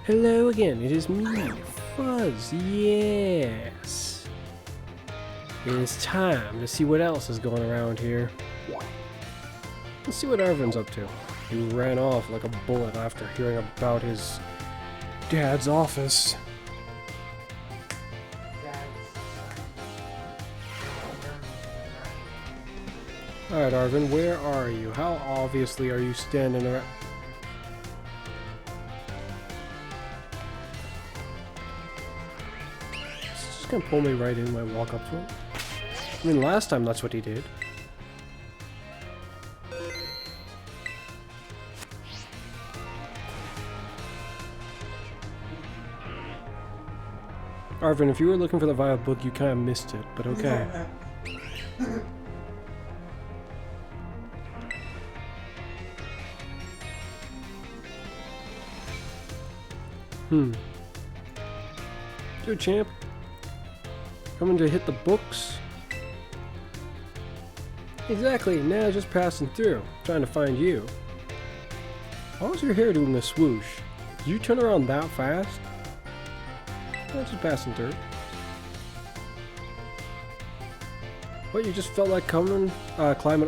Hello again, it is me, Fuzz, yes. It is time to see what else is going around here. Let's see what Arvin's up to. He ran off like a bullet after hearing about his dad's office. Alright Arvin, where are you? How obviously are you standing around? He's just gonna pull me right in when I walk up to him. I mean, last time that's what he did. Arvin, if you were looking for the Violet book, you kind of missed it, but okay. Yo, champ. Coming to hit the books? Exactly, now just passing through, trying to find you. Why was your hair doing this swoosh? Did you turn around that fast? Just passing through. What, you just felt like climbing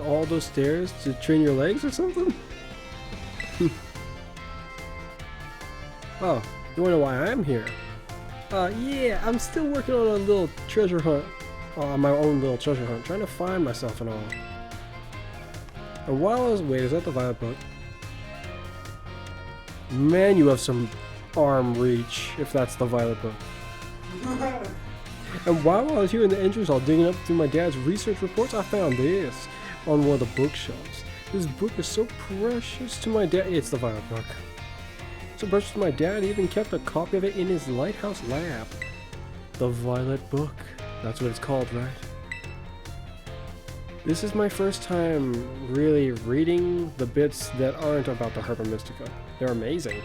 all those stairs to train your legs or something? Oh, you wonder why I'm here? Yeah, I'm still working on a little treasure hunt. My own little treasure hunt, trying to find myself and all. And while I was waiting, is that the Violet book? Man, you have some arm reach, if that's the Violet book. And while I was here in the entrance hall digging up through my dad's research reports, I found this on one of the bookshelves. This book is so precious to my dad. It's the Violet book. So precious to my dad, he even kept a copy of it in his lighthouse lab. The Violet book. That's what it's called, right? This is my first time really reading the bits that aren't about the Herba Mystica. They're amazing.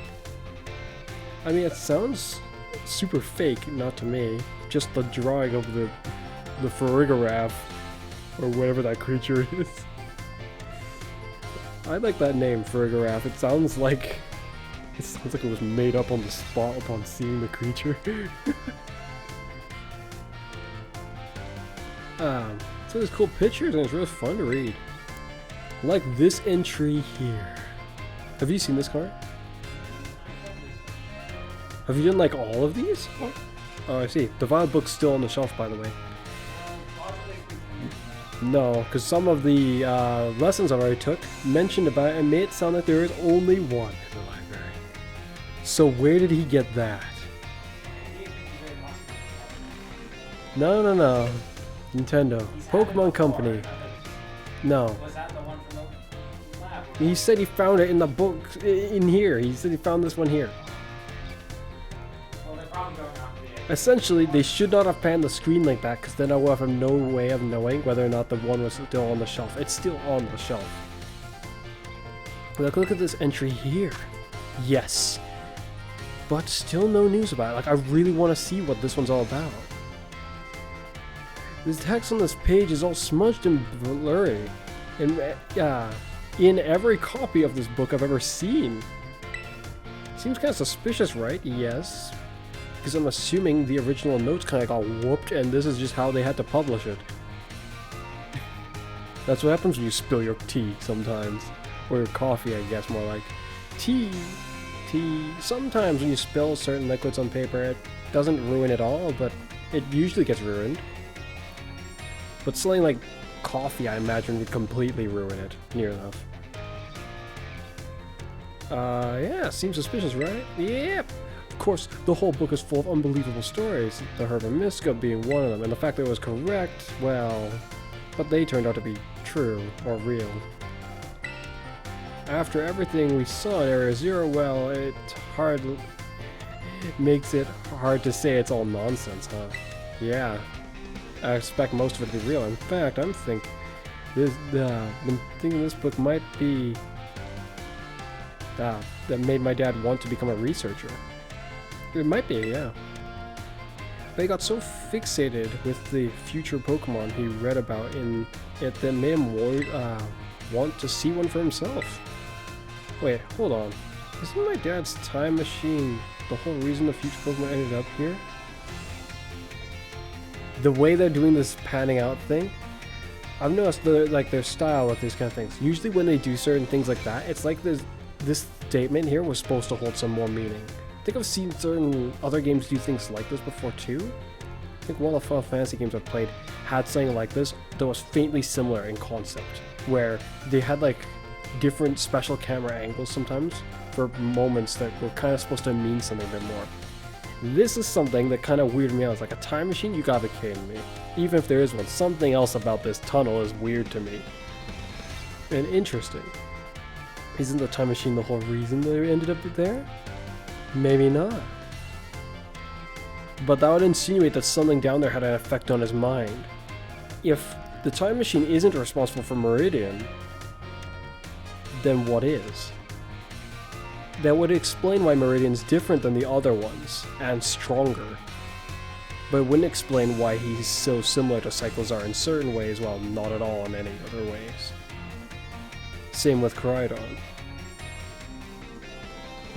I mean, it sounds super fake, not to me. Just the drawing of the Farigiraf, or whatever that creature is. I like that name, Farigiraf. It sounds like it was made up on the spot upon seeing the creature. So there's cool pictures and it's really fun to read. Like this entry here. Have you seen this card? Have you done like all of these? Oh, I see. The Violet book's still on the shelf, by the way. No, because some of the lessons I already took mentioned about it and made it sound like there is only one in the library. So where did he get that? No. Nintendo. Pokemon Company. No. Was that the one from the lab? He said he found it in the book in here. He said he found this one here. Well, they're probably going after the Essentially, they should not have panned the screen like that, because then I will have no way of knowing whether or not the one was still on the shelf. It's still on the shelf. Look at this entry here. Yes. But still no news about it. Like, I really want to see what this one's all about. This text on this page is all smudged and blurry. And, in every copy of this book I've ever seen. Seems kind of suspicious, right? Yes. Because I'm assuming the original notes kind of got whooped and this is just how they had to publish it. That's what happens when you spill your tea sometimes. Or your coffee, I guess, more like. Tea. Sometimes when you spill certain liquids on paper, it doesn't ruin it all, but it usually gets ruined. But something like coffee, I imagine, would completely ruin it. Near enough. Yeah, seems suspicious, right? Yep. Of course, the whole book is full of unbelievable stories, the Herba Mystica being one of them, and the fact that it was correct, well, but they turned out to be true, or real. After everything we saw in Area Zero, well, it makes it hard to say it's all nonsense, huh? Yeah. I expect most of it to be real. In fact, I'm thinking this book might be that made my dad want to become a researcher. It might be, yeah. But he got so fixated with the future Pokemon he read about in it that made him want to see one for himself. Wait, hold on. Isn't my dad's time machine the whole reason the future Pokemon ended up here? The way they're doing this panning out thing, I've noticed their style with these kind of things. Usually when they do certain things like that, it's like this statement here was supposed to hold some more meaning. I think I've seen certain other games do things like this before too. I think one of the Final Fantasy games I've played had something like this that was faintly similar in concept, where they had like different special camera angles sometimes for moments that were kind of supposed to mean something a bit more. This is something that kind of weirded me out. It's like a time machine? You gotta be kidding me. Even if there is one, something else about this tunnel is weird to me. And interesting. Isn't the time machine the whole reason they ended up there? Maybe not. But that would insinuate that something down there had an effect on his mind. If the time machine isn't responsible for Meridian, then what is? That would explain why Meridian's different than the other ones, and stronger. But it wouldn't explain why he's so similar to Cyclizar in certain ways while not at all in any other ways. Same with Koraidon.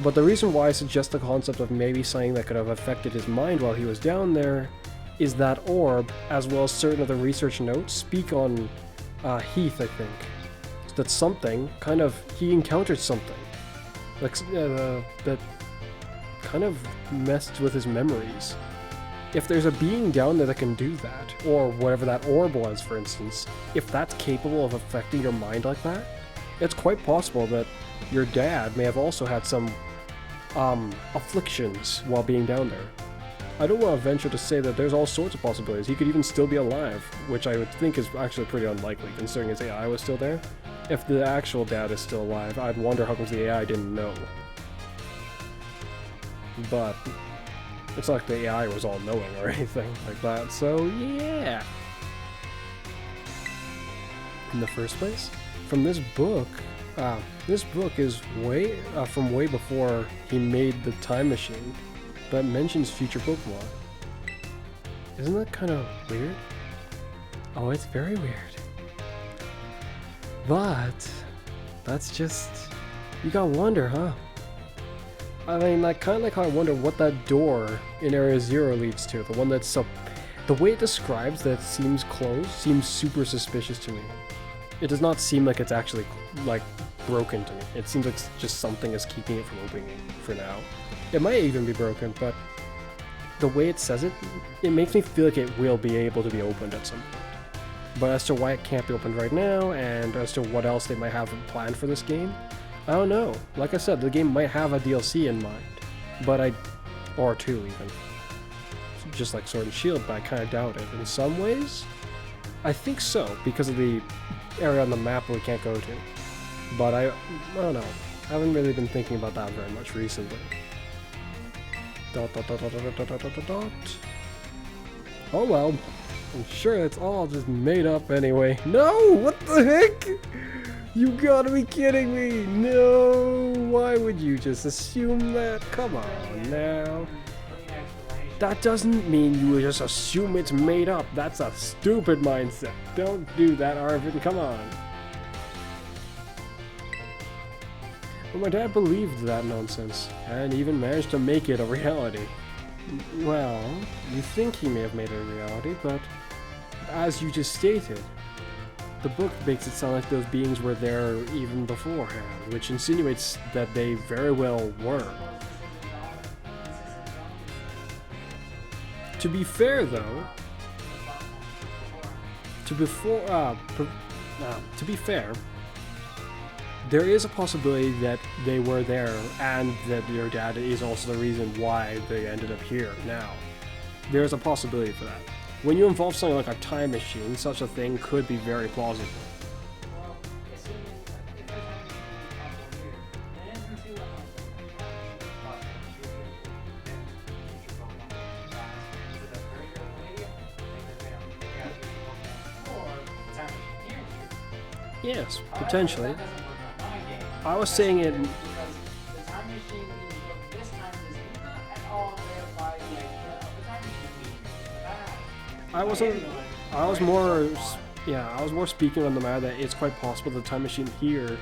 But the reason why I suggest the concept of maybe something that could have affected his mind while he was down there is that orb, as well as certain other research notes, speak on Heath, I think. That something, he encountered something. Like, that kind of messed with his memories. If there's a being down there that can do that, or whatever that orb was, for instance, if that's capable of affecting your mind like that, it's quite possible that your dad may have also had some afflictions while being down there. I don't want to venture to say that there's all sorts of possibilities. He could even still be alive, which I would think is actually pretty unlikely, considering his AI was still there. If the actual dad is still alive, I'd wonder how come the AI didn't know. But it's not like the AI was all-knowing or anything like that, so yeah. In the first place, from this book is from way before he made the time machine, but mentions future Pokemon. Isn't that kind of weird? Oh, it's very weird. But that's just, you gotta wonder, huh? I mean, like, kind of like how I wonder what that door in Area 0 leads to. The one that's the way it describes that seems closed seems super suspicious to me. It does not seem like it's actually, like, broken to me. It seems like just something is keeping it from opening for now. It might even be broken, but the way it says it, it makes me feel like it will be able to be opened at some point. But as to why it can't be opened right now, and as to what else they might have planned for this game, I don't know. Like I said, the game might have a DLC in mind, but or two even. Just like Sword and Shield, but I kind of doubt it. In some ways, I think so, because of the area on the map we can't go to. But I don't know. I haven't really been thinking about that very much recently. Oh well. I'm sure it's all just made up anyway. No! What the heck? You gotta be kidding me! No! Why would you just assume that? Come on now. That doesn't mean you would just assume it's made up. That's a stupid mindset. Don't do that, Arvin. Come on. But my dad believed that nonsense, and even managed to make it a reality. Well, you think he may have made it a reality, but as you just stated, the book makes it sound like those beings were there even beforehand, which insinuates that they very well were. To be fair, though, to be fair, there is a possibility that they were there and that your dad is also the reason why they ended up here now. There's a possibility for that. When you involve something like a time machine, such a thing could be very plausible. Yes, potentially. I was saying it. I was more speaking on the matter that it's quite possible the time machine here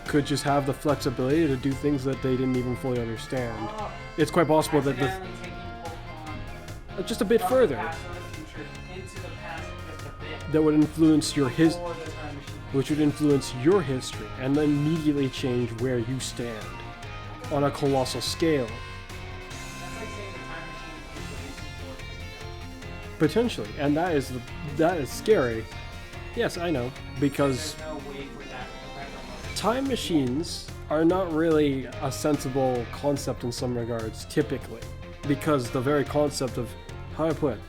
could just have the flexibility to do things that they didn't even fully understand. It's quite possible that Accidentally taking Pokemon just a bit from further, the past or the future into the past just a bit. that would influence your Before the time machine. which would influence your history and then immediately change where you stand on a colossal scale. That's like saying the time machine is the reason for it. Potentially, and that is scary. Yes, I know, because There's no way for that to affect time machines are not really a sensible concept in some regards, typically, because the very concept of, how do I put it,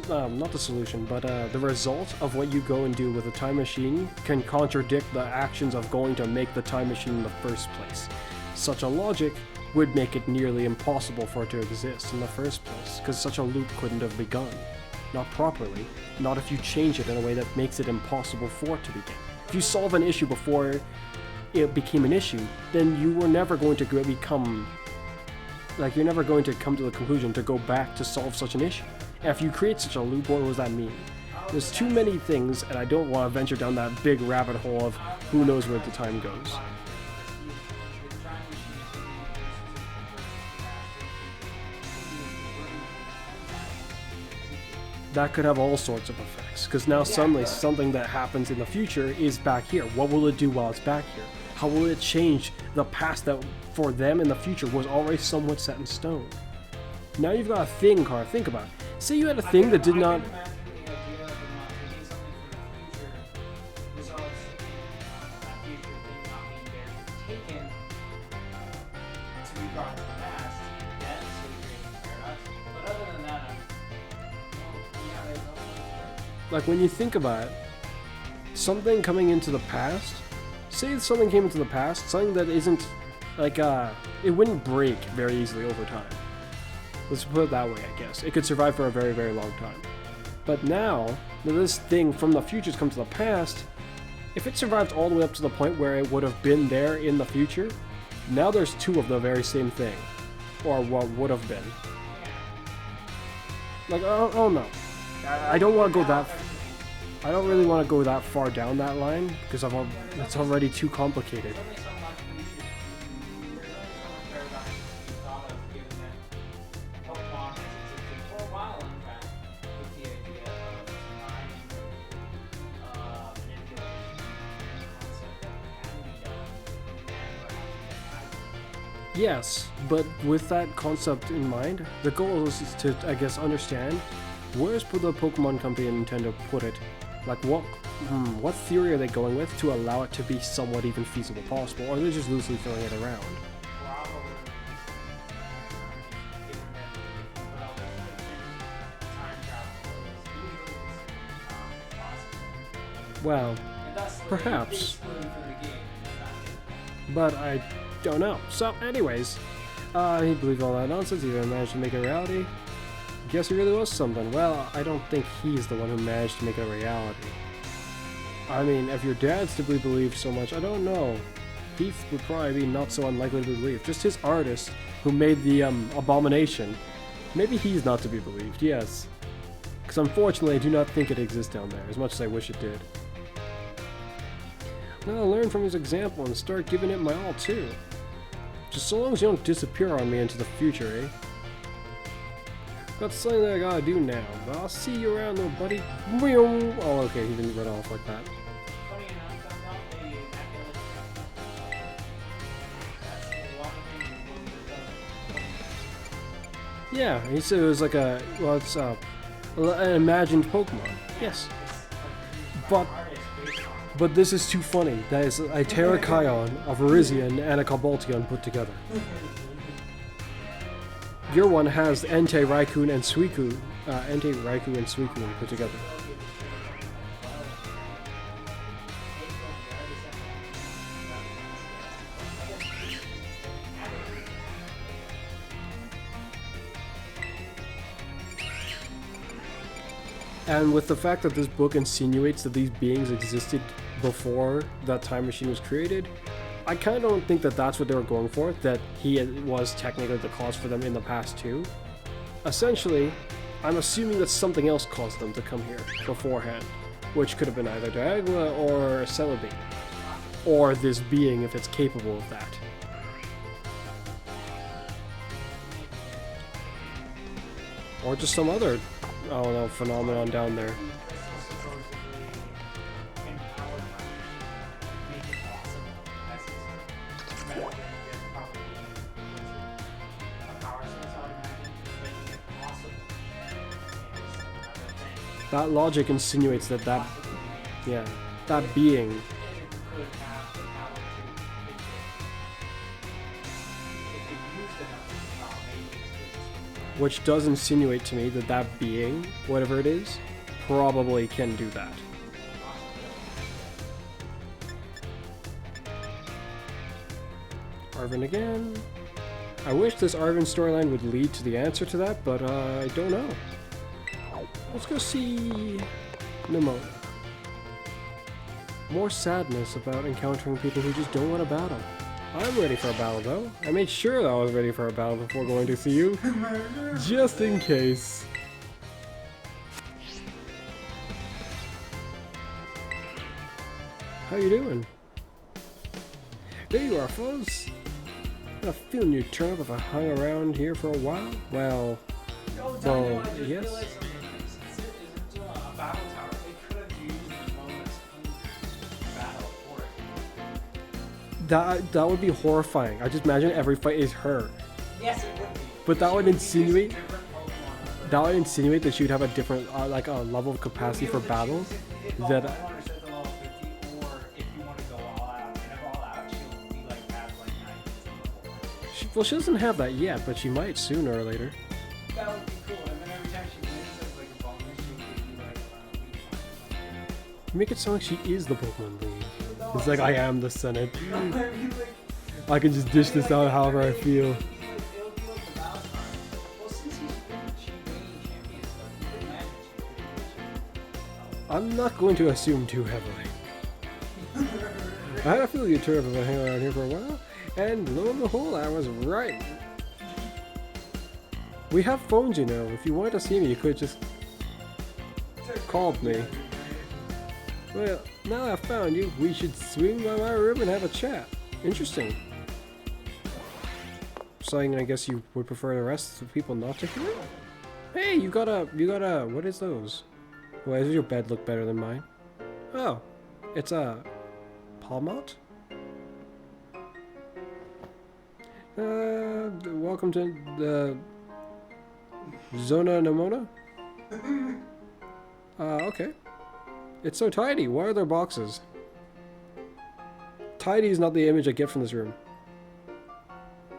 not the solution, but the result of what you go and do with a time machine can contradict the actions of going to make the time machine in the first place. Such a logic would make it nearly impossible for it to exist in the first place, because such a loop couldn't have begun. Not properly, not if you change it in a way that makes it impossible for it to begin. If you solve an issue before it became an issue, then you were never going to become, like, you're never going to come to the conclusion to go back to solve such an issue. And if you create such a loop, what does that mean? There's too many things, and I don't want to venture down that big rabbit hole of who knows where the time goes. That could have all sorts of effects, because now suddenly something that happens in the future is back here. What will it do while it's back here? How will it change the past that for them in the future was already somewhat set in stone? Now you've got a thing, Car. Think about it. Say you had a thing that did not... Like, when you think about it, something coming into the past, say something came into the past, something that isn't, like, it wouldn't break very easily over time. Let's put it that way, I guess. It could survive for a very, very long time. But now, that this thing from the future's come to the past, if it survived all the way up to the point where it would have been there in the future, now there's two of the very same thing. Or what would have been. Like, I don't know. I don't want to go that... I don't really want to go that far down that line, because it's already too complicated. Yes, but with that concept in mind, the goal is to, I guess, understand where's the Pokemon Company and Nintendo put it. Like, what theory are they going with to allow it to be somewhat even feasible possible, or are they just loosely throwing it around? Well, perhaps. But I don't know. So, anyways, he believed all that nonsense, he even managed to make it a reality. Guess he really was something. Well, I don't think he's the one who managed to make it a reality. I mean, if your dad's to be believed so much, I don't know. He would probably be not so unlikely to be believed. Just his artist who made the abomination. Maybe he's not to be believed, yes. Because unfortunately, I do not think it exists down there, as much as I wish it did. Now I'll learn from his example and start giving it my all too. Just so long as you don't disappear on me into the future, eh? Got something that I gotta do now, but I'll see you around, little buddy. Oh, okay, he didn't run off like that. Yeah, he said it was like a, well, it's an imagined Pokemon. Yes. But this is too funny. That is a Terrakion, a Virizion, and a Cobaltion put together. Your one has Entei, Raikou, and Suicune. Entei, Raikou, and Suicune put together. And with the fact that this book insinuates that these beings existed before that time machine was created, I kind of don't think that that's what they were going for, that he was technically the cause for them in the past too. Essentially, I'm assuming that something else caused them to come here beforehand. which could have been either Diagla or Celebi, or this being if it's capable of that. Or just some other, I don't know, phenomenon down there. That logic insinuates that yeah, that being. Which does insinuate to me that that being, whatever it is, probably can do that. Arvin again. I wish this Arvin storyline would lead to the answer to that, but I don't know. Let's go see Nemo. More sadness about encountering people who just don't want to battle. I'm ready for a battle though. I made sure that I was ready for a battle before going to see you. Just in case. How you doing? There you are, Fuzz. I have a feeling you'd turn up if I hung around here for a while. Well, yes. That would be horrifying. I just imagine every fight is her. Yes, it would be. But that would insinuate that she would have a different like a level of capacity for battle. That well, she doesn't have that yet, but she might sooner or later. That would be cool. And then every time she wins as like a bonus, she would be like You make it sound like she is the Pokemon League. It's like I am the Senate. I can just dish this out however I feel. I'm not going to assume too heavily. I had a feeling you'd turn up if I hang around here for a while, and lo and behold, I was right. We have phones, you know. If you wanted to see me, you could just called me. Well, now I've found you, we should swing by my room and have a chat. Interesting. So I guess you would prefer the rest of people not to hear it? Hey, you got a, what is those? Why does your bed look better than mine? Oh, it's a Palmot? Welcome to the Zona Nemona? Okay. It's so tidy. Why are there boxes? Tidy is not the image I get from this room.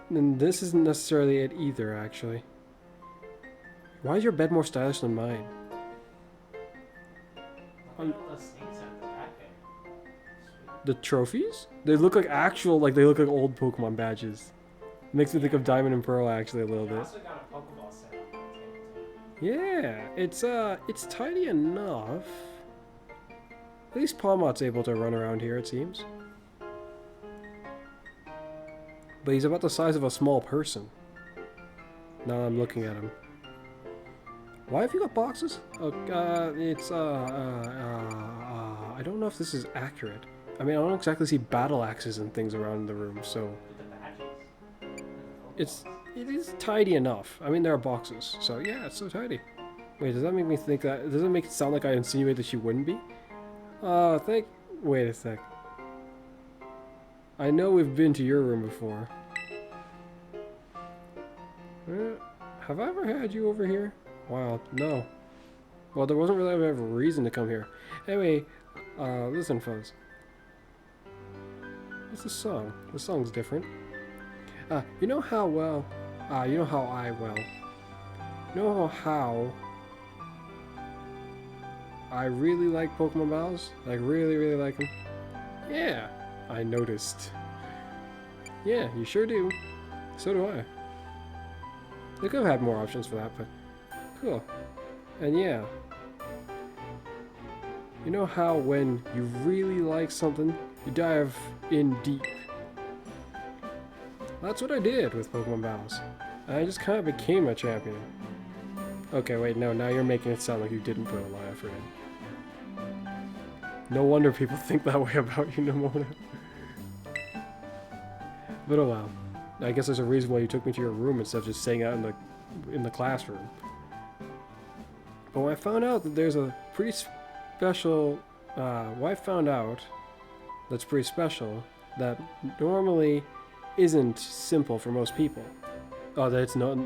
And this isn't necessarily it either, actually. Why is your bed more stylish than mine? The trophies? They look like actual, like they look like old Pokemon badges. Makes me think of Diamond and Pearl actually a little bit. Yeah, it's tidy enough. At least Palmot's able to run around here, it seems. But he's about the size of a small person. Now I'm looking at him. Why have you got boxes? Oh, I don't know if this is accurate. I mean, I don't exactly see battle axes and things around the room, so... It is tidy enough. I mean, there are boxes, so yeah, it's so tidy. Wait, does that make me think that... Does it make it sound like I insinuate that she wouldn't be? Wait a sec. I know we've been to your room before. Have I ever had you over here? Wow, no. Well, there wasn't really ever a reason to come here. Anyway, listen, Fuzz. What's this song? This song's different. You know how well... you know how I really like Pokemon battles? Like, really, really like them? Yeah, I noticed. Yeah, you sure do. So do I. They could have had more options for that, but... Cool. And yeah. You know how when you really like something, you dive in deep? That's what I did with Pokemon battles. I just kind of became a champion. Okay, wait, no, now you're making it sound like you didn't put a lot of effort in. No wonder people think that way about you, Nimona. But oh well. I guess there's a reason why you took me to your room instead of just staying out in the classroom. But when I found out that there's a pretty special, what I found out that's pretty special that normally isn't simple for most people. Oh, that's not.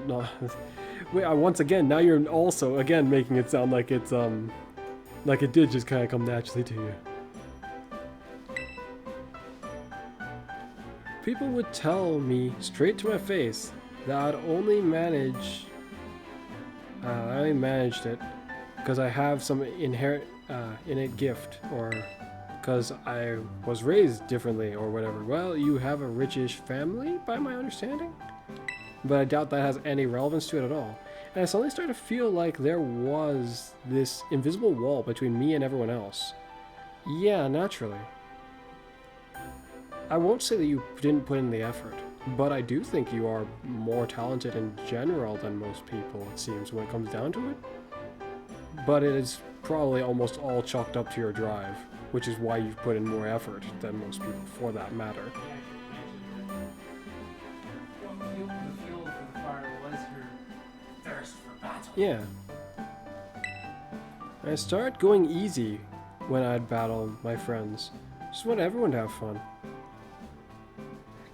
Wait, once again, now you're also again making it sound like it's like it did just kind of come naturally to you. People would tell me straight to my face that I only managed it because I have some inherent innate gift, or because I was raised differently, or whatever. Well, you have a richish family, by my understanding, but I doubt that has any relevance to it at all. And I suddenly started to feel like there was this invisible wall between me and everyone else. Yeah, naturally. I won't say that you didn't put in the effort, but I do think you are more talented in general than most people, it seems, when it comes down to it. But it is probably almost all chalked up to your drive, which is why you've put in more effort than most people, for that matter. Well, the fuel for the fire was your thirst for battle. Yeah. I started going easy when I'd battle my friends. Just want everyone to have fun.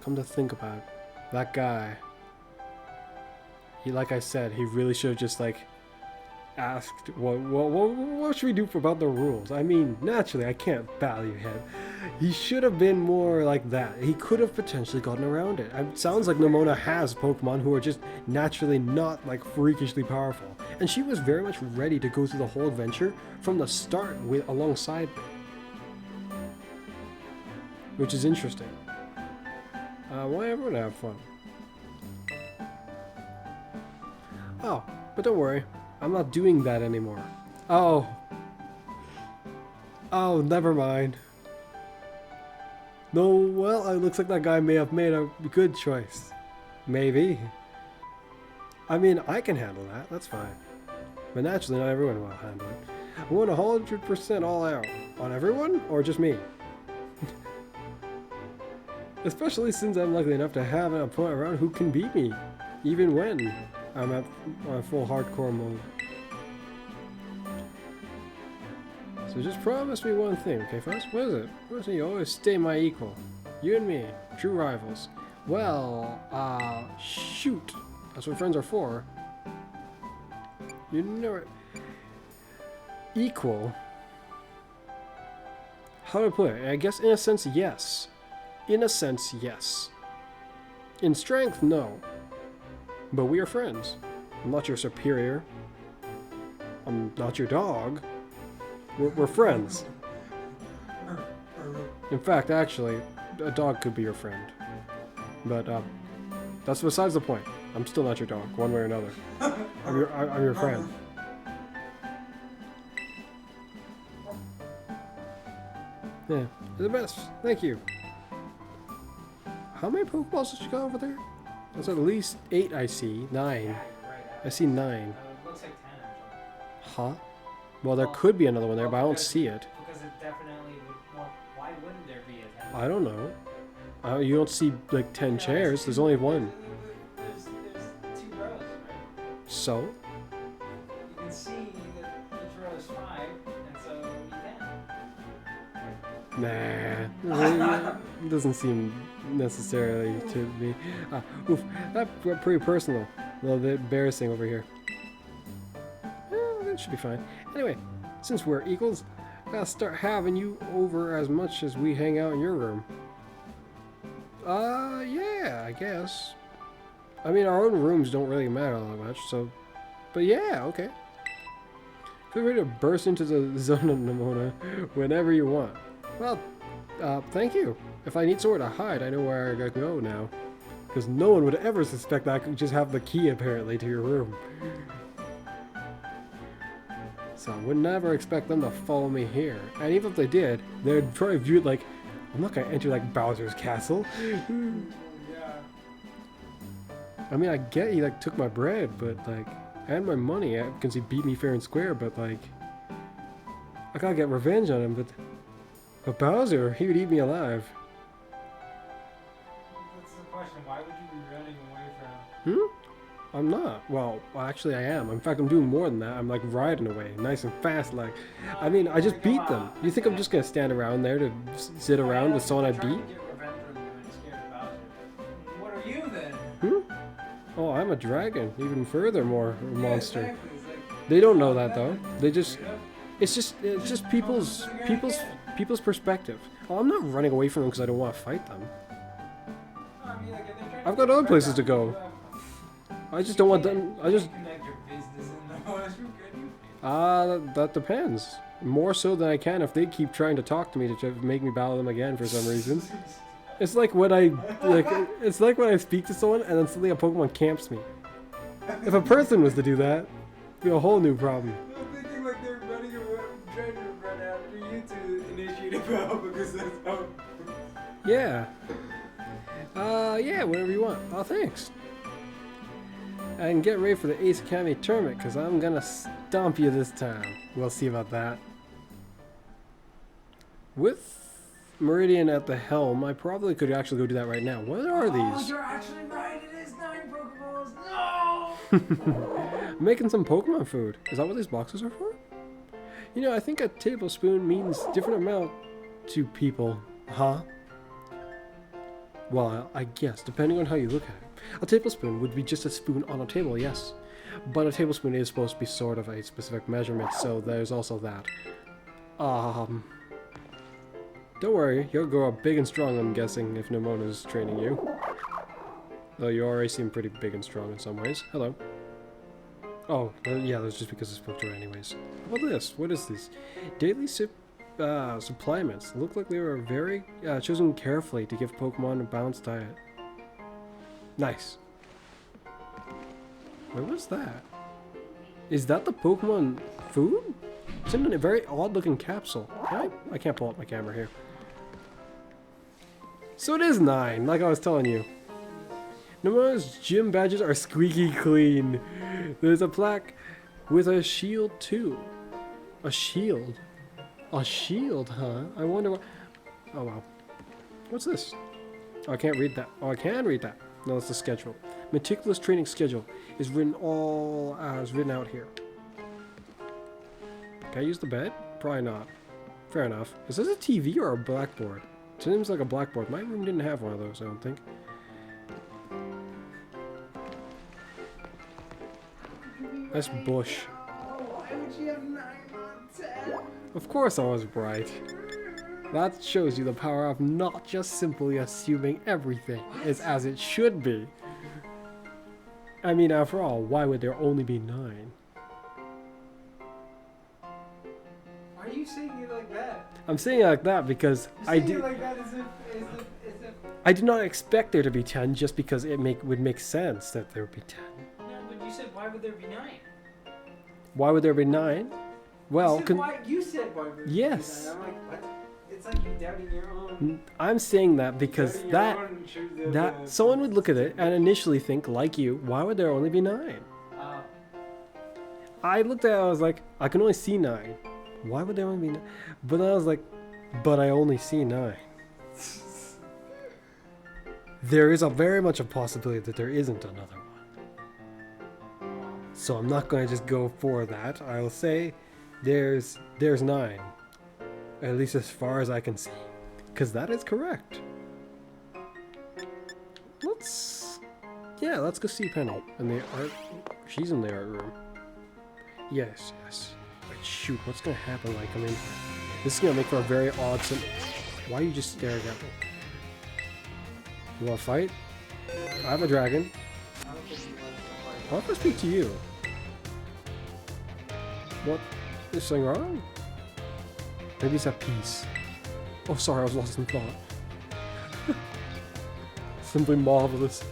Come to think about it, that guy, he, like I said, he really should have just like asked, what should we do about the rules? I mean, naturally, I can't value him. He should have been more like that. He could have potentially gotten around it. It sounds like Nimona has Pokemon who are just naturally not like freakishly powerful. And she was very much ready to go through the whole adventure from the start alongside me. Which is interesting. Why everyone have fun? Oh, but don't worry. I'm not doing that anymore. Oh. Oh, never mind. No, well, it looks like that guy may have made a good choice. Maybe. I mean, I can handle that. That's fine. But naturally, not everyone will handle it. I want 100% all out. On everyone? Or just me? Especially since I'm lucky enough to have an opponent around who can beat me, even when I'm at my full hardcore mode. So just promise me one thing, okay, Fuzz? What is it? Promise me you always stay my equal. You and me, true rivals. Well, shoot. That's what friends are for. You know it. Equal? How do I put it? I guess in a sense, yes. In a sense, yes. In strength, no. But we are friends. I'm not your superior. I'm not your dog. We're friends. In fact, actually, a dog could be your friend. But, that's besides the point. I'm still not your dog, one way or another. I'm your friend. Yeah, you're the best. Thank you. How many Pokeballs did you got over there? There's at least 8 I see. 9. Yeah, you're right. I see 9. It looks like 10 actually. Huh? Well, there could be another one there, but I don't see it. Because it definitely would. Well, why wouldn't there be a 10? I don't know. You don't see like 10 chairs. There's only one. There's 2 rows, right? So? You can see that each row is 5, and so you can. Nah. It doesn't seem necessarily to me. Oof, that's pretty personal. A little bit embarrassing over here. That should be fine. Anyway, since we're equals, I'll start having you over as much as we hang out in your room. Yeah, I guess. I mean, our own rooms don't really matter all that much, so... But yeah, okay. Feel free to burst into the zone of Nimona whenever you want. Well, thank you. If I need somewhere to hide, I know where I gotta go now. Because no one would ever suspect that I could just have the key, apparently, to your room. So I would never expect them to follow me here. And even if they did, they'd probably view it like, I'm not gonna enter like Bowser's castle. Yeah. I mean, I get he like took my bread, but like, and my money because he beat me fair and square, but like, I gotta get revenge on him, but A Bowser, he would eat me alive. That's the question. Why would you be running away from? I'm not. Well, actually I am. In fact, I'm doing more than that. I'm like riding away, nice and fast. Like, I mean, I just beat them. You think I'm just gonna stand around there to sit around with someone I beat? What are you then? Oh, I'm a dragon. Even furthermore, a monster. Exactly. It's like, They don't know that though. They just, it's just people's perspective. Oh, I'm not running away from them because I don't want to fight them. I mean, like, if they're trying I've to got get other rid places of to you, go. I just don't want them. I just. connect your business in the woods. You good? That depends. More so than I can if they keep trying to talk to me to try to make me battle them again for some reason. It's like when I it's like when I speak to someone and then suddenly a Pokemon camps me. If a person was to do that, it'd be a whole new problem. I'm thinking like they're running away, trying to run after you to initiate a battle because that's how. Yeah. Yeah, whatever you want. Oh, thanks. And get ready for the Ace Academy tournament because I'm gonna stomp you this time. We'll see about that. With Meridian at the helm, I probably could actually go do that right now. What are Oh, these? you're actually right. It is 9 Pokeballs. No. Making some Pokemon food. Is that what these boxes are for? You know, I think a tablespoon means different amount to people. Huh? Well, I guess, depending on how you look at it. A tablespoon would be just a spoon on a table, yes. But a tablespoon is supposed to be sort of a specific measurement, so there's also that. Don't worry, you'll grow up big and strong, I'm guessing, if Nemona's training you. Though you already seem pretty big and strong in some ways. Hello. Oh, yeah, that's just because I spoke to her anyways. How about this? What is this? Daily supplements. Look like they were very chosen carefully to give Pokemon a balanced diet. Nice. Wait, what's that? Is that the Pokemon food? It's in a very odd looking capsule. I can't pull up my camera here. So it is 9, like I was telling you. Nemona's gym badges are squeaky clean. There's a plaque with a shield too. A shield? A shield, huh? I wonder what... Oh wow. What's this? Oh, I can't read that. Oh, I can read that. No, it's the schedule. Meticulous training schedule is written out here. Can I use the bed? Probably not. Fair enough. Is this a TV or a blackboard? It seems like a blackboard. My room didn't have one of those, I don't think. Nice bush. Why would you have 9 on 10? Of course I was right. That shows you the power of not just simply assuming everything is as it should be. I mean, after all, why would there only be 9? Why are you saying it like that? I'm saying it like that because I Saying it did. like that as if I did not expect there to be 10 just because it would make sense that there would be 10. No, but you said why would there be 9? Why would there be 9? Well, You said why would there yes. be 9? I'm like, what? It's like you doubting your own. I'm saying that because that someone would look at it and initially think, like you, why would there only be 9? I looked at it, I was like, I can only see 9. Why would there only be 9? But then I was like, but I only see 9. There is very much a possibility that there isn't another one. So I'm not going to just go for that. I'll say there's 9. At least as far as I can see. Because that is correct. Let's go see Penny in the art. She's in the art room. Yes. Wait, shoot, what's going to happen when I come in here? This is going to make for a very odd Why are you just staring at me? You want to fight? I have a dragon. I'll have to speak to you. What? Is something wrong? Maybe it's at peace. Oh, sorry, I was lost in thought. Simply marvelous.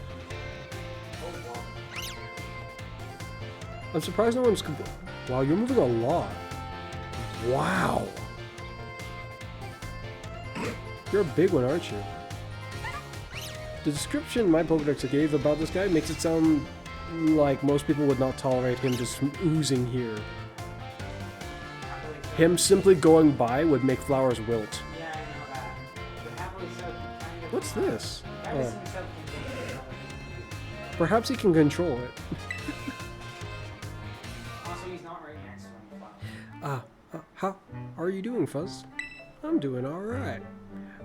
I'm surprised no one's... Wow, you're moving a lot. Wow. You're a big one, aren't you? The description my Pokedex gave about this guy makes it sound like most people would not tolerate him just oozing here. Him simply going by would make flowers wilt. Yeah, What's this? That Oh, is some self-contained. perhaps he can control it. Also, he's not right next to him. Fuck. How are you doing, Fuzz? I'm doing alright.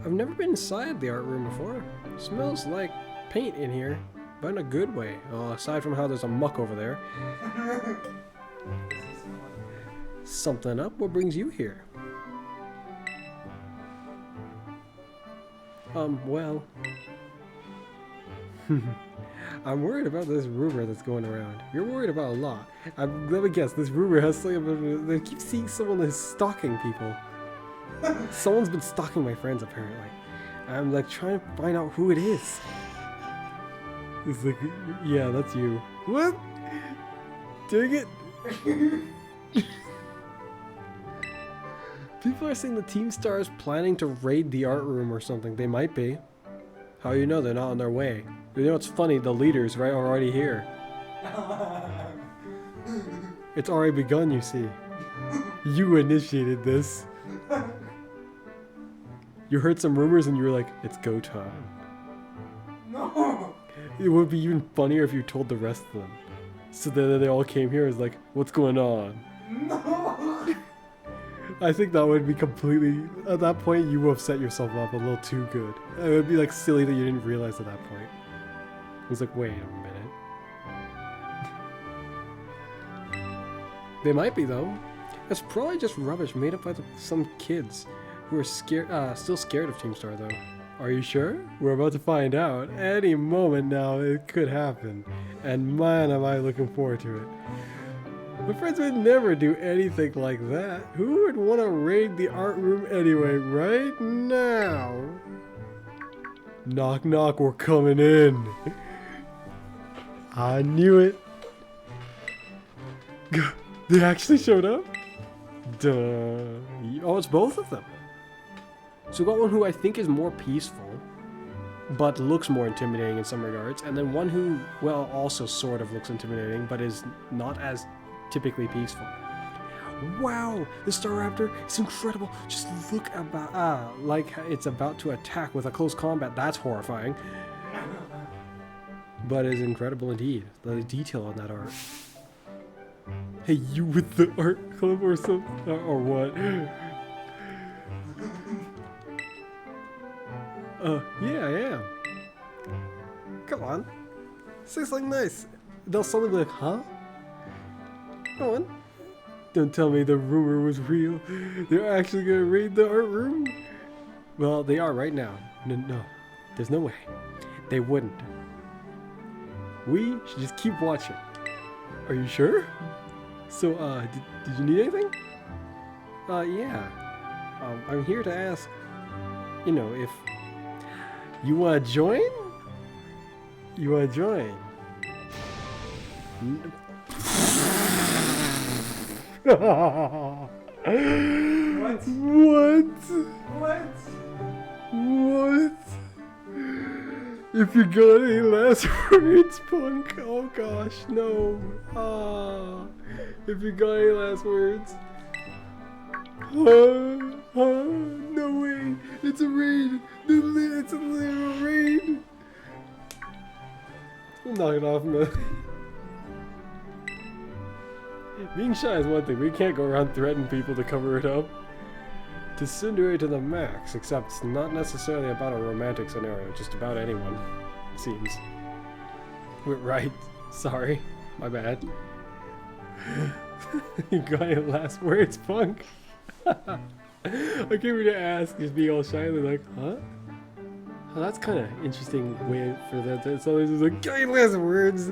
I've never been inside the art room before. Smells like paint in here, but in a good way. Aside from how there's a muck over there. Something up? What brings you here? Well... I'm worried about this rumor that's going around. You're worried about a lot. Let me guess, this rumor has something about... They keep seeing someone that's stalking people. Someone's been stalking my friends, apparently. I'm, like, trying to find out who it is. It's like, yeah, that's you. What? Dang it! People are saying the Team Star is planning to raid the art room or something. They might be. How you know they're not on their way? You know what's funny? The leaders, right, are already here. It's already begun, you see. You initiated this. You heard some rumors and you were like, it's go time. No! It would be even funnier if you told the rest of them. So then they all came here and was like, what's going on? No! I think that would be completely... At that point, you have set yourself up a little too good. It would be like silly that you didn't realize at that point. It was like, wait a minute. They might be, though. It's probably just rubbish made up by some kids who are scared, still scared of Team Star, though. Are you sure? We're about to find out. Any moment now, it could happen. And man, am I looking forward to it. My friends would never do anything like that. Who would want to raid the art room anyway, right now? Knock knock, we're coming in. I knew it. They actually showed up? Duh. Oh, it's both of them. So we got one who I think is more peaceful, but looks more intimidating in some regards, and then one who, well, also sort of looks intimidating, but is not as typically peaceful. Wow, the Star Raptor is incredible. Just look about, like it's about to attack with a close combat. That's horrifying. But it's incredible indeed. The detail on that art. Hey, you with the art club or something? Or what? Yeah, I am. Come on. Say something nice. They'll suddenly be like, huh? Go on. Don't tell me the rumor was real. They're actually gonna raid the art room? Well, they are right now. No. There's no way. They wouldn't. We should just keep watching. Are you sure? So, did you need anything? Yeah. I'm here to ask, you know, if you wanna join? You wanna join? What? What? If you got any last words, punk? Oh gosh, no. If you got any last words. No way. It's a raid. It's a literal raid. Knock it off, man. Being shy is one thing. We can't go around threatening people to cover it up. To cinder to the max, except it's not necessarily about a romantic scenario, just about anyone, it seems. We're right. Sorry. My bad. You got any last words, punk? I came here to ask, just being all shyly like, huh? Oh, that's kind of interesting way for that. It's always just like, got any last words?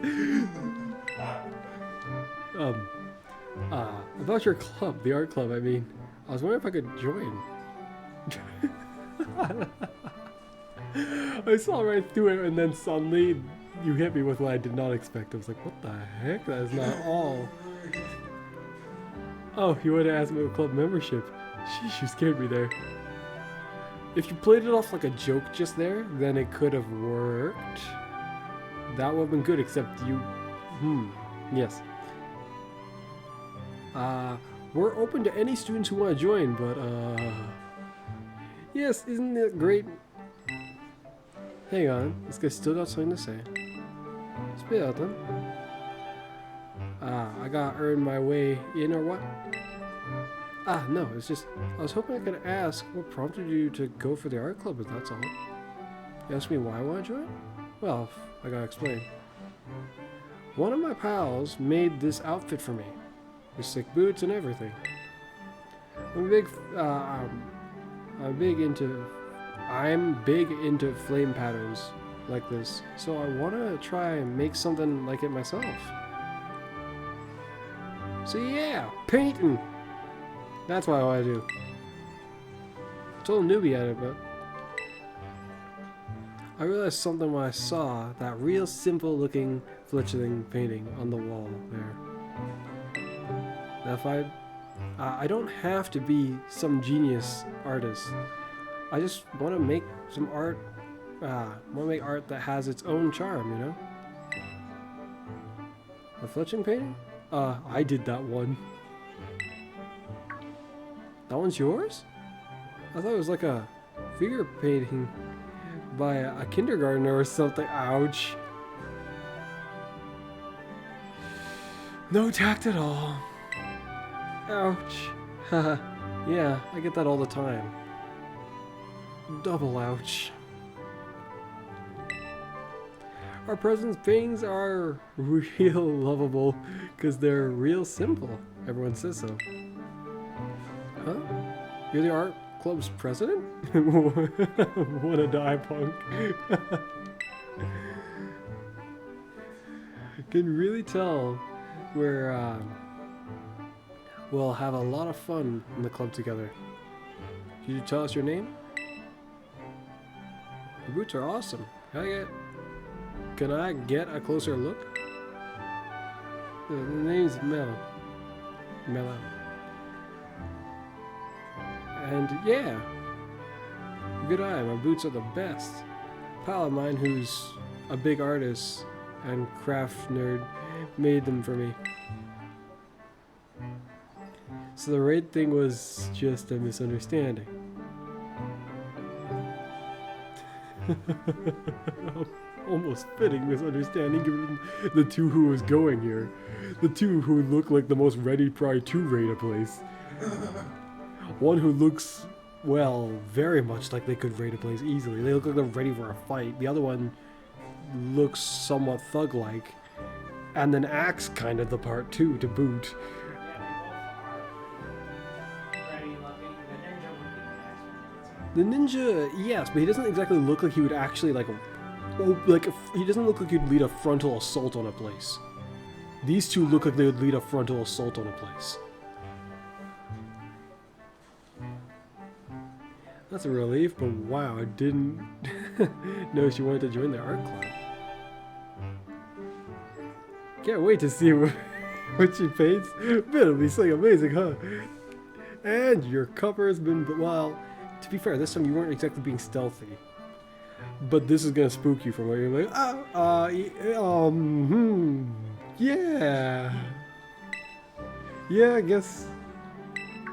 About your club, the art club, I mean. I was wondering if I could join. I saw right through it, and then suddenly you hit me with what I did not expect. I was like, what the heck? That is not all. Oh, you wanted to ask me about club membership. Sheesh, you scared me there. If you played it off like a joke just there, then it could have worked. That would have been good, except you... Yes. We're open to any students who want to join, but, yes, isn't it great? Hang on, this guy still got something to say. Spit out then. I gotta earn my way in or what? No, it's just, I was hoping I could ask what prompted you to go for the art club, but that's all. You asked me why I want to join? Well, I gotta explain. One of my pals made this outfit for me. With sick boots and everything. I'm big into flame patterns like this, so I want to try and make something like it myself. So yeah, painting! That's what I want to do. It's a little newbie at it, but I realized something when I saw that real simple looking fletchling painting on the wall there. Now if I don't have to be some genius artist. I just want to make some art, want to make art that has its own charm, you know? A fletching painting? I did that one. That one's yours? I thought it was like a figure painting by a kindergartner or something. Ouch. No tact at all. Ouch. Haha. Yeah, I get that all the time. Double ouch. Our presents paintings are real lovable because they're real simple. Everyone says so. Huh? You're the art club's president? Wanna die, punk. Can really tell we'll have a lot of fun in the club together. Could you tell us your name? The boots are awesome. Can I get a closer look? The name's Mellow. And yeah, good eye, my boots are the best. A pal of mine who's a big artist and craft nerd made them for me. So the raid thing was just a misunderstanding. Almost fitting misunderstanding given the two who was going here. The two who look like the most ready probably to raid a place. One who looks, well, very much like they could raid a place easily. They look like they're ready for a fight. The other one looks somewhat thug-like. And then acts kind of the part too, to boot. The ninja, yes, but he doesn't exactly look like he would actually he doesn't look like he'd lead a frontal assault on a place. These two look like they would lead a frontal assault on a place. That's a relief, but wow, I didn't know she wanted to join the art club. Can't wait to see what she paints. It'll be so amazing, huh? And your cover has been, well, to be fair, this time you weren't exactly being stealthy. But this is gonna spook you from where you're like, yeah. Yeah, I guess.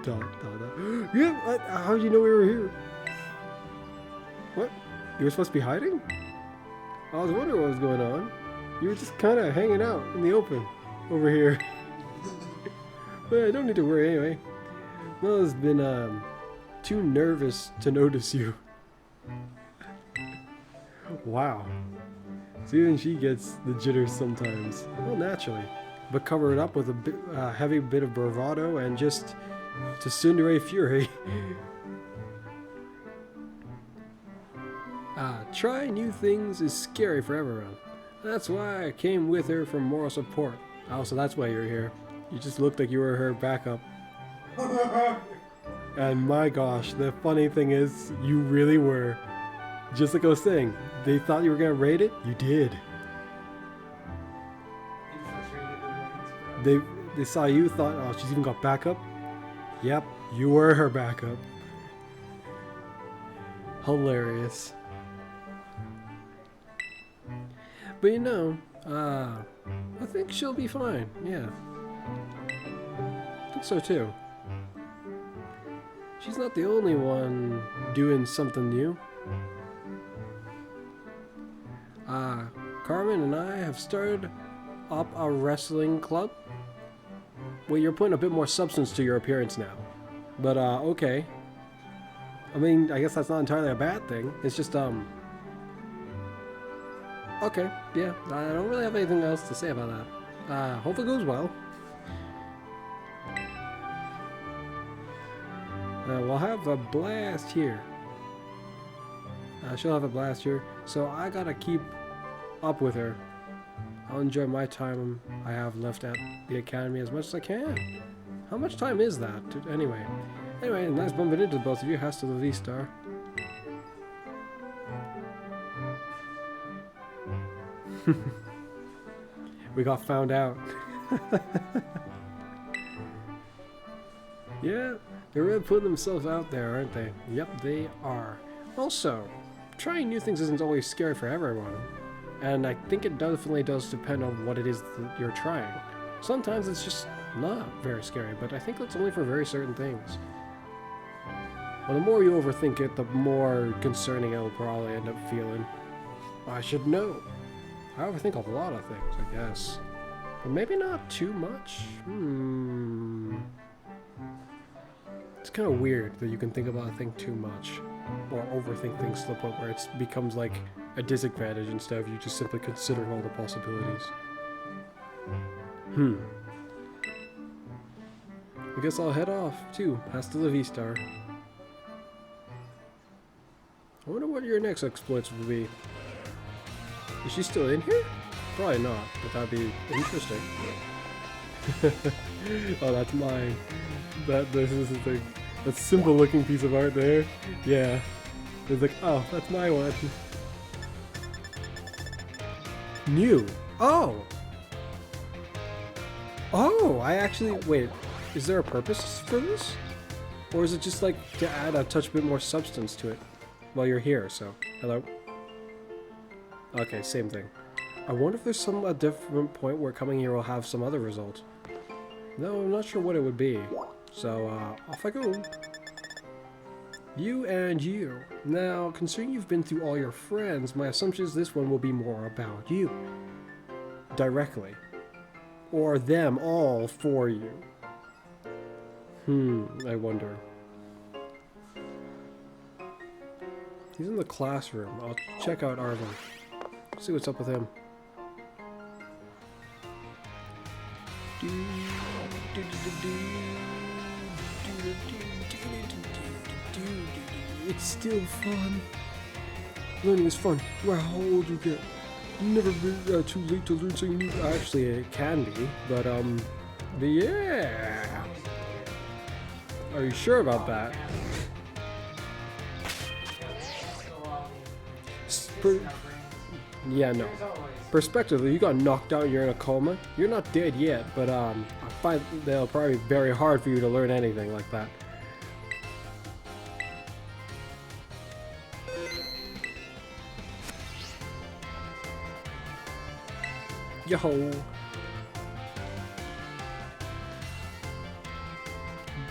Yeah, how did you know we were here? What? You were supposed to be hiding? I was wondering what was going on. You were just kind of hanging out in the open over here. But I don't need to worry anyway. Mella's been too nervous to notice you. Wow. So even she gets the jitters sometimes. Well, naturally. But cover it up with a heavy bit of bravado and just to tsundere fury. Trying new things is scary for everyone. That's why I came with her for moral support. Oh, so that's why you're here. You just looked like you were her backup. And my gosh, the funny thing is, you really were. Just like I was saying, they thought you were gonna raid it, you did. They saw you, thought, oh, she's even got backup. Yep, you were her backup. Hilarious. But you know, I think she'll be fine, yeah. I think so too. She's not the only one doing something new. Carmen and I have started up a wrestling club. Well, you're putting a bit more substance to your appearance now. But, okay. I mean, I guess that's not entirely a bad thing. It's just, okay, yeah. I don't really have anything else to say about that. Hope it goes well. We'll have a blast here. She'll have a blast here. So I gotta keep up with her. I'll enjoy my time I have left at the academy as much as I can. How much time is that? Anyway, nice bumping into both of you. Hasta la vista. We got found out. Yeah, they're really putting themselves out there, aren't they? Yep, they are. Also, trying new things isn't always scary for everyone. And I think it definitely does depend on what it is that you're trying. Sometimes it's just not very scary, but I think that's only for very certain things. Well, the more you overthink it, the more concerning it'll probably end up feeling. I should know. I overthink a lot of things, I guess. But maybe not too much? It's kind of weird that you can think about a thing too much. Or overthink things to the point where it becomes like a disadvantage instead of you just simply considering all the possibilities. I guess I'll head off, too. Hasta la vista. I wonder what your next exploits will be. Is she still in here? Probably not, but that'd be interesting. Oh, that's mine. This is the thing. That simple looking piece of art there. Yeah. It's like, oh, that's my one. New. Oh! Oh, I actually, wait. Is there a purpose for this? Or is it just like to add a touch bit more substance to it? Well, you're here, so. Hello? Okay, same thing. I wonder if there's a different point where coming here will have some other result. No, I'm not sure what it would be. So, off I go. You and you. Now, considering you've been through all your friends, my assumption is this one will be more about you. Directly. Or them all for you. I wonder. He's in the classroom. I'll check out Arvin. See what's up with him. It's still fun. Learning is fun. No matter how old you get. Never been too late to learn something new. Actually, it can be, but yeah. Are you sure about that? Yeah, no. Perspectively, you got knocked out, you're in a coma. You're not dead yet, but I find they'll probably be very hard for you to learn anything like that. Yo!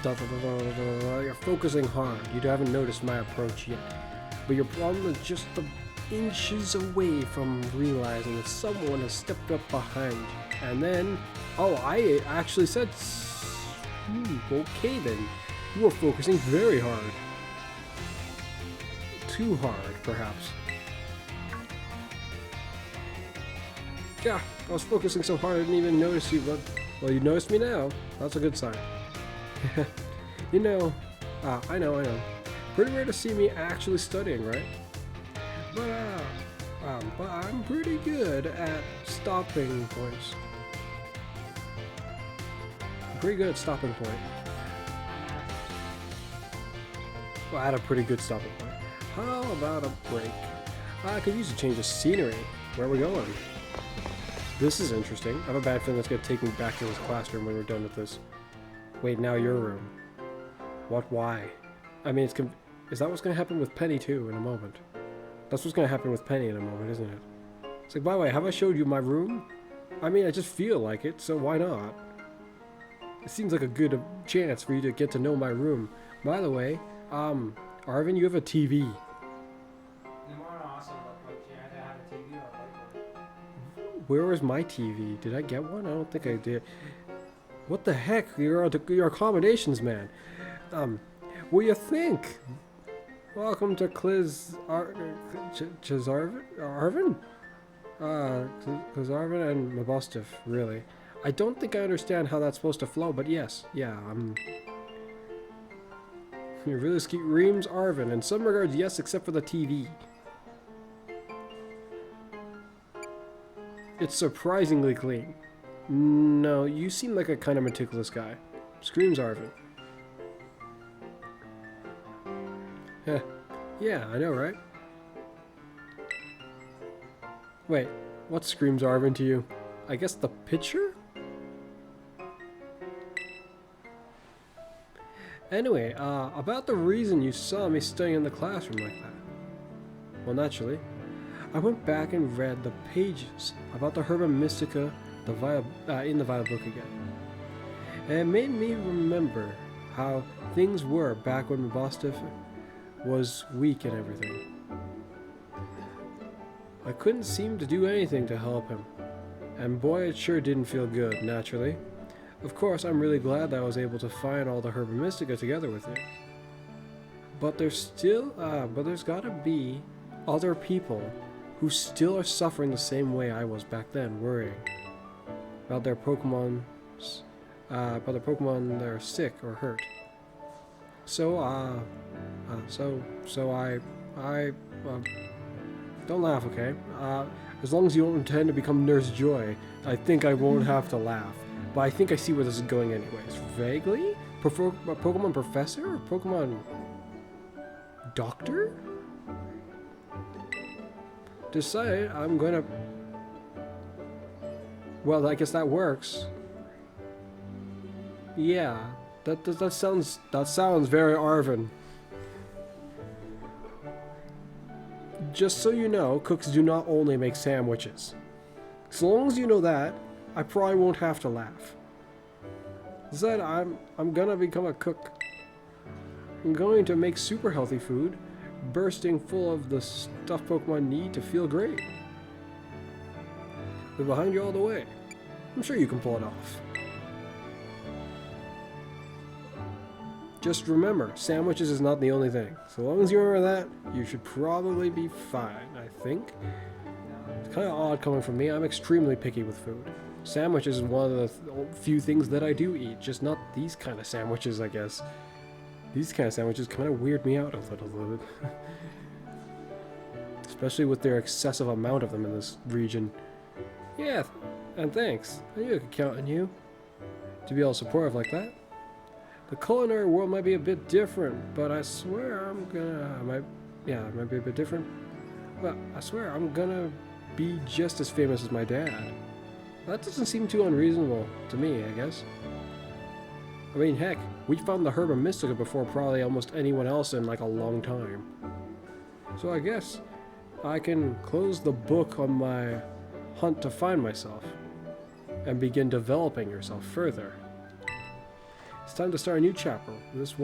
You're focusing hard. You haven't noticed my approach yet. But your problem is just the inches away from realizing that someone has stepped up behind you. And then, oh, I actually said, okay then. You are focusing very hard. Too hard, perhaps. Yeah, I was focusing so hard I didn't even notice you, but, well, you noticed me now. That's a good sign. You know, I know. Pretty rare to see me actually studying, right? But I'm pretty good at stopping points. I'm pretty good at stopping point. Well, I had a pretty good stopping point. How about a break? I could use a change of scenery. Where are we going? This is interesting. I have a bad feeling that's going to take me back to this classroom when we're done with this. Wait, now your room. What? Why? I mean, is that what's going to happen with Penny too in a moment? That's what's going to happen with Penny in a moment, isn't it? It's like, by the way, have I showed you my room? I mean, I just feel like it, so why not? It seems like a good chance for you to get to know my room. By the way, Arvin, you have a TV. The more awesome, like, you had to have a TV or like where was my TV? Did I get one? I don't think I did. What the heck? Your accommodations, man. What do you think? Welcome to Arvin? Arvin and Mabostov, really. I don't think I understand how that's supposed to flow, but yes, yeah, You really screams Arvin. In some regards, yes, except for the TV. It's surprisingly clean. No, you seem like a kind of meticulous guy. Screams Arvin. Heh. Yeah, I know, right? Wait, what screams Arvin to you? I guess the picture? Anyway, about the reason you saw me studying in the classroom like that. Well, naturally, I went back and read the pages about the Herba Mystica in the Violet book again. And it made me remember how things were back when Mabostov was weak and everything. I couldn't seem to do anything to help him. And boy, it sure didn't feel good, naturally. Of course, I'm really glad that I was able to find all the Herba Mystica together with you. But there's gotta be other people who still are suffering the same way I was back then, worrying about their Pokemon that are sick or hurt. So, don't laugh, okay? As long as you don't intend to become Nurse Joy, I think I won't have to laugh. But I think I see where this is going anyways. Vaguely? Pokemon Professor? Or Pokemon Doctor? Decided I'm gonna... Well, I guess that works. Yeah, that sounds very Arvin. Just so you know, cooks do not only make sandwiches. As long as you know that, I probably won't have to laugh. Instead, I'm gonna become a cook. I'm going to make super healthy food, bursting full of the stuff Pokemon need to feel great. We're behind you all the way. I'm sure you can pull it off. Just remember, sandwiches is not the only thing. So long as you remember that, you should probably be fine, I think. It's kind of odd coming from me. I'm extremely picky with food. Sandwiches is one of the few things that I do eat, just not these kind of sandwiches, I guess. These kind of sandwiches kind of weird me out a little bit. Especially with their excessive amount of them in this region. Yeah, and thanks. I knew I could count on you to be all supportive like that. The culinary world might be a bit different, but I swear it might be a bit different. But I swear I'm gonna be just as famous as my dad. That doesn't seem too unreasonable to me, I guess. I mean, heck, we found the Herba Mystica before probably almost anyone else in like a long time. So I guess I can close the book on my hunt to find myself and begin developing yourself further. It's time to start a new chapter. This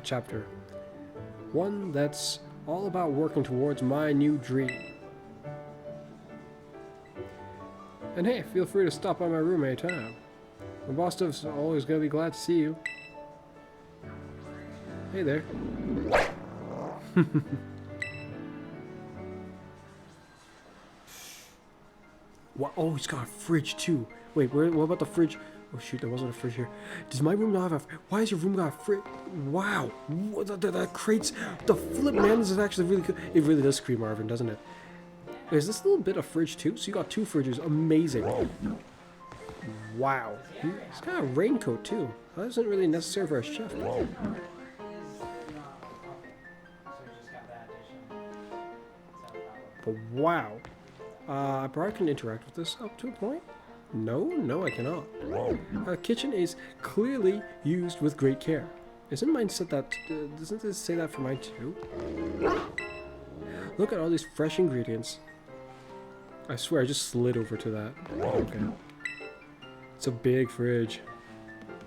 chapter. One that's all about working towards my new dream. And hey, feel free to stop by my room anytime. Mabostov's always gonna be glad to see you. Hey there. What? Oh, he's got a fridge too. Wait, what about the fridge? Oh shoot, there wasn't a fridge here. Does my room not have a... Why has your room got a fridge? Wow. That crates... The flip, man, this is actually really good. It really does scream Arvin, doesn't it? Is this little bit of fridge too? So you got two fridges. Amazing. Wow. He's got a raincoat too. That isn't really necessary for a chef. But wow. I probably can interact with this up to a point. No, I cannot. Our kitchen is clearly used with great care. Isn't mine set that... doesn't this say that for mine too? Look at all these fresh ingredients. I swear I just slid over to that. Okay. It's a big fridge.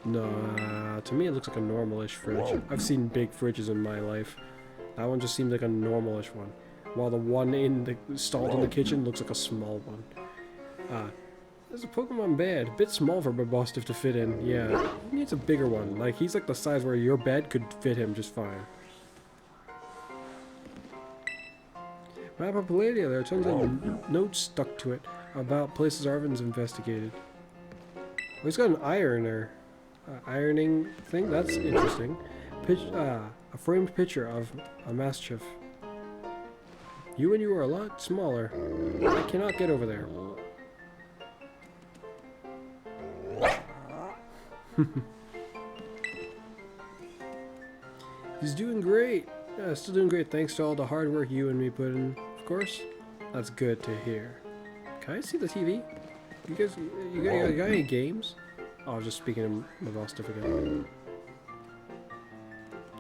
Nah, to me it looks like a normal-ish fridge. I've seen big fridges in my life. That one just seems like a normal-ish one. While the one installed in the kitchen looks like a small one. There's a Pokemon bed. A bit small for Bobostif to fit in. Yeah, he needs a bigger one. Like, he's like the size where your bed could fit him just fine. Map of Palladia. There are tons of notes stuck to it about places Arvin's investigated. Oh, he's got an ironer. Ironing thing? That's interesting. A framed picture of a Mastiff. You and you are a lot smaller. I cannot get over there. He's doing great. Still doing great thanks to all the hard work you and me put in, of course. That's good to hear. Can I see the TV? You guys, you got any games? Oh, I was just speaking of all stuff again.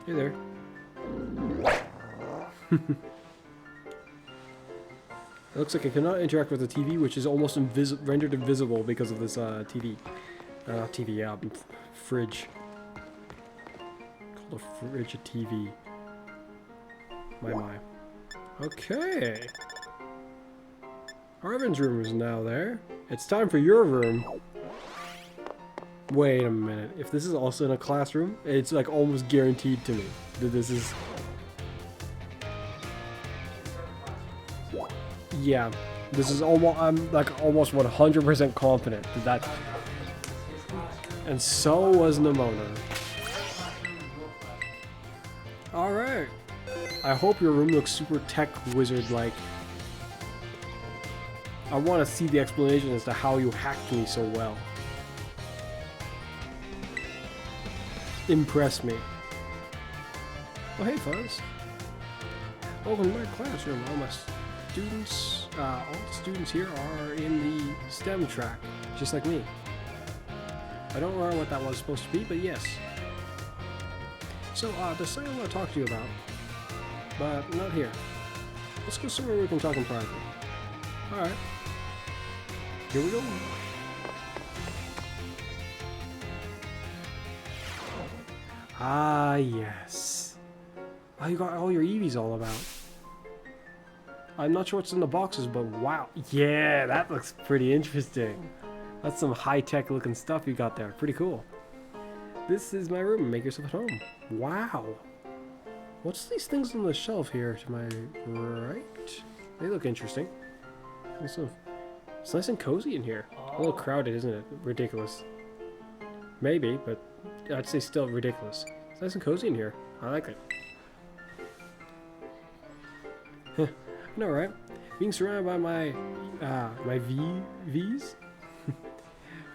Hey there. It looks like I cannot interact with the TV, which is almost rendered invisible because of this TV. Fridge. Called a fridge a TV. My. Okay. Arvin's room is now there. It's time for your room. Wait a minute. If this is also in a classroom, it's like almost guaranteed to me that this is... Yeah. This is almost... I'm like almost 100% confident that... And so was Nimona. Alright. I hope your room looks super tech wizard-like. I want to see the explanation as to how you hacked me so well. Impress me. Oh, hey, Fuzz. Welcome to my classroom. All the students here are in the STEM track, just like me. I don't remember what that was supposed to be, but yes. So, there's something I want to talk to you about, but not here. Let's go somewhere we can talk in private. Alright. Here we go. Ah, yes. Oh, you got all your Eevees all about. I'm not sure what's in the boxes, but wow. Yeah, that looks pretty interesting. That's some high-tech looking stuff you got there. Pretty cool. This is my room. Make yourself at home. Wow. What's these things on the shelf here to my right? They look interesting. It's nice and cozy in here. A little crowded, isn't it? Ridiculous. Maybe, but I'd say still ridiculous. It's nice and cozy in here. I like it. I know, right? Being surrounded by my V's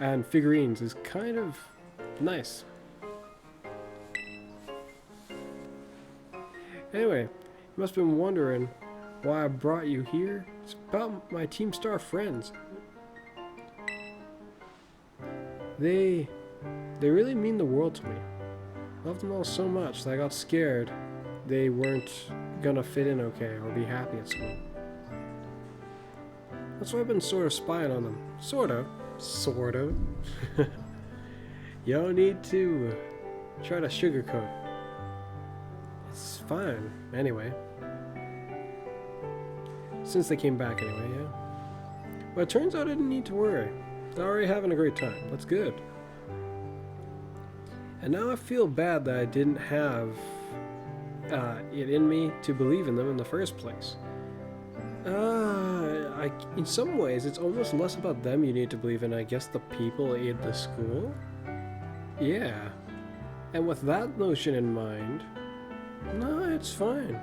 and figurines is kind of nice. Anyway, you must have been wondering why I brought you here. It's about my Team Star friends. They really mean the world to me. I love them all so much that I got scared they weren't gonna fit in okay or be happy at school. That's why I've been sort of spying on them. Sort of. You don't need to try to sugarcoat. It's fine, anyway. Since they came back anyway, yeah. But it turns out I didn't need to worry. They're already having a great time. That's good. And now I feel bad that I didn't have it in me to believe in them in the first place. In some ways, it's almost less about them you need to believe in, I guess the people in the school? Yeah. And with that notion in mind, no, it's fine.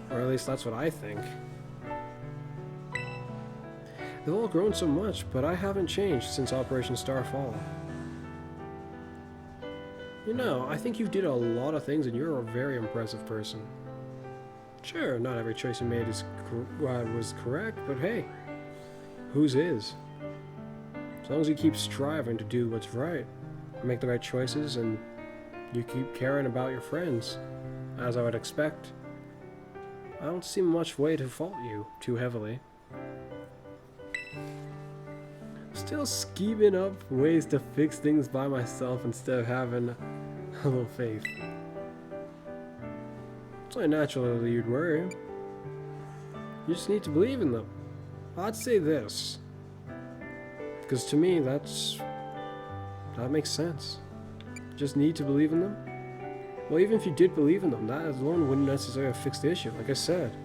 Or at least that's what I think. They've all grown so much, but I haven't changed since Operation Starfall. You know, I think you did a lot of things and you're a very impressive person. Sure, not every choice you made was correct, but hey, whose is? As long as you keep striving to do what's right, make the right choices, and you keep caring about your friends, as I would expect, I don't see much way to fault you too heavily. Still scheming up ways to fix things by myself instead of having a little faith. It's only natural that you'd worry. You just need to believe in them. I'd say this. Because to me, that makes sense. You just need to believe in them. Well, even if you did believe in them, that alone wouldn't necessarily fix the issue, like I said.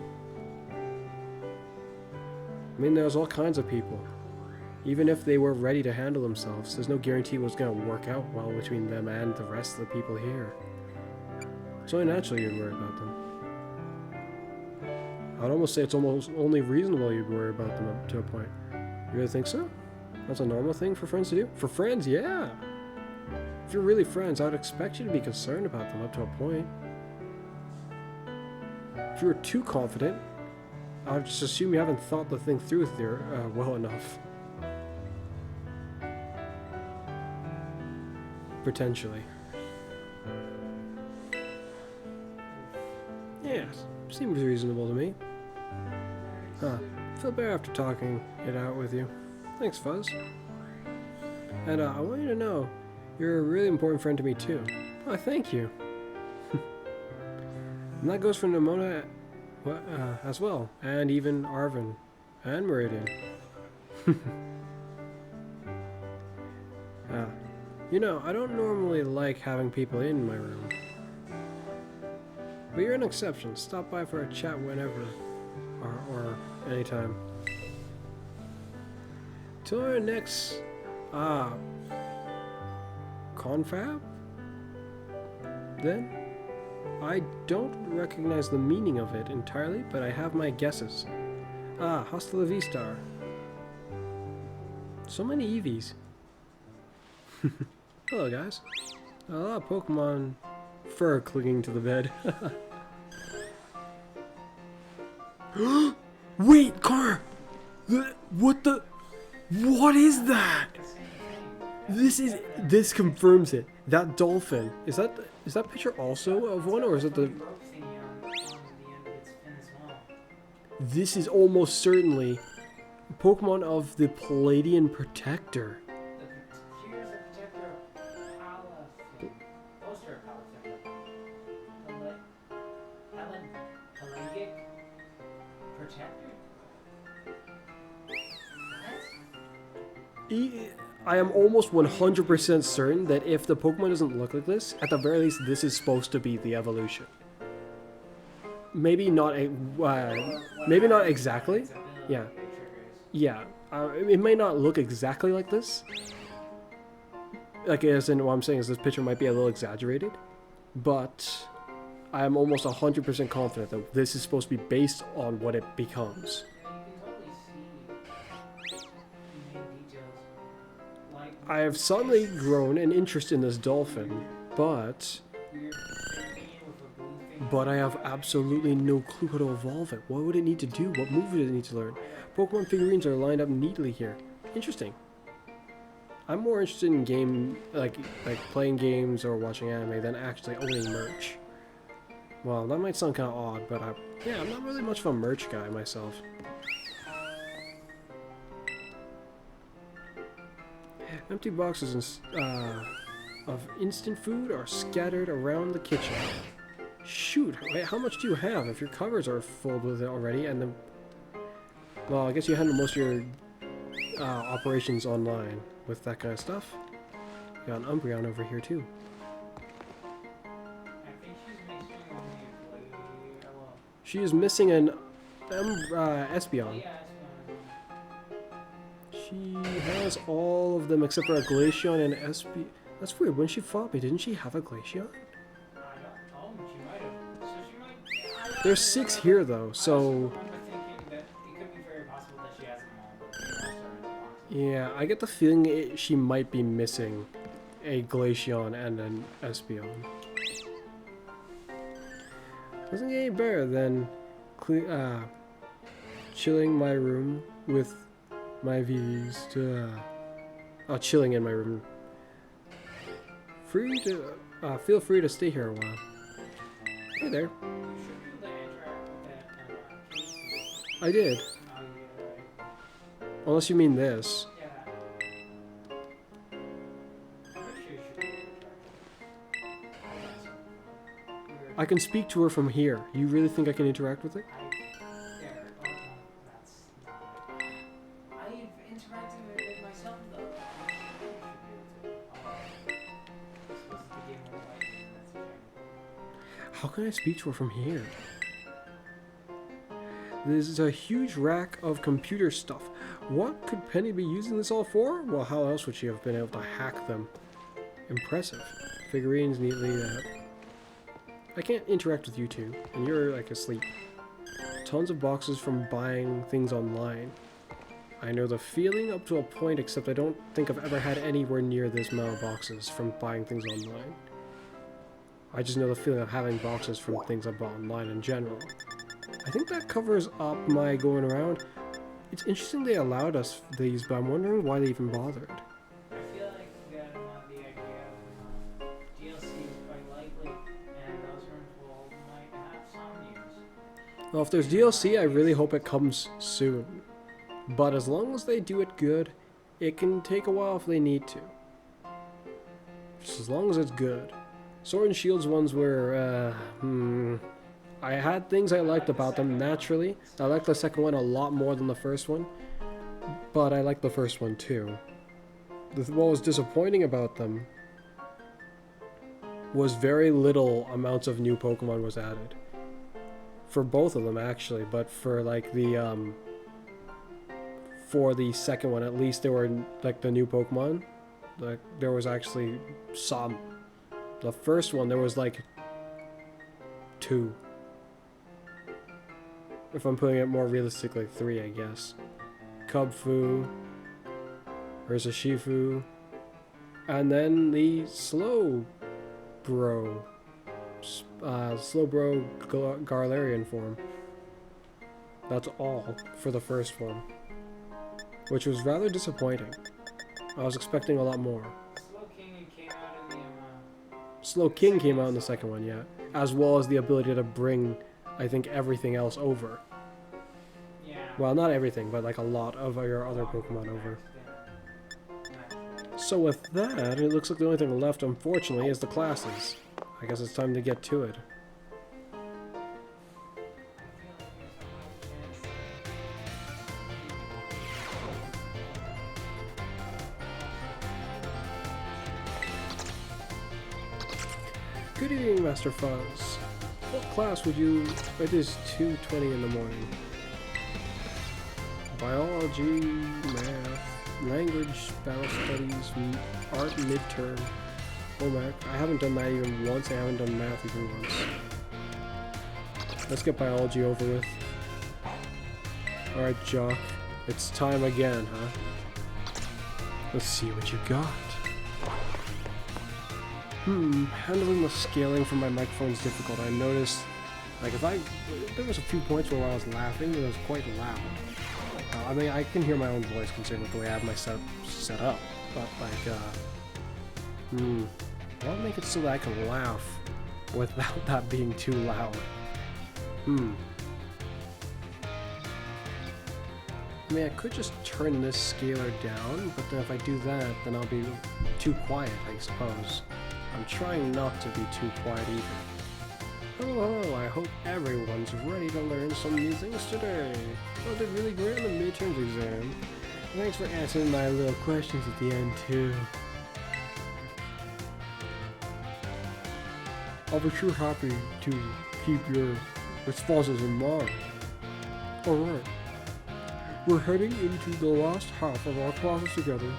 I mean, there's all kinds of people. Even if they were ready to handle themselves, there's no guarantee what's going to work out well between them and the rest of the people here. It's only natural you'd worry about them. I'd almost say it's almost only reasonable you'd worry about them up to a point. You really think so? That's a normal thing for friends to do? For friends, yeah! If you're really friends, I would expect you to be concerned about them up to a point. If you were too confident, I would just assume you haven't thought the thing through well enough. Potentially. Yes, seems reasonable to me. Huh. Feel better after talking it out with you. Thanks, Fuzz. And I want you to know, you're a really important friend to me too. Oh, thank you. And that goes for Nimona as well, and even Arvin, and Meridian. You know, I don't normally like having people in my room. But you're an exception. Stop by for a chat whenever, or anytime. Till our next, confab? Then? I don't recognize the meaning of it entirely, but I have my guesses. Hasta la vista. So many EVs. Hello, guys. A lot of Pokemon fur clinging to the bed. Wait, Car! What is that? This confirms it. That dolphin. Is that picture also of one, or is it the... This is almost certainly Pokemon of the Palladian Protector. I am almost 100% certain that if the Pokemon doesn't look like this, at the very least, this is supposed to be the evolution. Maybe not exactly. Yeah. Yeah. It may not look exactly like this. Like, as in, what I'm saying is this picture might be a little exaggerated. But I am almost 100% confident that this is supposed to be based on what it becomes. I have suddenly grown an interest in this dolphin, but I have absolutely no clue how to evolve it. What would it need to do? What move would it need to learn? Pokemon figurines are lined up neatly here. Interesting. I'm more interested in like playing games or watching anime than actually owning merch. Well, that might sound kind of odd, but yeah, I'm not really much of a merch guy myself. Empty boxes of instant food are scattered around the kitchen. Shoot, wait, how much do you have? If your covers are full with it already, and then... Well, I guess you handle most of your operations online with that kind of stuff. You got an Umbreon over here, too. She is missing an Espeon. She has all of them except for a Glaceon and Espeon. That's weird. When she fought me, didn't she have a Glaceon? There's 6 here though, so... Yeah, I get the feeling she might be missing a Glaceon and an Espeon. Doesn't get any better than chilling my room with my VVs to chilling in my room. Feel free to stay here a while. Hey there. I did. Unless you mean this. I can speak to her from here. You really think I can interact with her? interacting with myself though. This was the game of life, that's fair. How can I speak to her from here? This is a huge rack of computer stuff. What could Penny be using this all for? Well, how else would she have been able to hack them? Impressive. Figurines neatly. I can't interact with you two, and you're like asleep. Tons of boxes from buying things online. I know the feeling up to a point, except I don't think I've ever had anywhere near this amount of boxes from buying things online. I just know the feeling of having boxes from things I bought online in general. I think that covers up my going around. It's interesting they allowed us these, but I'm wondering why they even bothered. I feel like that the idea of DLC is quite likely, and those rooms will might have some use. Well, if there's DLC, I really hope it comes soon. But as long as they do it good, it can take a while if they need to. Just as long as it's good. Sword and Shield's ones were, I had things I liked about them, naturally. I liked the second one a lot more than the first one. But I liked the first one too. What was disappointing about them was very little amounts of new Pokemon was added. For both of them, actually, but for like the, for the second one, at least there were, like, the new Pokemon. Like, there was actually some. The first one, there was, like, 2. If I'm putting it more realistically, 3, I guess. Cubfu. There's a Shifu. And then the Slowbro. Slowbro Garlarian form. That's all for the first one. Which was rather disappointing. I was expecting a lot more. Slow King came out in the second one, yeah. As well as the ability to bring, I think, everything else over. Yeah. Well, not everything, but like a lot of your other Pokemon over. So with that, it looks like the only thing left, unfortunately, is the classes. I guess it's time to get to it. Good evening, Master Fuzz. What class would you... It is 2:20 in the morning. Biology, math, language, battle studies, art midterm. Homework. I haven't done that even once. I haven't done math even once. Let's get biology over with. Alright, Jock. It's time again, huh? Let's see what you got. Handling the scaling from my microphone is difficult. I noticed, like, there was a few points where I was laughing, it was quite loud. I mean, I can hear my own voice considering with the way I have my setup set up, but, like, I want to make it so that I can laugh without that being too loud. I mean, I could just turn this scaler down, but then if I do that, then I'll be too quiet, I suppose. I'm trying not to be too quiet either. Hello, I hope everyone's ready to learn some new things today. I did really great on the midterms exam. Thanks for answering my little questions at the end too. I'll be sure happy to keep your responses in mind. Alright, we're heading into the last half of our classes together.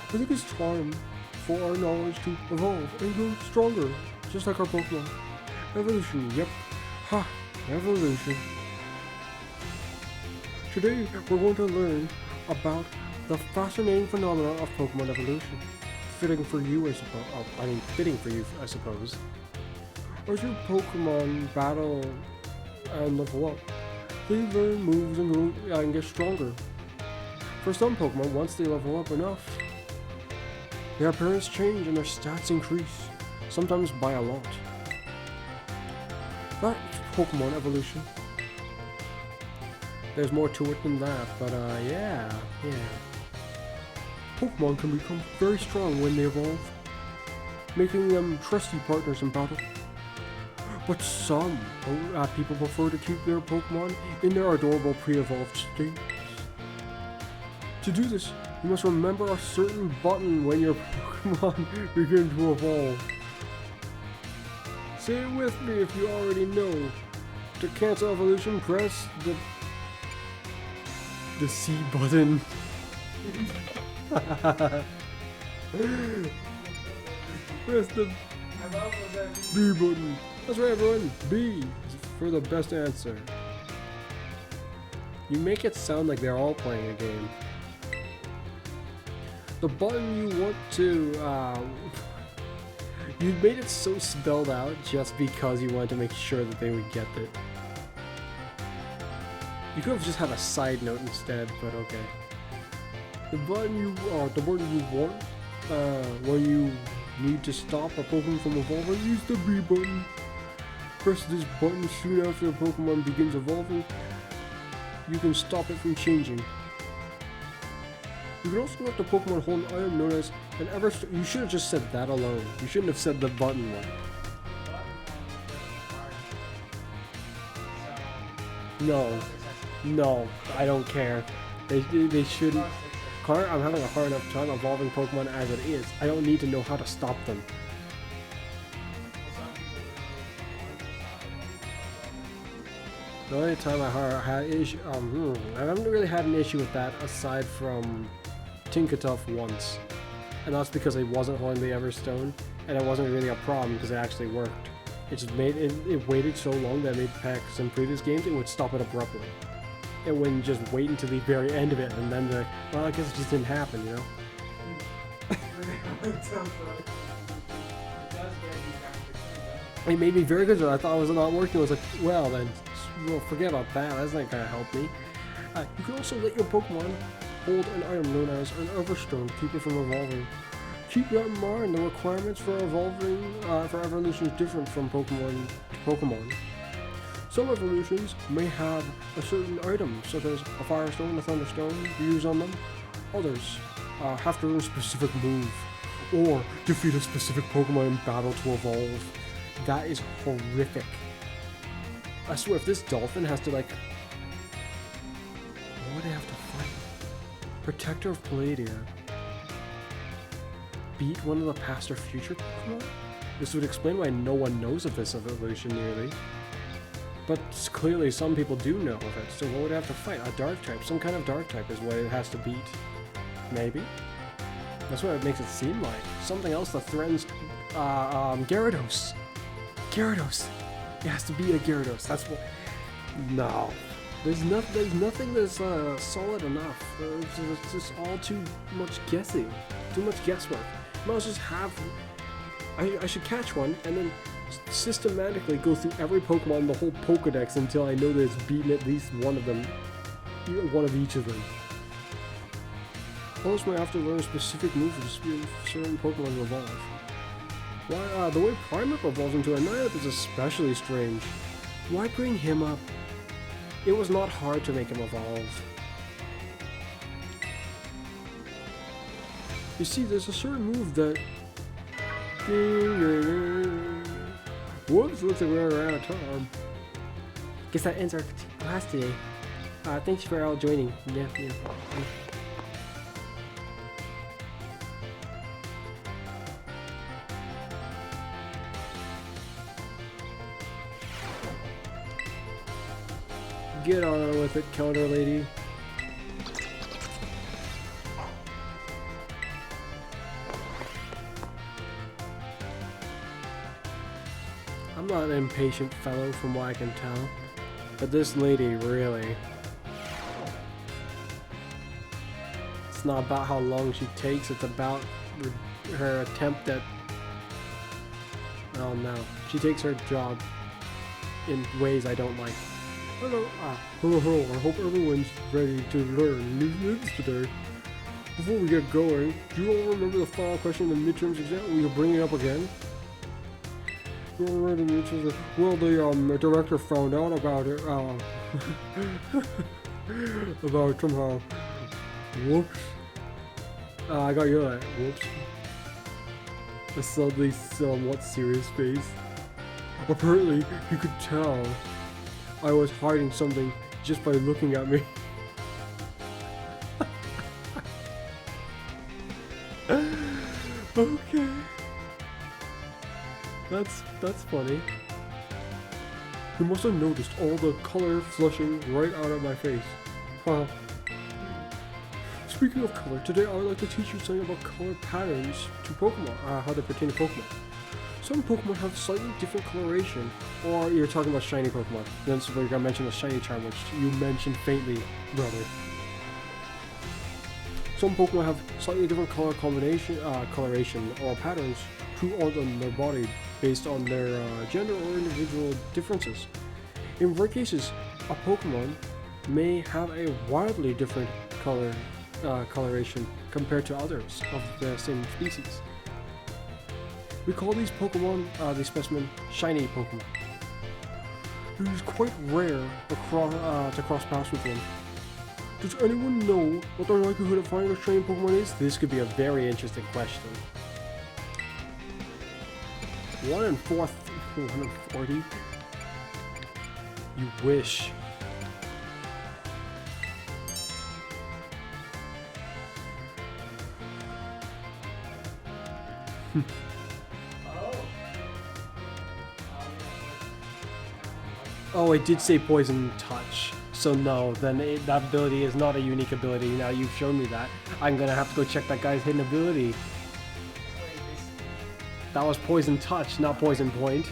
I think it's time for our knowledge to evolve and grow stronger, just like our Pokemon. Evolution, yep. Ha! Evolution. Today, we're going to learn about the fascinating phenomena of Pokemon evolution. Fitting for you, I suppose. Fitting for you, I suppose. As your Pokemon battle and level up, they learn moves and get stronger. For some Pokemon, once they level up enough, their appearance change and their stats increase, sometimes by a lot. That's Pokemon evolution. There's more to it than that, but yeah. Pokemon can become very strong when they evolve, making them trusty partners in battle. But some people prefer to keep their Pokemon in their adorable pre-evolved states. To do this, you must remember a certain button when your Pokemon begin to evolve. Say it with me if you already know. To cancel evolution, press the C button. Press the B button. That's right, everyone. B for the best answer. You make it sound like they're all playing a game. The button you want to, you made it so spelled out just because you wanted to make sure that they would get it. You could have just had a side note instead, but okay. The button you want, when you need to stop a Pokemon from evolving, use the B button. Press this button soon after a Pokemon begins evolving. You can stop it from changing. You can also let the Pokemon hold an item known as an you should have just said that alone. You shouldn't have said the button one. No, I don't care. They shouldn't. I'm having a hard enough time evolving Pokemon as it is. I don't need to know how to stop them. The only time I had issue, I haven't really had an issue with that aside from Tinkaton once, and that's because it wasn't holding the Everstone, and it wasn't really a problem because it actually worked. It just made it waited so long that it made packs in previous games it would stop it abruptly. It wouldn't just wait until the very end of it, and then well, I guess it just didn't happen, you know. It made me very good. I thought it was not working. I was like, well then. Well, forget about that. That's not gonna help me. You can also let your Pokemon hold an item known as an Everstone, keep it from evolving. Keep that in mind. The requirements for evolution is different from Pokemon to Pokemon. Some evolutions may have a certain item, such as a Firestone, a Thunderstone, to use on them. Others have to learn a specific move, or defeat a specific Pokemon in battle to evolve. That is horrific. I swear, if this dolphin has to, like... What would they have to fight? Protector of Palladia. Beat one of the past or future Pokemon? This would explain why no one knows of this evolution nearly. But clearly some people do know of it, so what would it have to fight? A dark type. Some kind of dark type is what it has to beat. Maybe? That's what it makes it seem like. Something else that threatens... Gyarados. Gyarados. It has to be a Gyarados. That's what. No, there's nothing that's solid enough. It's just all too much guessing, too much guesswork. I might just have. I should catch one and then systematically go through every Pokemon in the whole Pokedex until I know that it's beaten at least one of them, one of each of them. Opponents might have to learn a specific move for certain Pokemon to evolve. Why, the way Primarch evolves into a Nighthawk is especially strange. Why bring him up? It was not hard to make him evolve. You see, there's a certain move that... Whoops, looks like we're out of time. Guess that ends our class today. Thanks for all joining. Yeah. Get on with it, counter lady. I'm not an impatient fellow from what I can tell, but this lady really. It's not about how long she takes, it's about her attempt at... Oh no, she takes her job in ways I don't like. Hello, I hope everyone's ready to learn new moves today. Before we get going, do you all remember the final question in the midterms exam? Will you bring it up again? You all remember the midterms? Well, the director found out about it, about somehow. Whoops. I got yelled at. Whoops. A suddenly somewhat serious face. Apparently, you could tell I was hiding something just by looking at me. Okay. That's funny. You must have noticed all the color flushing right out of my face. Huh. Speaking of color, today I would like to teach you something about color patterns to Pokemon, how they pertain to Pokemon. Some Pokemon have slightly different coloration, or you're talking about shiny Pokemon. Then so we're gonna mention the shiny charm, which you mentioned faintly, brother. Some Pokemon have slightly different color combination, coloration, or patterns on their body based on their gender or individual differences. In rare cases, a Pokemon may have a wildly different coloration compared to others of the same species. We call these Pokemon, these specimen, shiny Pokemon. It is quite rare to cross paths with them. Does anyone know what the likelihood of finding a shiny Pokemon is? This could be a very interesting question. 1 in 440? You wish. Oh, it did say poison touch. So no, then that ability is not a unique ability. Now you've shown me that. I'm gonna have to go check that guy's hidden ability. That was poison touch, not poison point.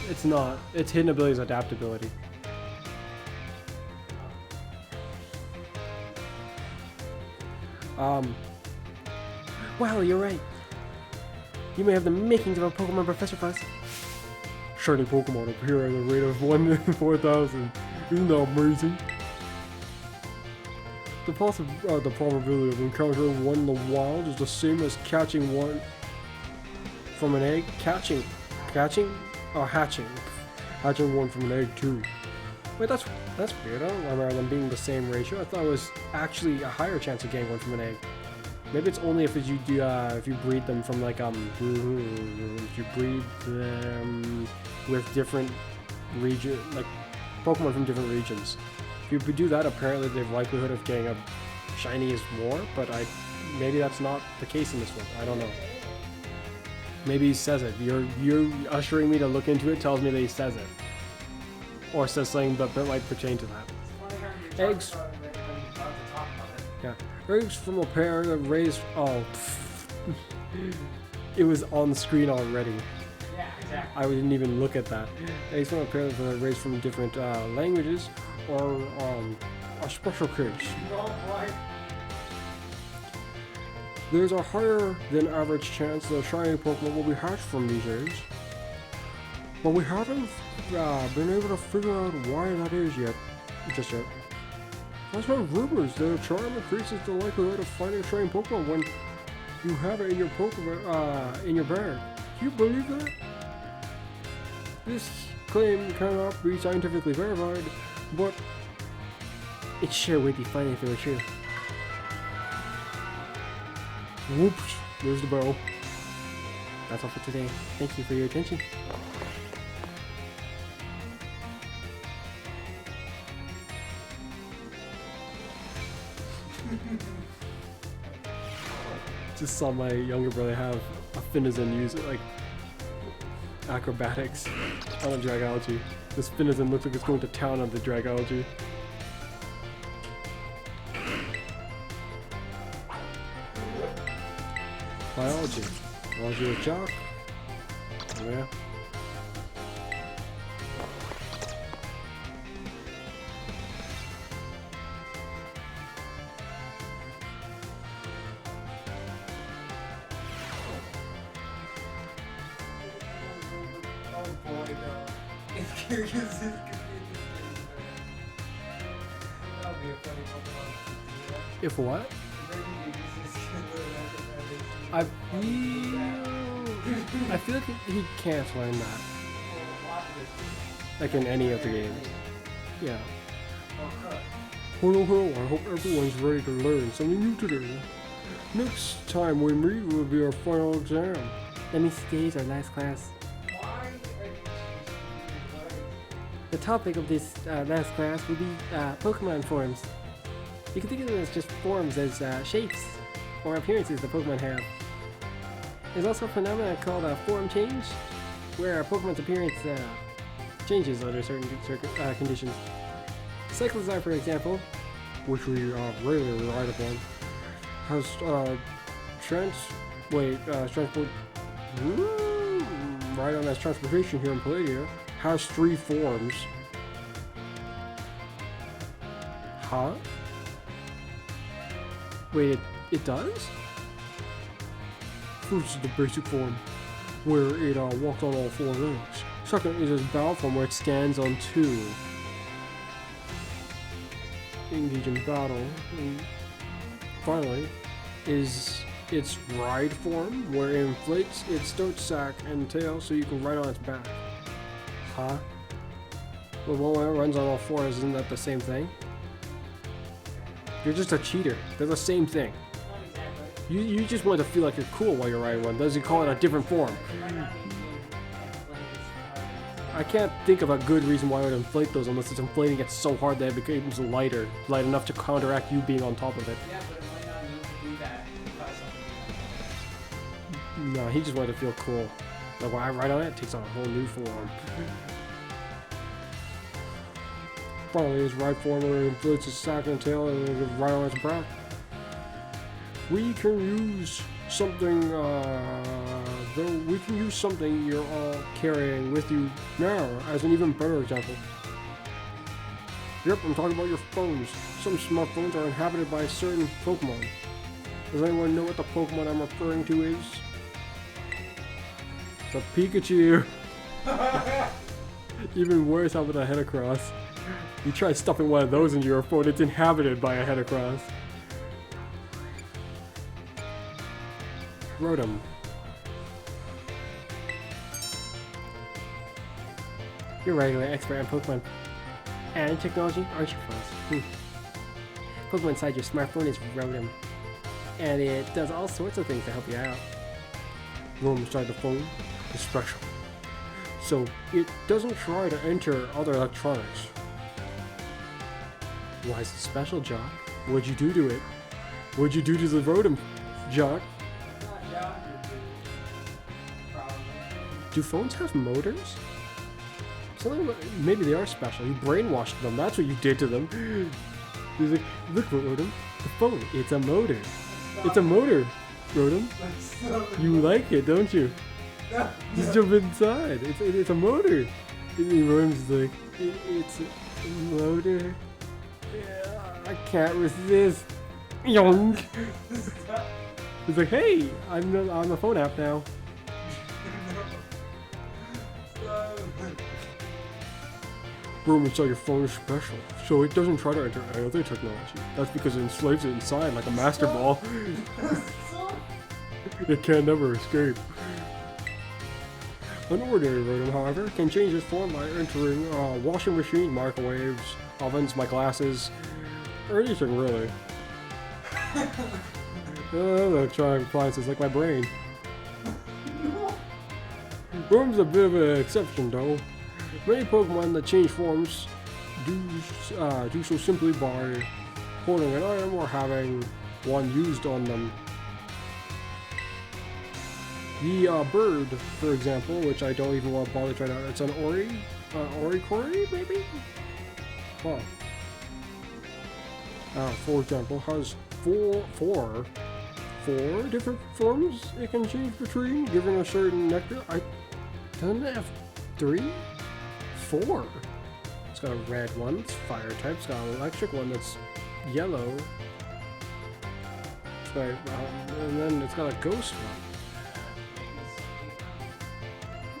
It's not. Its hidden ability is adaptability. Well, you're right. You may have the makings of a Pokemon Professor Fuzz. Shiny Pokemon appear at a rate of 1 in 4,000. Isn't that amazing? The probability of encountering one in the wild is the same as catching one from an egg. Hatching one from an egg too. Wait, that's weird. I don't remember them being the same ratio. I thought it was actually a higher chance of getting one from an egg. Maybe it's only if you do if you breed them from like if you breed them with different like Pokemon from different regions. If you do that, apparently the likelihood of getting a shiny is more, but maybe that's not the case in this one. I don't know. Maybe he says it. You're ushering me to look into it. Tells me that he says it, or says something that might pertain to that. Eggs. Yeah, eggs from a pair that raised. Oh, it was on the screen already. Yeah, exactly. I didn't even look at that. Eggs from a pair that are raised from different languages, or a special case. There's a higher than average chance that a shiny Pokemon will be hatched from these eggs, but we haven't been able to figure out why that is just yet. That's why rumors that a charm increases the likelihood of finding a shiny Pokemon when you have it in your Pokemon in your bag. Do you believe that? This claim cannot be scientifically verified, but it sure would be funny if it were true. Whoops, there's the bell. That's all for today. Thank you for your attention. Just saw my younger brother have a Finizen use it like acrobatics on a Dragology. This Finizen looks like it's going to town on the Dragology. Biology. Biology with Jock. Yeah. Oh boy, no. If Curious is confused. That would be a funny Pokemon to do that. If what? I feel like he can't learn that. Like in any of the games. Yeah. Hello, I hope everyone's ready to learn something new today. Next time we meet will be our final exam. That means today's our last class. The topic of this last class will be Pokemon forms. You can think of them as just forms, as shapes or appearances that Pokemon have. There's also a phenomenon called form change, where a Pokemon's appearance changes under certain conditions. Cyclizar, for example, which we rarely relied upon, has transport. Right on as transportation here in Palladia, has 3 forms. Huh? Wait, it does? First is the basic form, where it walks on all 4 legs. Second is its battle form, where it stands on 2. Engage in battle. And finally, is its ride form, where it inflates its throat sack and tail so you can ride on its back. Huh? Well, when it runs on all 4, isn't that the same thing? You're just a cheater. They're the same thing. Not exactly. You just want to feel like you're cool while you're riding one. Does he call it a different form? I can't think of a good reason why I would inflate those unless it's inflating it so hard that it becomes light enough to counteract you being on top of it. Yeah, but it might not need to do that because something. No, he just wanted to feel cool. Like when I ride on it, it takes on a whole new form. Finally, his ride form where it inflates his sack and tail and it goes right on its back. We can use something, you're all carrying with you now as an even better example. Yep, I'm talking about your phones. Some smartphones are inhabited by certain Pokemon. Does anyone know what the Pokemon I'm referring to is? It's a Pikachu. Even worse, how about a Heracross? You try stuffing one of those into your phone, it's inhabited by a Heracross. Rotom. You're a regular expert on Pokemon and technology, aren't you, Fuzz? Pokemon inside your smartphone is Rotom, and it does all sorts of things to help you out. Rotom inside the phone is special, so it doesn't try to enter other electronics. Why is it special, Jock? What'd you do to it? What'd you do to the Rotom, Jock? Do phones have motors? Something, maybe they are special. You brainwashed them. That's what you did to them. He's like, look, Rotom, the phone. It's a motor. It's a motor, Rotom. You like it, don't you? Just jump inside. It's a motor. And Rotom's like, it's a motor. Yeah, I can't resist. Yoink. He's like, hey, I'm on the phone app now. Room inside your phone is special, so it doesn't try to enter other technology. That's because it enslaves it inside like a master ball. It can never escape. An ordinary Rotom, however, can change its form by entering washing machines, microwaves, ovens, my glasses, or anything really. Electronic appliances like my brain. Rotom's a bit of an exception though. Many Pokemon that change forms do so simply by holding an item or having one used on them. The bird, for example, which I don't even want to bother trying to, it's an Oricori, maybe? Huh. For example, has four different forms it can change between, given a certain nectar. Doesn't it have 3? 4. It's got a red one, it's fire type. It's got an electric one that's yellow. It's got, and then it's got a ghost one.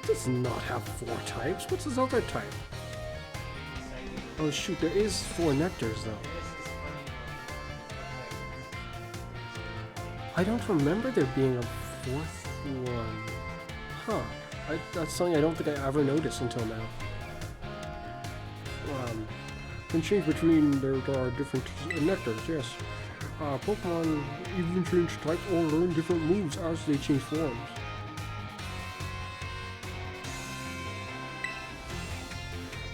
It does not have 4 types. What's this other type? Oh shoot, there is 4 nectars though. I don't remember there being a 4th one. Huh. That's something I don't think I ever noticed until now. Can change between there are different nectars, yes. Pokemon even change types or learn different moves as they change forms.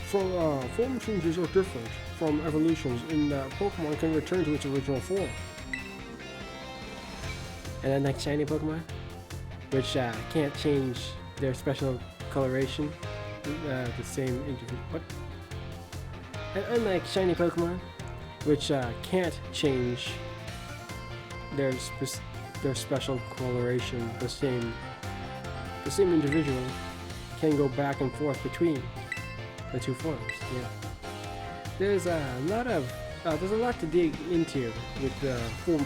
Form changes are different from evolutions in that Pokemon can return to its original form. And then like shiny Pokemon, which can't change their special coloration, the same individual. What? And unlike shiny Pokemon, which can't change their special coloration, the same individual can go back and forth between the two forms. Yeah, there's a lot to dig into with the form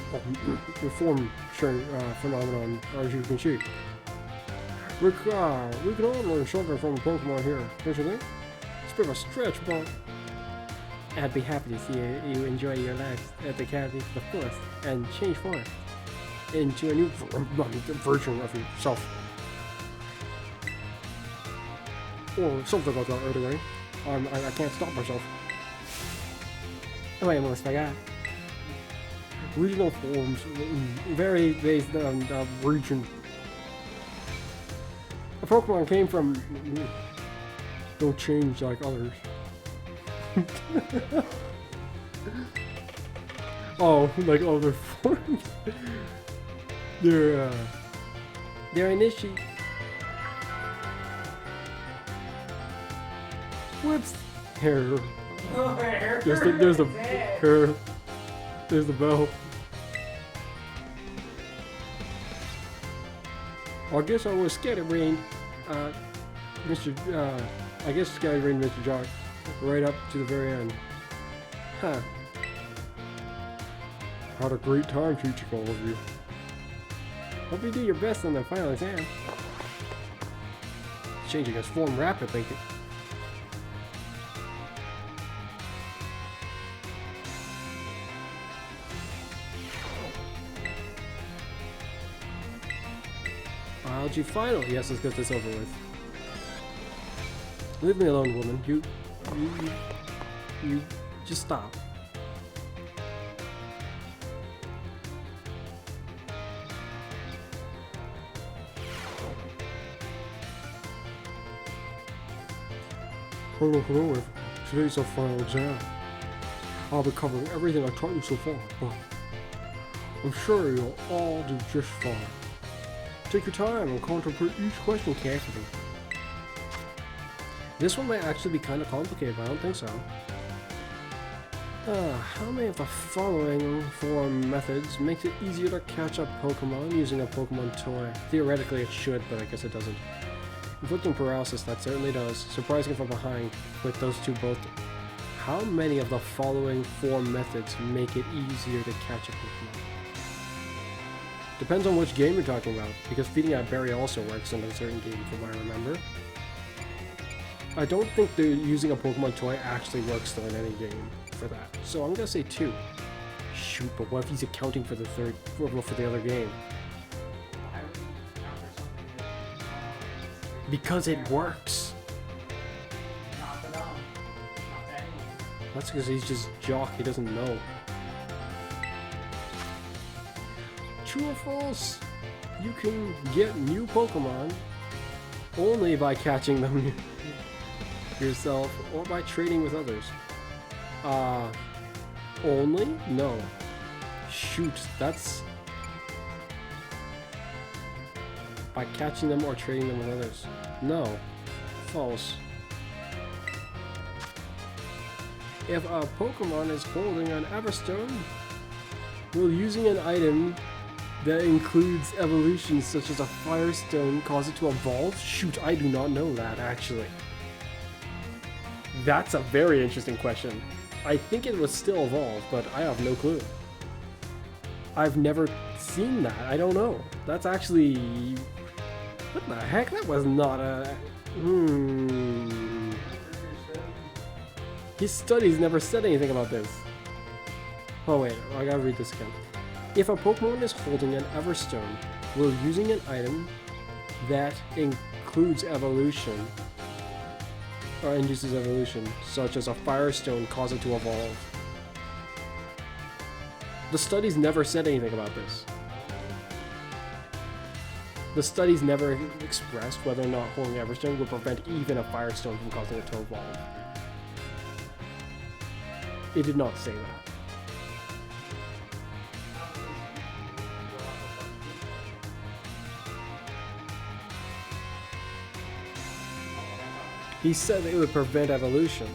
phenomenon, as you can see. We can all learn something from a Pokemon here, don't you think? It's a bit of a stretch, but I'd be happy to see you enjoy your life at the Academy for the Forest and change form into a new version of yourself. Or something like that, anyway. I can't stop myself. Oh, I almost forgot. Regional forms vary based on the region. A Pokemon came from... don't change like others. Oh, like other forms. They're initiate. Whoops. Hair. There's the hair. There's the bell. I guess I was scatterbrained, I guess scatterbrained Mr. Jock, right up to the very end. Huh. Had a great time teaching all of you. Hope you do your best on the final exam. Changing his form rapidly. Biology final. Yes, let's get this over with. Leave me alone, woman. You just stop. Hello, today's our final exam. I'll be covering everything I taught you so far, but I'm sure you'll all do just fine. Take your time and contemplate each question carefully. This one might actually be kind of complicated, but I don't think so. How many of the following form methods makes it easier to catch up Pokemon using a Pokemon toy? Theoretically it should, but I guess it doesn't. Inflicting paralysis, that certainly does. Surprising from behind, with those two both. How many of the following form methods make it easier to catch a Pokemon? Depends on which game you're talking about, because feeding out berry also works in a certain game from what I remember. I don't think using a Pokemon toy actually works though in any game for that. So I'm gonna say 2. Shoot, but what if he's accounting for the other game? Because it works. That's because he's just jock, he doesn't know. True or false? You can get new Pokemon only by catching them yourself or by trading with others. Only? No. Shoot, that's by catching them or trading them with others. No. False. If a Pokemon is holding an Everstone, will using an item that includes evolutions such as a Firestone cause it to evolve? Shoot, I do not know that, actually. That's a very interesting question. I think it would still evolve, but I have no clue. I've never seen that. I don't know. That's actually... What the heck? That was not a... His studies never said anything about this. Oh wait, I gotta read this again. If a Pokemon is holding an Everstone, will using an item that includes evolution or induces evolution, such as a Firestone, cause it to evolve? The studies never said anything about this. The studies never expressed whether or not holding Everstone would prevent even a Firestone from causing it to evolve. It did not say that. He said it would prevent evolution.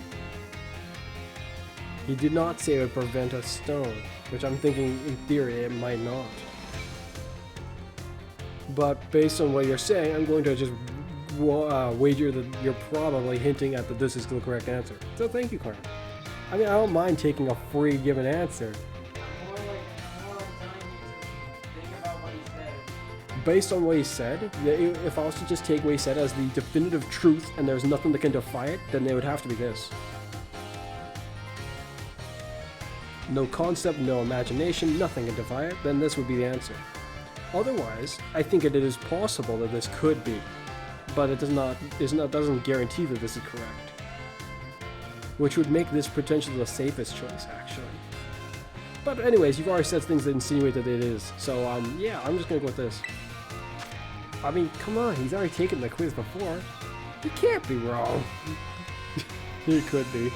He did not say it would prevent a stone, which I'm thinking in theory it might not. But based on what you're saying, I'm going to just wager that you're probably hinting at that this is the correct answer. So thank you, Clark. I mean, I don't mind taking a free given answer. I'm more like telling you to think about what he said. Based on what he said, if I was to just take what he said as the definitive truth and there's nothing that can defy it, then it would have to be this. No concept, no imagination, nothing can defy it, then this would be the answer. Otherwise, I think it is possible that this could be, but it doesn't guarantee that this is correct. Which would make this potentially the safest choice, actually. But anyways, you've already said things that insinuate that it is, so yeah, I'm just gonna go with this. I mean, come on, he's already taken the quiz before. He can't be wrong. He could be.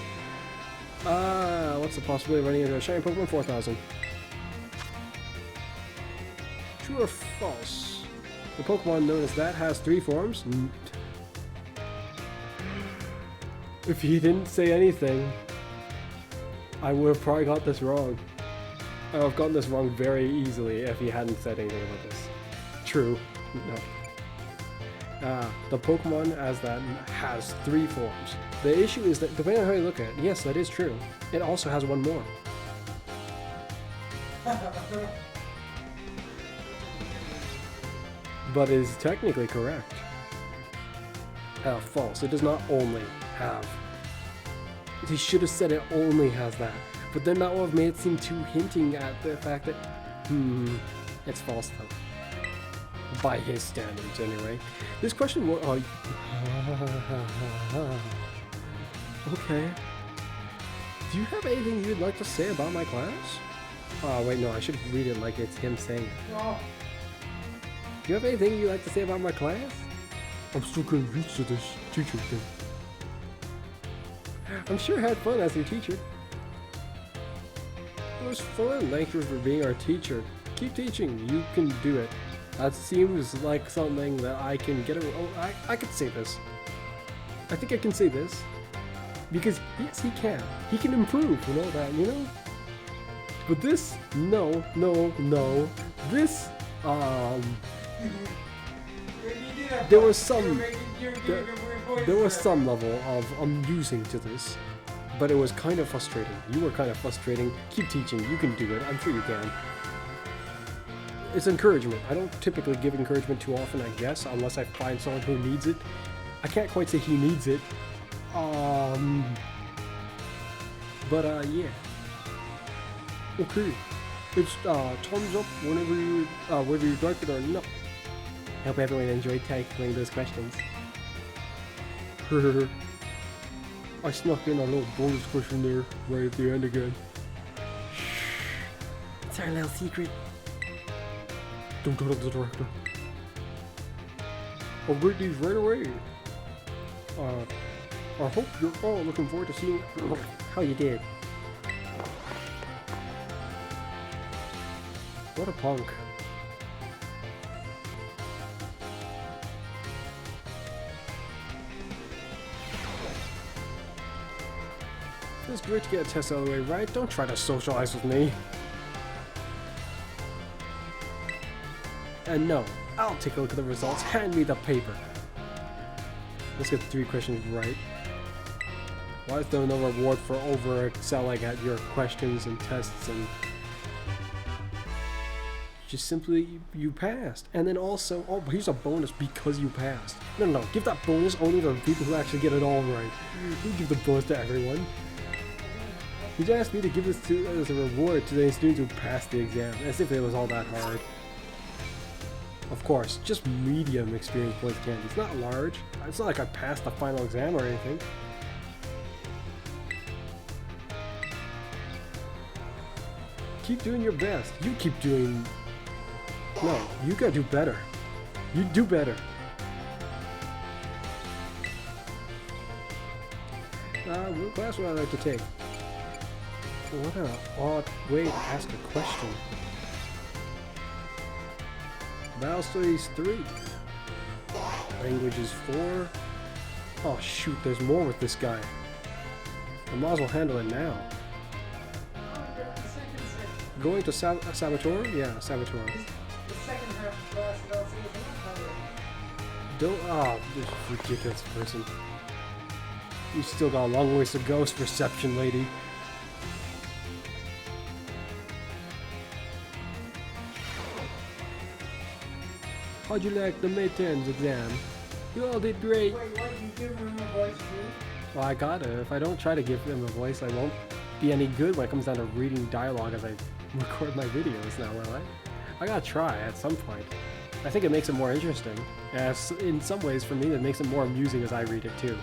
What's the possibility of running into a shiny Pokemon? 4,000. True or false? The Pokemon known as that has 3 forms? If he didn't say anything, I would have probably got this wrong. I would have gotten this wrong very easily if he hadn't said anything about this. True. No. The Pokemon as that has 3 forms. The issue is that, depending on how you look at it, yes, that is true. It also has 1 more. But it is technically correct. False. It does not only have. He should have said it only has that. But then that would have made it seem too hinting at the fact that, it's false though. By his standards, anyway. This question was. Okay. Do you have anything you'd like to say about my class? Oh, wait, no, I should read it like it's him saying it. No. Do you have anything you'd like to say about my class? I'm still convinced of this teacher thing. I'm sure I had fun as your teacher. It was fun. Thank you for being our teacher. Keep teaching. You can do it. That seems like something that I can get. I could say this. I think I can say this. Because, yes, he can. He can improve and all that, you know? But this, no. This, there was some level of amusing to this. But it was kind of frustrating. You were kind of frustrating. Keep teaching. You can do it. I'm sure you can. It's encouragement. I don't typically give encouragement too often, I guess, unless I find someone who needs it. I can't quite say he needs it. Yeah. Okay. It's thumbs up whenever you whether you like it or not. Hope everyone enjoyed tackling those questions. I snuck in a little bonus question there right at the end again. It's our little secret. Don't tell the director. I'll read these right away. I hope you're all looking forward to seeing how you did. What a punk. It's great to get a test out of the way, right? Don't try to socialize with me. And no, I'll take a look at the results. Hand me the paper. Let's get 3 questions right. Why is there no reward for over excelling at your questions and tests and just simply you passed? And then also, oh, here's a bonus because you passed. No, give that bonus only to the people who actually get it all right. You give the bonus to everyone. You just asked me to give this as a reward to the students who passed the exam, as if it was all that hard. Of course, just medium experience points candy. It's not large. It's not like I passed the final exam or anything. Keep doing your best. You keep doing... No, you gotta do better. You do better. What class would I like to take? What an odd way to ask a question. Battle Studies 3. Languages 4. Oh shoot, there's more with this guy. I might as well handle it now. Going to Saboteur? Yeah, Saboteur. The second half of class DLC is a lot better. Don't. Oh, this ridiculous person. You still got a long ways to go, reception lady. How'd you like the midterms exam? You all did great. Wait, what? You give him a voice too? Well, I gotta. If I don't try to give them a voice, I won't be any good when it comes down to reading dialogue as I record my videos now, will I? I gotta try at some point. I think it makes it more interesting. As in some ways, for me, that makes it more amusing as I read it too.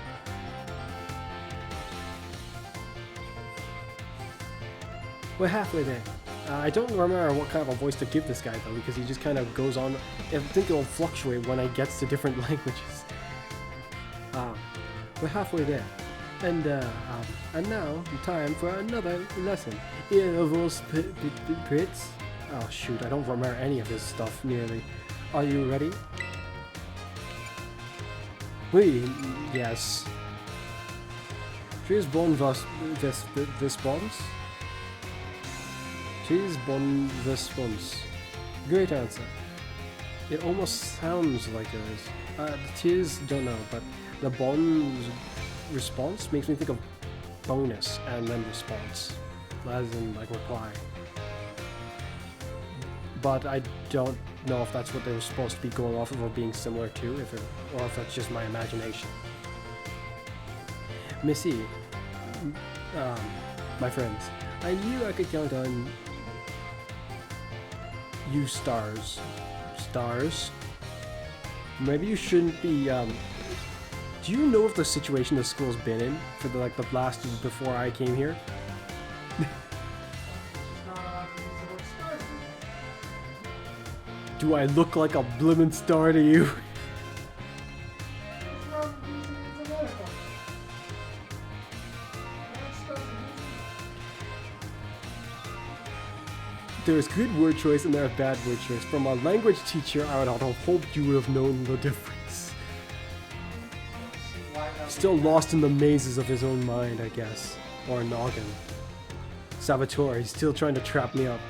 We're halfway there. I don't remember what kind of a voice to give this guy though, because he just kind of goes on. I think it'll fluctuate when I gets to different languages. We're halfway there, and now time for another lesson. Infiltrate. Oh shoot, I don't remember any of his stuff nearly. Are you ready? Yes. She's born response. She's born response. Great answer. It almost sounds like yours. The tears don't know, but the bond response makes me think of bonus and then response, as in like reply. But I don't know if that's what they were supposed to be going off of or being similar to, or if that's just my imagination. Missy, my friends, I knew I could count on you stars. Stars? Maybe you shouldn't be, do you know of the situation the school's been in for the last year before I came here? Do I look like a blimmin' star to you? There's good word choice and there's bad word choice. From a language teacher, I would have hoped you would have known the difference. Still lost in the mazes of his own mind, I guess. Or noggin. Saboteur, he's still trying to trap me up.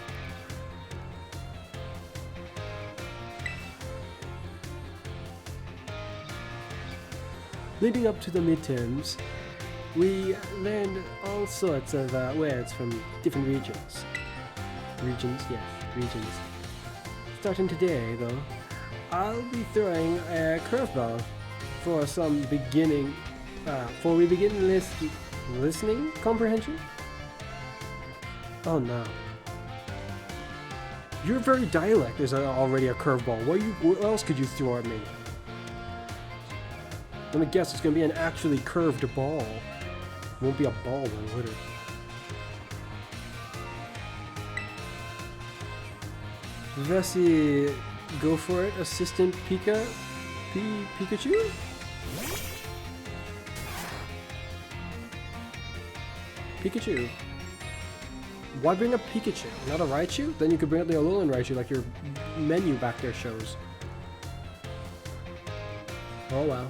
Leading up to the midterms, we learned all sorts of words from different regions. Regions. Starting today, though, I'll be throwing a curveball for some beginning. Before we begin listening comprehension. Oh no! Your very dialect is already a curveball. What else could you throw at me? Let me guess, it's gonna be an actually curved ball. It won't be a ball then, would it? Vessi, go for it, Assistant Pikachu? Pikachu. Why bring up Pikachu? Not a Raichu? Then you could bring up the Alolan Raichu like your menu back there shows. Oh wow.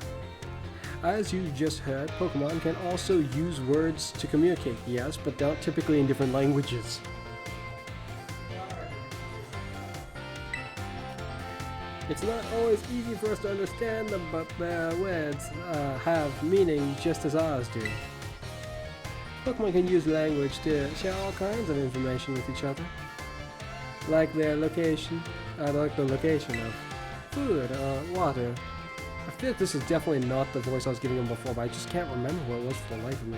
As you just heard, Pokemon can also use words to communicate, yes, but not typically in different languages. It's not always easy for us to understand them, but their words have meaning just as ours do. Pokemon can use language to share all kinds of information with each other. Like their location, like the location of food or water. I feel like this is definitely not the voice I was giving them before, but I just can't remember what it was for the life of me.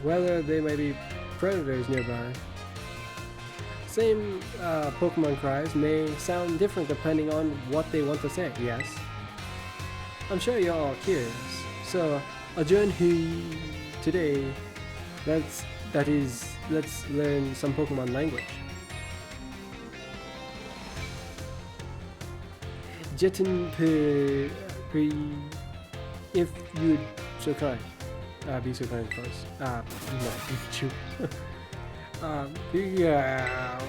Whether they may be predators nearby. Same Pokemon cries may sound different depending on what they want to say, yes. I'm sure you're all curious, so adjourn today, let's learn some Pokemon language. Jetin if you'd so kind. Be so kind, Fuzz. No, Pikachu. Yeah.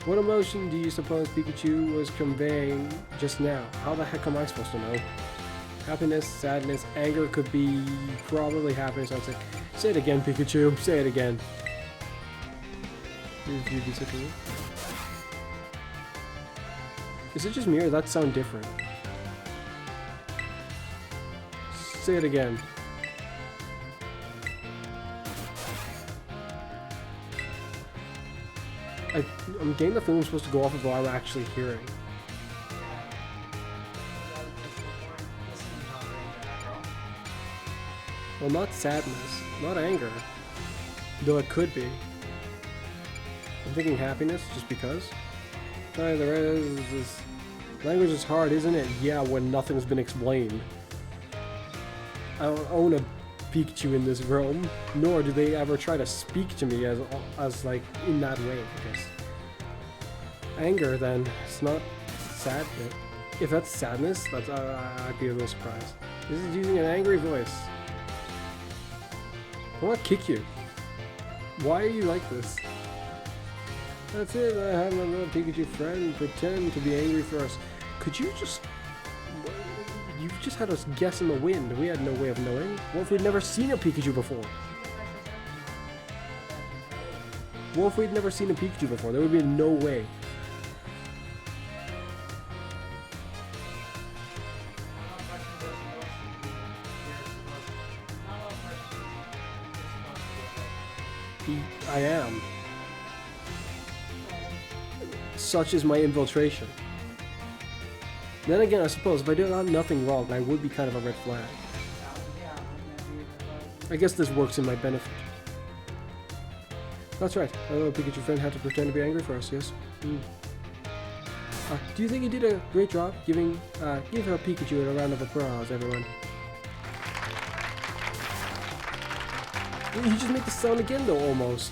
What emotion do you suppose Pikachu was conveying just now? How the heck am I supposed to know? Happiness, sadness, anger could be probably happiness. I was like, say it again, Pikachu. Say it again. Is it just me or does that sound different? Say it again. I'm getting the feeling I'm supposed to go off of what I'm actually hearing. Well, not sadness, not anger, though it could be. I'm thinking happiness, just because. Sorry, the rest is... Language is hard, isn't it? Yeah, when nothing's been explained. I don't own a Pikachu in this realm, nor do they ever try to speak to me as like, in that way, I guess. Anger, then, it's not sad. If that's sadness, that's I'd be a little surprised. This is using an angry voice. I want to kick you. Why are you like this? That's it, I had my little Pikachu friend pretend to be angry for us. Could you just... You just had us guess in the wind. We had no way of knowing. What if we'd never seen a Pikachu before? What if we'd never seen a Pikachu before? There would be no way. I am. Such is my infiltration. Then again, I suppose if I did nothing wrong, I would be kind of a red flag. I guess this works in my benefit. That's right. Our little Pikachu friend had to pretend to be angry for us, yes? Do you think he did a great job? Give her Pikachu a round of applause, everyone. He just made the sound again, though, almost.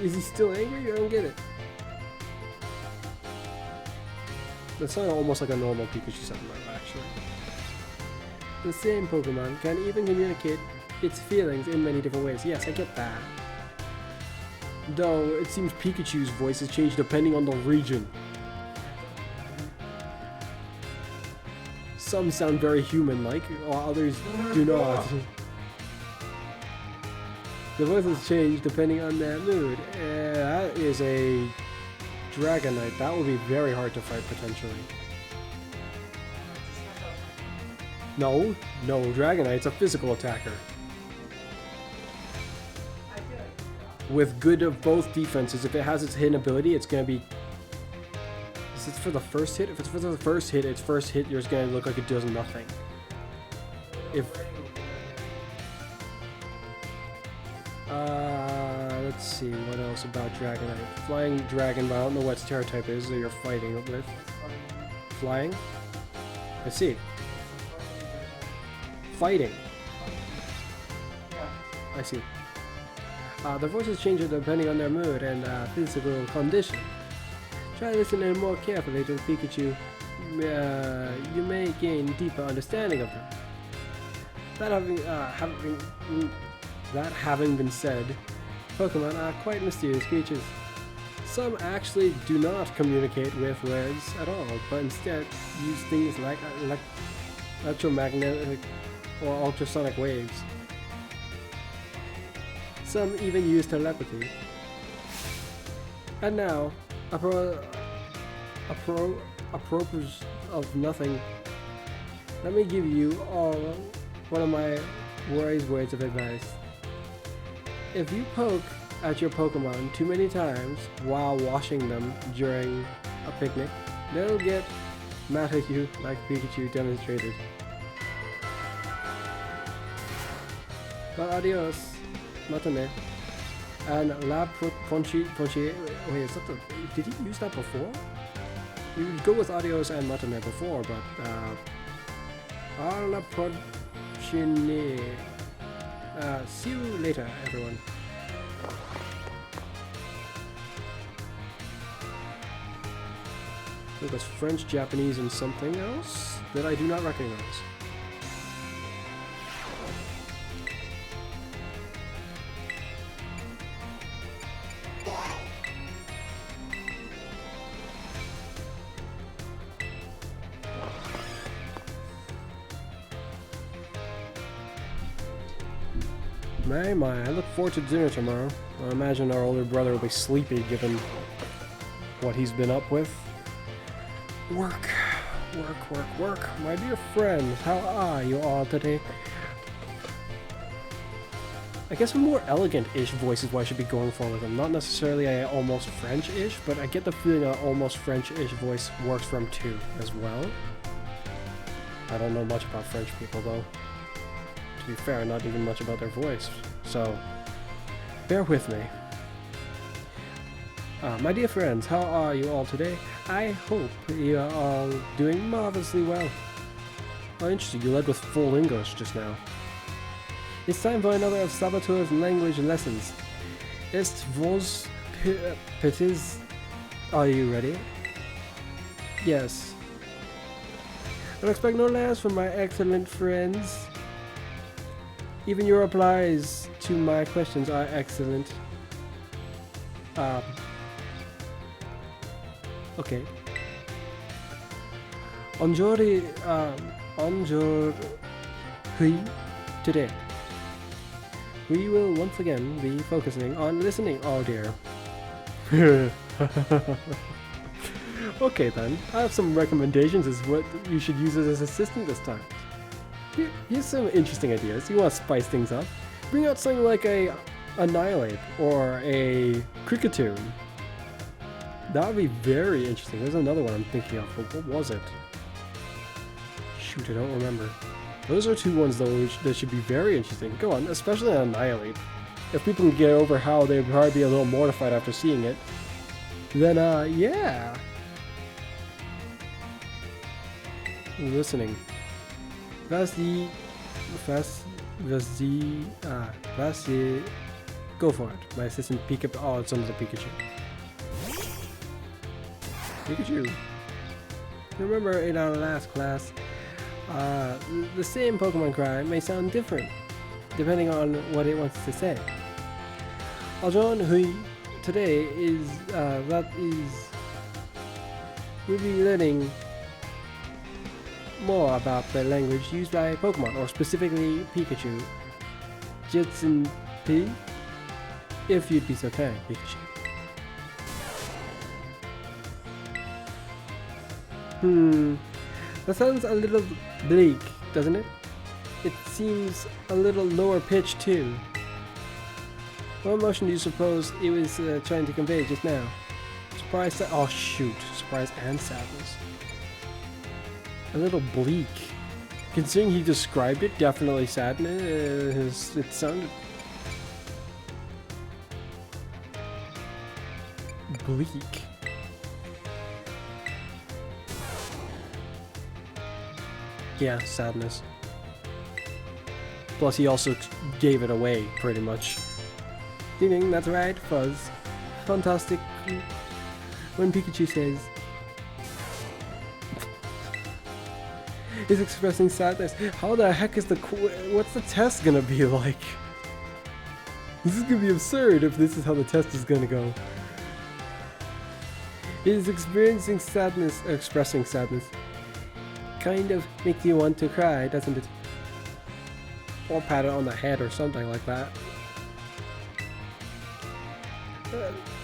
Is he still angry? I don't get it. That sounded almost like a normal Pikachu sound, actually. The same Pokemon can even communicate its feelings in many different ways. Yes, I get that. Though, it seems Pikachu's voice has changed depending on the region. Some sound very human-like, while others do not. The voice has changed depending on their mood. That is a Dragonite. That would be very hard to fight, potentially. No, Dragonite's a physical attacker. With good of both defenses, if it has its hidden ability, it's going to be... Is it for the first hit? If it's for the first hit, its first hit, it's going to look like it does nothing. If... let's see, what else about Dragonite? Flying Dragon, but I don't know what its Terra type is that you're fighting with. Flying? I see. Fighting. I see. The voices change depending on their mood and physical condition. Try listening more carefully to the Pikachu. You may gain deeper understanding of them. That having been said, Pokemon are quite mysterious creatures. Some actually do not communicate with words at all, but instead use things like electromagnetic or ultrasonic waves. Some even use telepathy. And now, apropos of nothing, let me give you all one of my wise words of advice. If you poke at your Pokemon too many times while washing them during a picnic, they'll get mad at you like Pikachu demonstrated. But adios, matane. And La Ponchi, wait, is that the, did he use that before? You would go with adios and matane before, but, La Ponchine. See you later, everyone. It was French, Japanese, and something else that I do not recognize. My, I look forward to dinner tomorrow. I imagine our older brother will be sleepy given what he's been up with. Work. My dear friends, how are you all today? I guess a more elegant-ish voice is what I should be going for with him. Not necessarily a almost French-ish, but I get the feeling an almost French-ish voice works for him too, as well. I don't know much about French people, though. To be fair, not even much about their voice. So, bear with me. My dear friends, how are you all today? I hope you are all doing marvelously well. Oh, interesting, you led with full English just now. It's time for another of Saboteur's language lessons. Est vos petits... Are you ready? Yes. I expect no less from my excellent friends. Even your replies to my questions are excellent. Okay. Aujourd'hui, today, we will once again be focusing on listening. Oh dear. Okay then, I have some recommendations as what you should use as an assistant this time. Here's some interesting ideas. You want to spice things up? Bring out something like a Annihilate or a Cricketune. That would be very interesting. There's another one I'm thinking of, but what was it? Shoot, I don't remember. Those are two ones though that should be very interesting. Go on, especially Annihilate. If people can get over how they'd probably be a little mortified after seeing it, then yeah. Listening. Vas-y. Go for it. My assistant Pikachu. Oh, it's almost a Pikachu. Pikachu. Remember in our last class, the same Pokemon cry may sound different, depending on what it wants to say. Aujourd'hui, today is, we'll be learning more about the language used by Pokemon, or specifically Pikachu. Jitsun P, if you'd be so kind, Pikachu. That sounds a little bleak, doesn't it? It seems a little lower pitched too. What emotion do you suppose it was trying to convey just now? Surprise, oh shoot, surprise and sadness. A little bleak. Considering he described it, definitely sadness. It sounded bleak. Yeah, sadness. Plus he also gave it away, pretty much. Ding ding, that's right, Fuzz. Fantastic. When Pikachu says is expressing sadness, how the heck is what's the test gonna be like? This is gonna be absurd if this is how the test is gonna go. It is experiencing sadness, or expressing sadness. Kind of makes you want to cry, doesn't it? Or pat it on the head or something like that.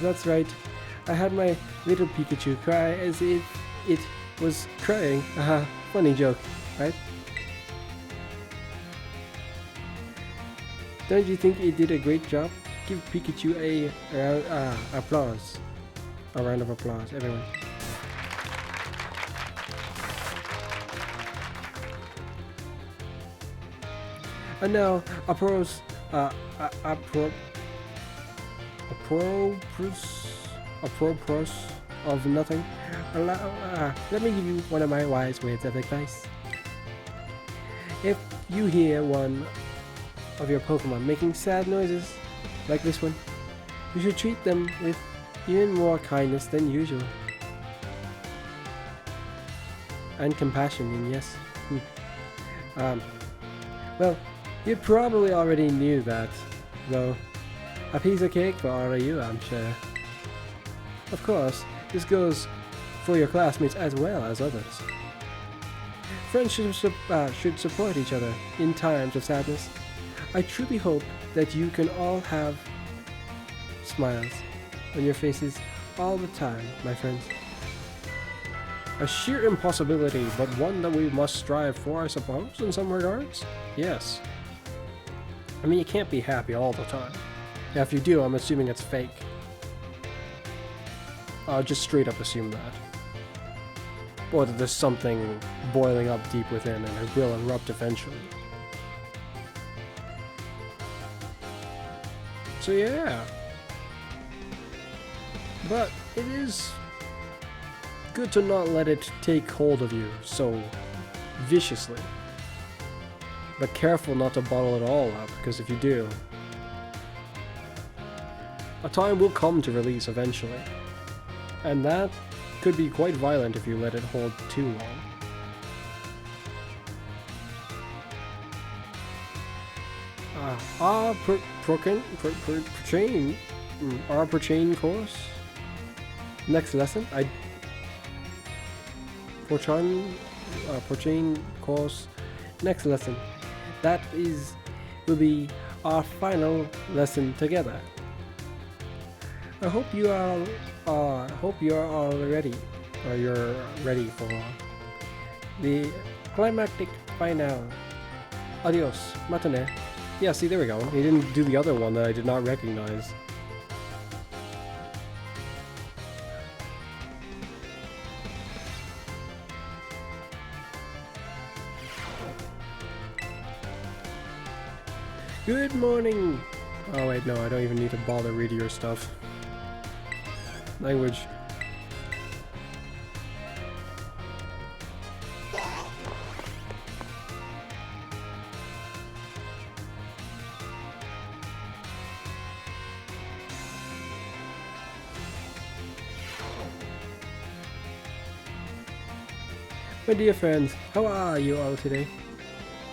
That's right. I had my little Pikachu cry as if it was crying. Haha, funny joke, right? Don't you think it did a great job? Give Pikachu a applause. A round of applause, everyone. And now, apropos of nothing, let me give you one of my wise words of advice. If you hear one of your Pokemon making sad noises, like this one, you should treat them with even more kindness than usual. And compassion, yes. Well, you probably already knew that, though. A piece of cake for all of you, I'm sure. Of course, this goes for your classmates as well as others. Friends should support each other in times of sadness. I truly hope that you can all have smiles on your faces all the time, my friends. A sheer impossibility, but one that we must strive for, I suppose, in some regards? Yes. I mean, you can't be happy all the time. Now, if you do, I'm assuming it's fake. I'll just straight up assume that. Or that there's something boiling up deep within and it will erupt eventually. So yeah. But it is good to not let it take hold of you so viciously. But careful not to bottle it all up, because if you do, a time will come to release eventually. And that could be quite violent if you let it hold too long. Our per-chain course. Next lesson, per-chain course. Next lesson. That will be our final lesson together. I hope you are all ready, or you're ready for the climactic finale. Adios, matane. Yeah, see, there we go. He didn't do the other one that I did not recognize. Good morning! Oh wait, no, I don't even need to bother reading your stuff. Language. My dear friends, how are you all today?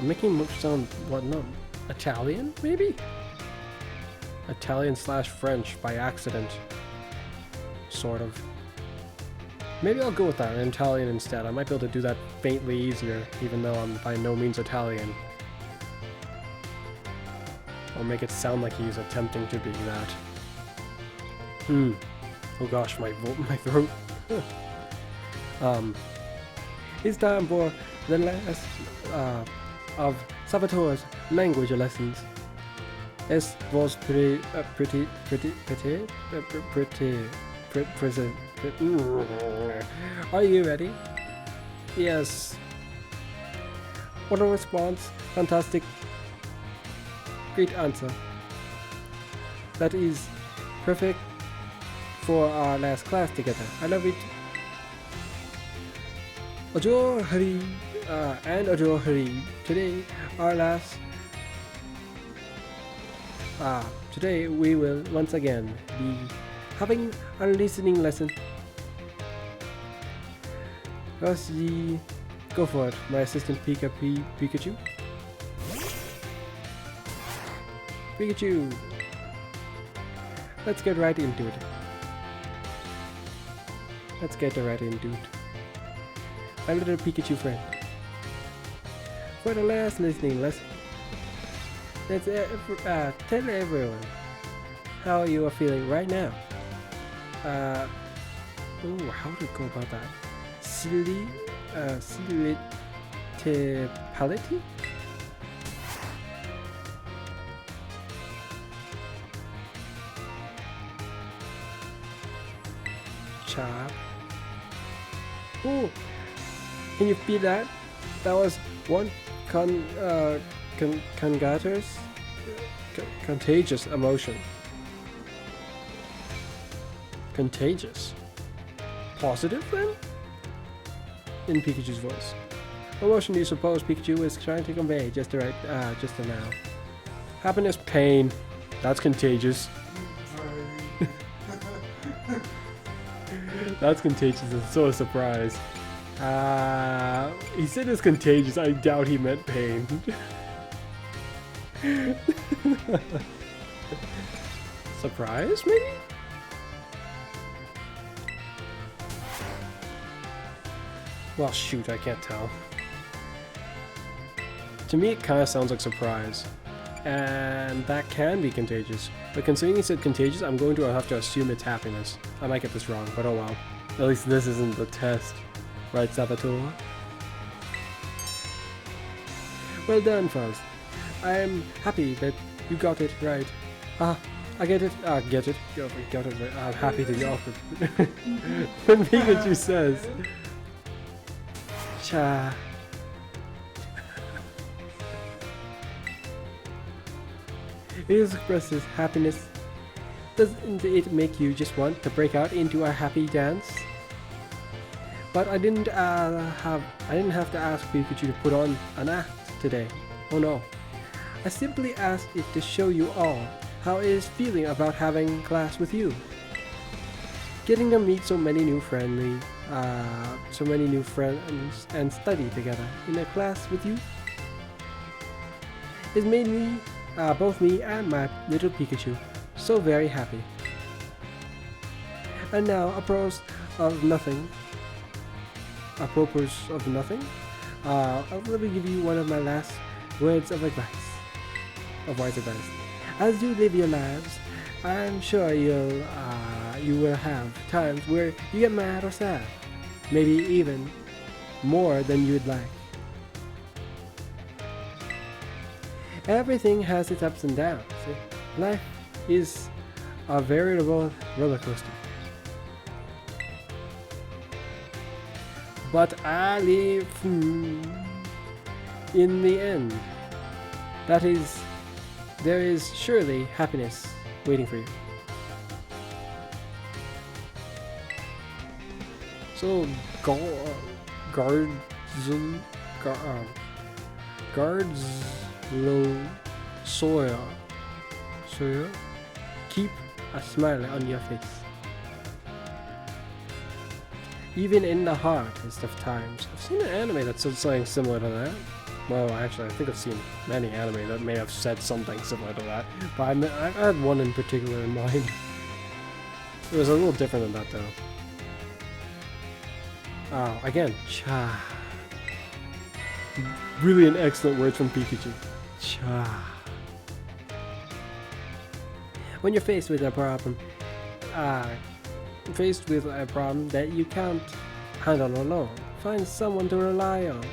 I'm making moves sound, what, no, Italian, maybe? Italian/French by accident. Sort of. Maybe I'll go with that, Italian instead. I might be able to do that faintly easier, even though I'm by no means Italian. Or make it sound like he's attempting to be that. Oh gosh, my throat. It's time for the last of Salvatore's language lessons. It was pretty. Are you ready? Yes. What a response! Fantastic. Great answer. That is perfect for our last class together. I love it. Adore Hari and adore Hari. Today, our last. Today we will once again be having a listening lesson. First, go for it, my assistant Pikachu. Pikachu. Let's get right into it. My little Pikachu friend. For the last listening lesson, let's tell everyone how you are feeling right now. How to go about that? Pality? Chop. Oh, can you feel that? That was one contagious emotion. Contagious. Positive then? In Pikachu's voice. What emotion do you suppose Pikachu is trying to convey just now? Happiness, pain. That's contagious. That's contagious and so surprised. He said it's contagious. I doubt he meant pain. Surprise, maybe? Well, shoot, I can't tell. To me, it kind of sounds like surprise. And that can be contagious. But considering he said contagious, I'm going to have to assume it's happiness. I might get this wrong, but oh well. At least this isn't the test. Right, Saboteur? Well done, Fuzz. I'm happy that you got it right. I get it. Get it. Got it right. I'm happy that you got it. When Pikachu says, Cha. It expresses happiness. Doesn't it make you just want to break out into a happy dance? But I didn't have to ask Pikachu to put on an act today. Oh no. I simply asked it to show you all how it is feeling about having class with you. Getting to meet so many new friends and study together in a class with you. It's made me, both me and my little Pikachu, so very happy. And now, apropos of nothing, let me give you one of my last words of advice. Wise advice. As you live your lives, I'm sure you will have times where you get mad or sad, maybe even more than you'd like. Everything has its ups and downs. Life is a veritable roller coaster. But I live in the end. That is, there is surely happiness waiting for you. So, Soya, keep a smile on your face. Even in the hardest of times. I've seen an anime that said something similar to that. Well, actually, I think I've seen many anime that may have said something similar to that. But I had one in particular in mind. It was a little different than that, though. Oh, again, cha. Really an excellent word from Pikachu. Cha. When you're faced with a problem, that you can't handle alone, find someone to rely on.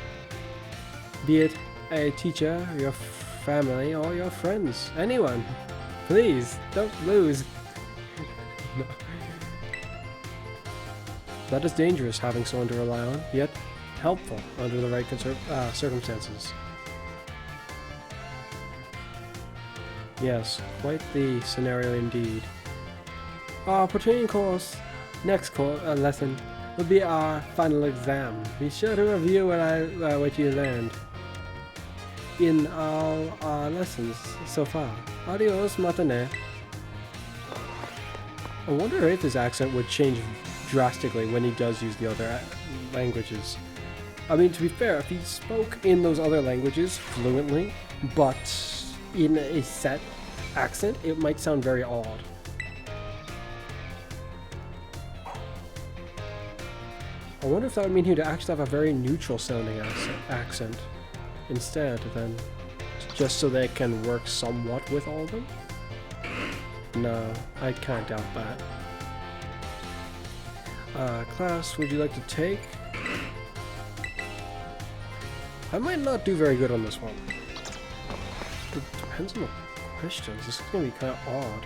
Be it a teacher, your family, or your friends. Anyone. Please, don't lose. No. That is dangerous, having someone to rely on, yet helpful under the right circumstances. Yes, quite the scenario indeed. Our pertaining course, next lesson, will be our final exam. Be sure to review what you learned in all our lessons so far. Adios, matane. I wonder if his accent would change drastically when he does use the other languages. I mean, to be fair, if he spoke in those other languages fluently, but in a set accent, it might sound very odd. I wonder if that would mean he'd actually have a very neutral sounding accent instead, then, just so they can work somewhat with all of them? No, I can't doubt that. Class, would you like to take? I might not do very good on this one. It depends on the questions. This is going to be kind of odd.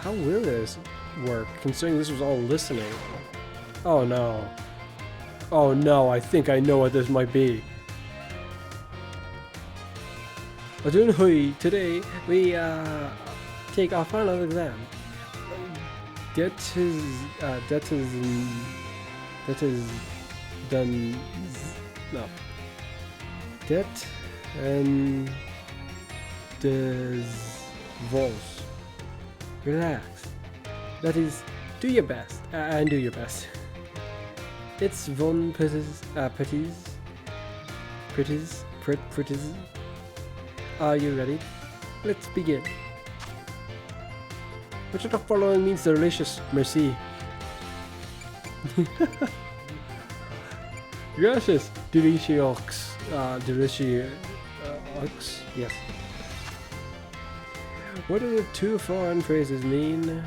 How will this work, considering this was all listening? Oh no. Oh no, I think I know what this might be. Today we take our final exam. That is done. No. Det and des vols. Relax. That is, do your best and do your best. It's von pretties. Are you ready? Let's begin. Which of the following means delicious? Merci. Gracias, delicious. Delicious. Yes. What do the two foreign phrases mean?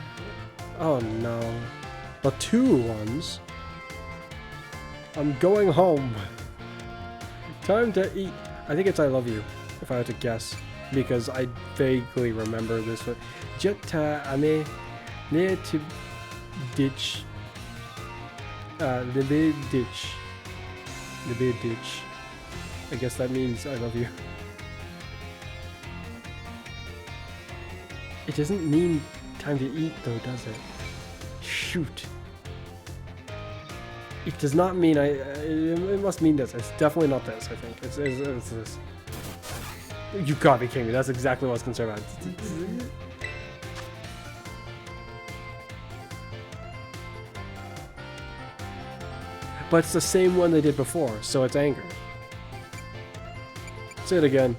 Oh no. The two ones? I'm going home. Time to eat. I think it's I love you, if I had to guess. Because I vaguely remember this one. Jetta ame ne to ditch. The ditch. The big ditch. I guess that means I love you. It doesn't mean time to eat though, does it? Shoot. It does not mean it must mean this. It's definitely not this, I think. It's this. You gotta be kidding me. That's exactly what I was concerned about. But it's the same one they did before, so it's anger. Say it again.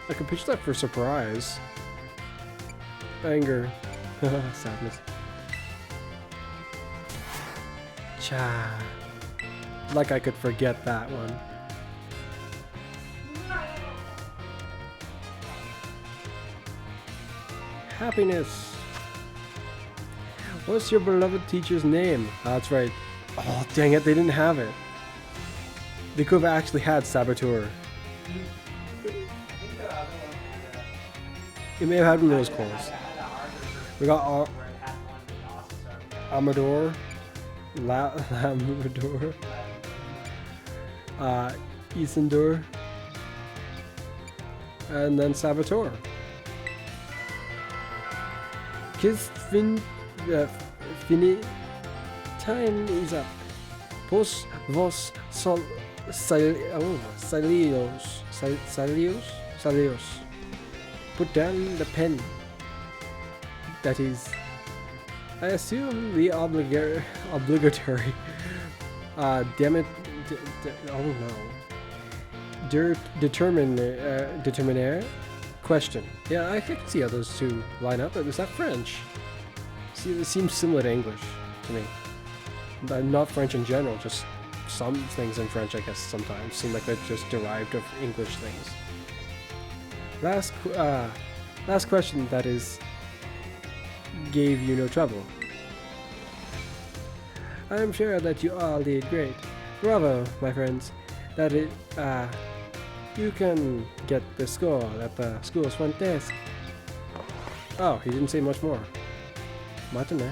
I could pitch that for surprise. Anger. Sadness. Cha. Like I could forget that one. Happiness. What's your beloved teacher's name? That's right. Oh, dang it, they didn't have it. They could have actually had Saboteur. You may have had one of those calls. We got Amador, Lamador, Isandor, and then Saboteur. Kiss Fini. Time is up. Pos vos salios. Put down the pen. That is, I assume the obligatory. Damn it. Oh no. Determiner? Question. Yeah, I can see how those two line up. Is that French? See, it seems similar to English to me. Not French in general, just some things in French, I guess, sometimes seem like they're just derived of English things. Last question that is gave you no trouble. I am sure that you all did great. Bravo, my friends. That it you can get the score at the school's front desk. Oh, he didn't say much more. Matane.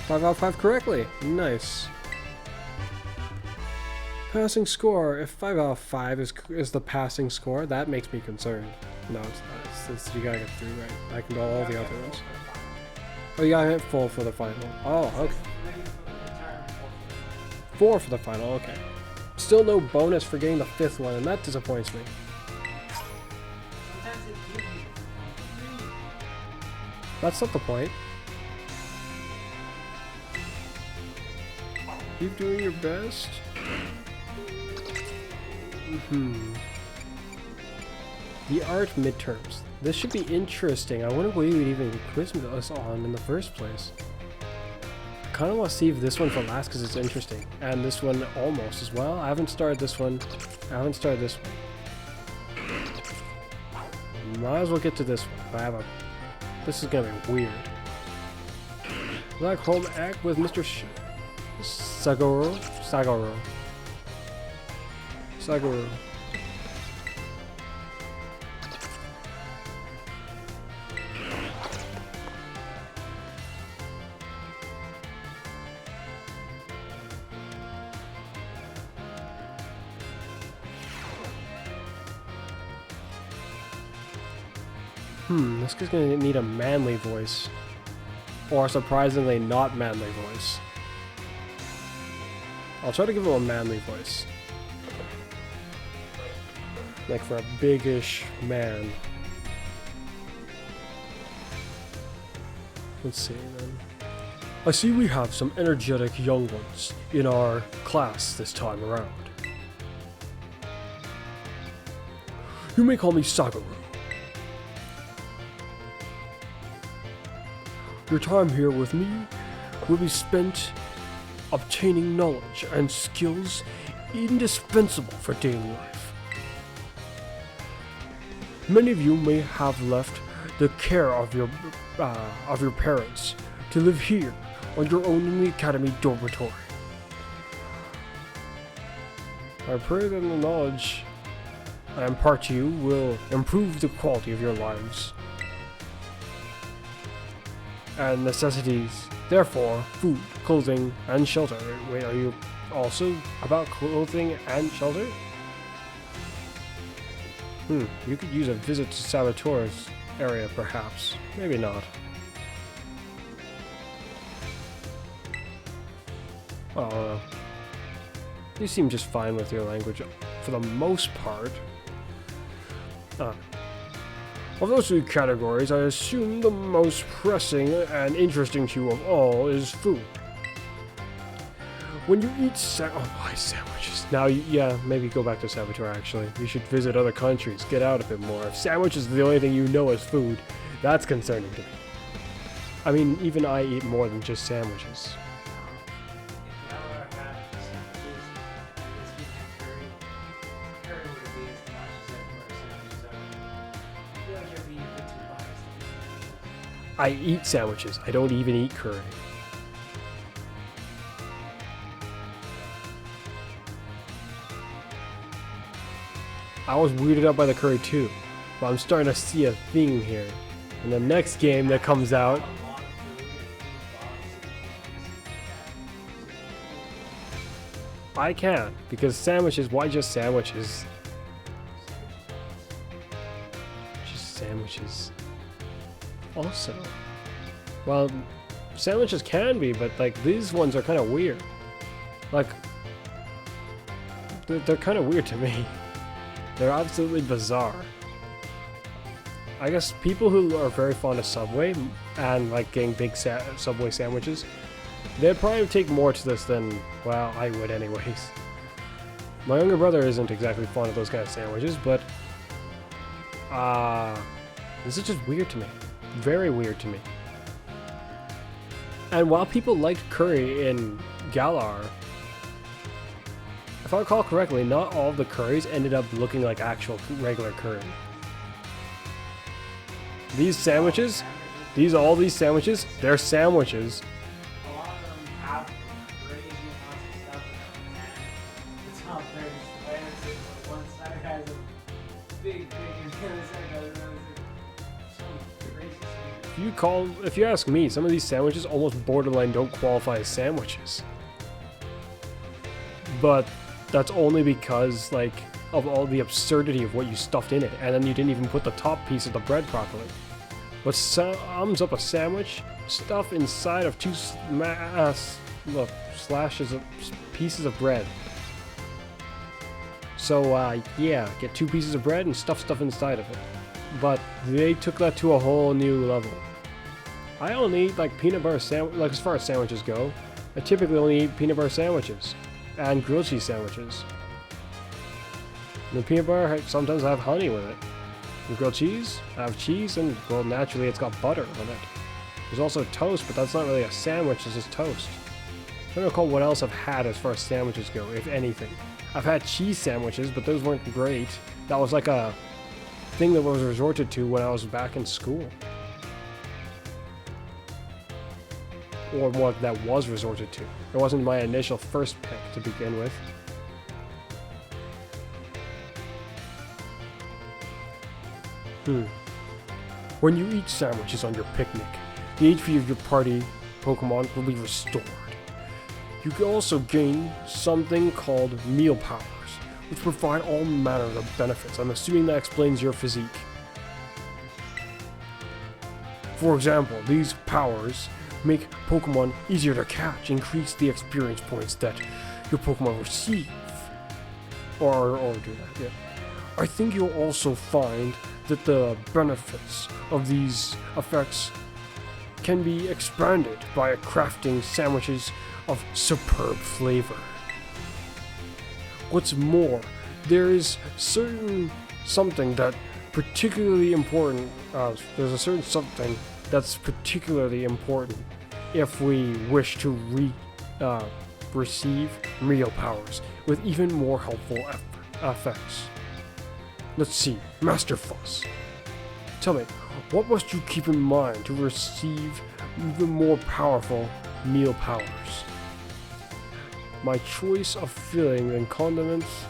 Five out of 5 correctly. Nice. Passing score. If 5 out of 5 is the passing score, that makes me concerned. No, it's not. It's you gotta get 3 right. I can do all the other ones. Oh, you gotta hit full for the final. Oh, okay. 4 for the final. Okay. Still no bonus for getting the 5th one, and that disappoints me. That's not the point. Keep doing your best. The art midterms. This should be interesting. I wonder what you would even quiz us on in the first place. I kind of want to save this one for last because it's interesting. And this one almost as well. I haven't started this one. Might as well get to this one. This is gonna be weird. Black home act with Mr. Sagoro. This guy's gonna need a manly voice. Or surprisingly not manly voice. I'll try to give him a manly voice. Like for a big-ish man. Let's see then. I see we have some energetic young ones in our class this time around. You may call me Sagaru. Your time here with me will be spent obtaining knowledge and skills indispensable for daily life. Many of you may have left the care of your parents to live here on your own in the academy dormitory. I pray that the knowledge I impart to you will improve the quality of your lives and necessities. Therefore, food, clothing, and shelter. Wait, are you also about clothing and shelter? You could use a visit to Salvatore's area, perhaps. Maybe not. I don't know. You seem just fine with your language for the most part. Of those three categories, I assume the most pressing and interesting to you of all is food. When you eat sandwiches. Now, yeah, maybe go back to Salvatore, actually. You should visit other countries, get out a bit more. If sandwiches is the only thing you know as food, that's concerning to me. I mean, even I eat more than just sandwiches. I eat sandwiches. I don't even eat curry. I was weirded out by the curry too, but I'm starting to see a theme here. In the next game that comes out, I can, because sandwiches, why just sandwiches? Just sandwiches. Also, well, sandwiches can be, but like these ones are kind of weird. Like, they're kind of weird to me. They're absolutely bizarre. I guess people who are very fond of Subway and like getting big Subway sandwiches, they'd probably take more to this than, well, I would anyways. My younger brother isn't exactly fond of those kind of sandwiches, but this is just weird to me. Very weird to me. And while people liked curry in Galar, if I recall correctly, not all of the curries ended up looking like actual regular curry. These sandwiches, all these sandwiches, they're sandwiches. A lot of them have crazy amounts of stuff in them, and it's not very fancy, but one side has a big thing, and the other side has some crazy stuff. If you ask me, some of these sandwiches almost borderline don't qualify as sandwiches. But that's only because, like, of all the absurdity of what you stuffed in it, and then you didn't even put the top piece of the bread properly. What sums up a sandwich? Stuff inside of two slashes of pieces of bread. So, yeah, get 2 pieces of bread and stuff inside of it. But they took that to a whole new level. I only eat, like, peanut butter sandwich, like, as far as sandwiches go, I typically only eat peanut butter sandwiches and grilled cheese sandwiches. And the peanut butter, sometimes I have honey with it. And grilled cheese, I have cheese, and, well, naturally it's got butter on it. There's also toast, but that's not really a sandwich, it's just toast. I'm trying to recall what else I've had as far as sandwiches go, if anything. I've had cheese sandwiches, but those weren't great. That was like a thing that was resorted to when I was back in school. Or what that was resorted to. It wasn't my initial first pick to begin with. When you eat sandwiches on your picnic, the HP of your party Pokemon will be restored. You can also gain something called meal powers, which provide all manner of benefits. I'm assuming that explains your physique. For example, these powers make Pokemon easier to catch, increase the experience points that your Pokemon receive. Or do that, yeah. I think you'll also find that the benefits of these effects can be expanded by crafting sandwiches of superb flavor. What's more, there is something that's particularly important if we wish to receive meal powers with even more helpful effects. Let's see, Master Fuzz. Tell me, what must you keep in mind to receive the more powerful meal powers? My choice of filling and condiments.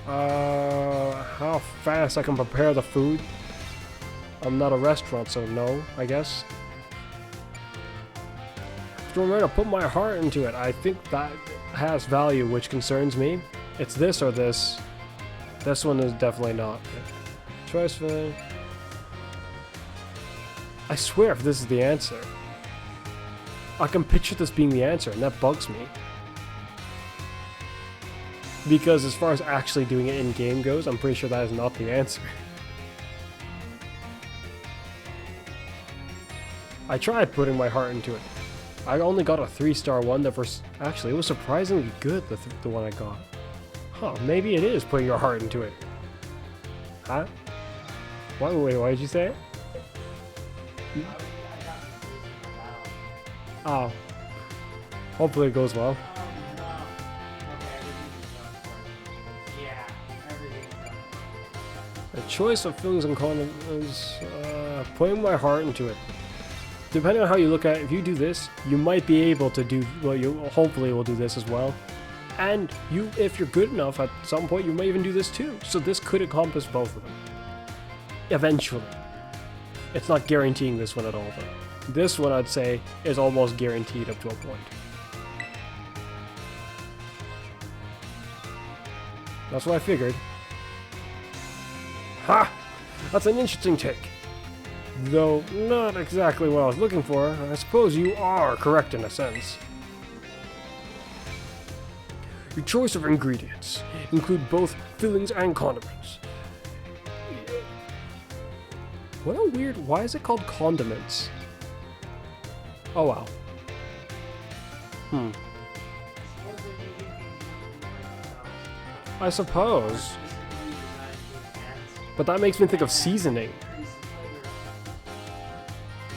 How fast I can prepare the food. I'm not a restaurant, so no, I guess. Remember to put my heart into it. I think that has value, which concerns me. It's this or this. This one is definitely not. Choice filling. I swear if this is the answer. I can picture this being the answer, and that bugs me. Because as far as actually doing it in-game goes, I'm pretty sure that is not the answer. I tried putting my heart into it. I only got a 3-star one. Actually, it was surprisingly good, the one I got. Huh, maybe it is putting your heart into it. Huh? Wait, why did you say it? Oh. Hopefully it goes well. The choice of fillings and condiments, putting my heart into it. Depending on how you look at it, if you do this, you might be able to do, well, you hopefully will do this as well. And if you're good enough, at some point you might even do this too. So this could encompass both of them. Eventually. It's not guaranteeing this one at all, though. This one, I'd say, is almost guaranteed up to a point. That's what I figured. Ha! That's an interesting take. Though not exactly what I was looking for, I suppose you are correct in a sense. Your choice of ingredients include both fillings and condiments. What a weird... Why is it called condiments? Oh wow. I suppose. But that makes me think of seasoning.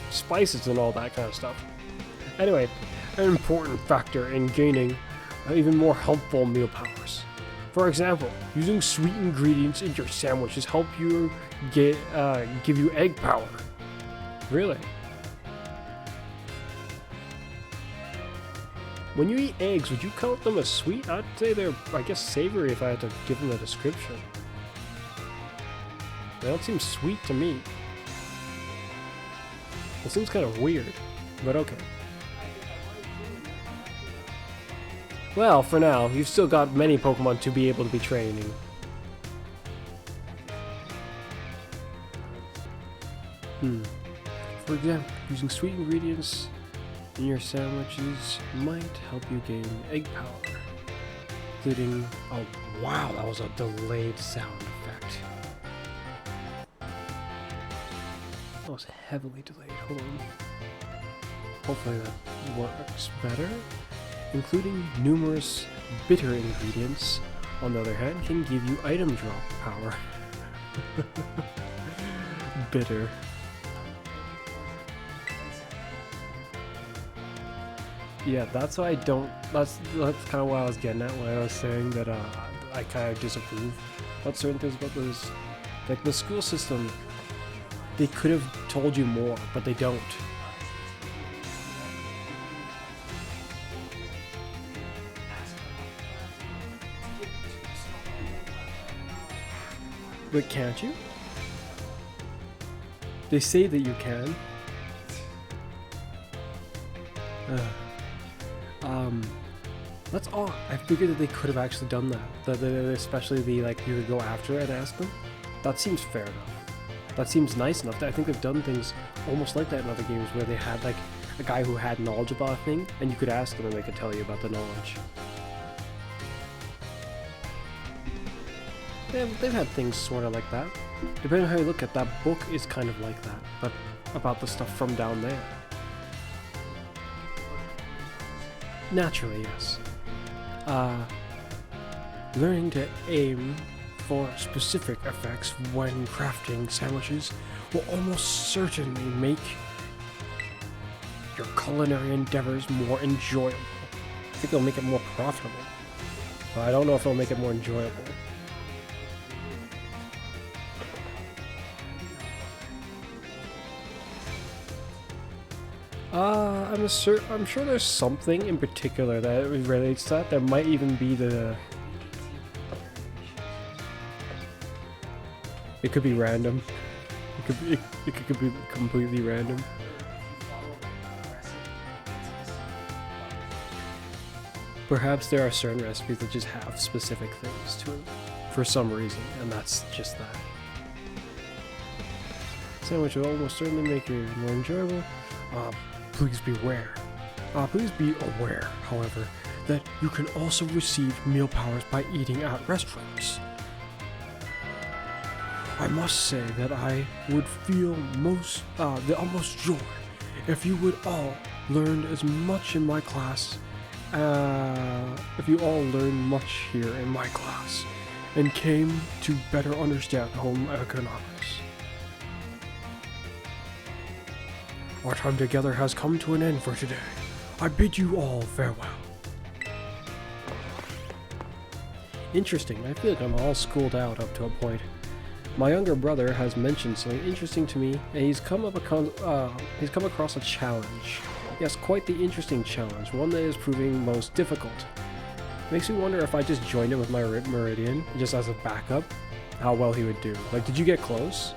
Spices and all that kind of stuff. Anyway, an important factor in gaining even more helpful meal powers. For example, using sweet ingredients in your sandwiches help you give you egg power. Really? When you eat eggs, would you count them as sweet? I'd say they're, I guess, savory if I had to give them a description. They don't seem sweet to me. It seems kind of weird, but okay. Well, for now, you've still got many Pokemon to be able to be training. For example, using sweet ingredients in your sandwiches might help you gain egg power, including... Oh, wow, that was a delayed sound effect. That was heavily delayed. Hold on. Hopefully that works better. Including numerous bitter ingredients, on the other hand, can give you item drop power. Bitter. Yeah, that's why I don't... That's kind of what I was getting at when I was saying that I kind of disapprove about certain things about those. Like the school system, they could have told you more, but they don't. But can't you? They say that you can. That's odd. I figured that they could have actually done that. That especially you could go after it and ask them. That seems fair enough. That seems nice enough. I think they've done things almost like that in other games where they had like a guy who had knowledge about a thing, and you could ask them and they could tell you about the knowledge. They've had things sort of like that. Depending on how you look at that book is kind of like that, but about the stuff from down there. Naturally, yes. Learning to aim for specific effects when crafting sandwiches will almost certainly make your culinary endeavors more enjoyable. I think it'll make it more profitable, but I don't know if it'll make it more enjoyable. I'm sure there's something in particular that relates to that. There might even be it could be random. It could be completely random. Perhaps there are certain recipes that just have specific things to them for some reason, and that's just that. Sandwich will almost certainly make it more enjoyable. Please be aware, however, that you can also receive meal powers by eating at restaurants. I must say that I would feel the utmost joy if you would all learn as much in my class, if you all learn much here in my class, and came to better understand home economics. Our time together has come to an end for today. I bid you all farewell. Interesting, I feel like I'm all schooled out up to a point. My younger brother has mentioned something interesting to me, and he's come across a challenge. Yes, quite the interesting challenge, one that is proving most difficult. Makes me wonder if I just joined him with my Meridian, just as a backup, how well he would do. Like, did you get close?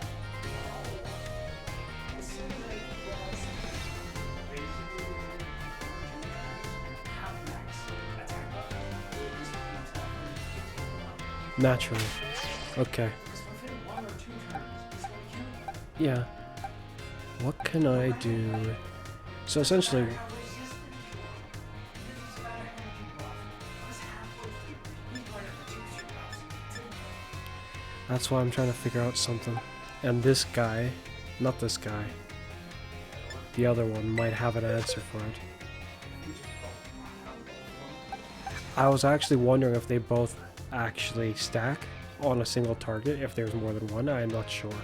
Naturally. Okay. Yeah. What can I do? So essentially... That's why I'm trying to figure out something. And this guy, not this guy, the other one might have an answer for it. I was actually wondering if they both actually stack on a single target, if there's more than one. I am not sure.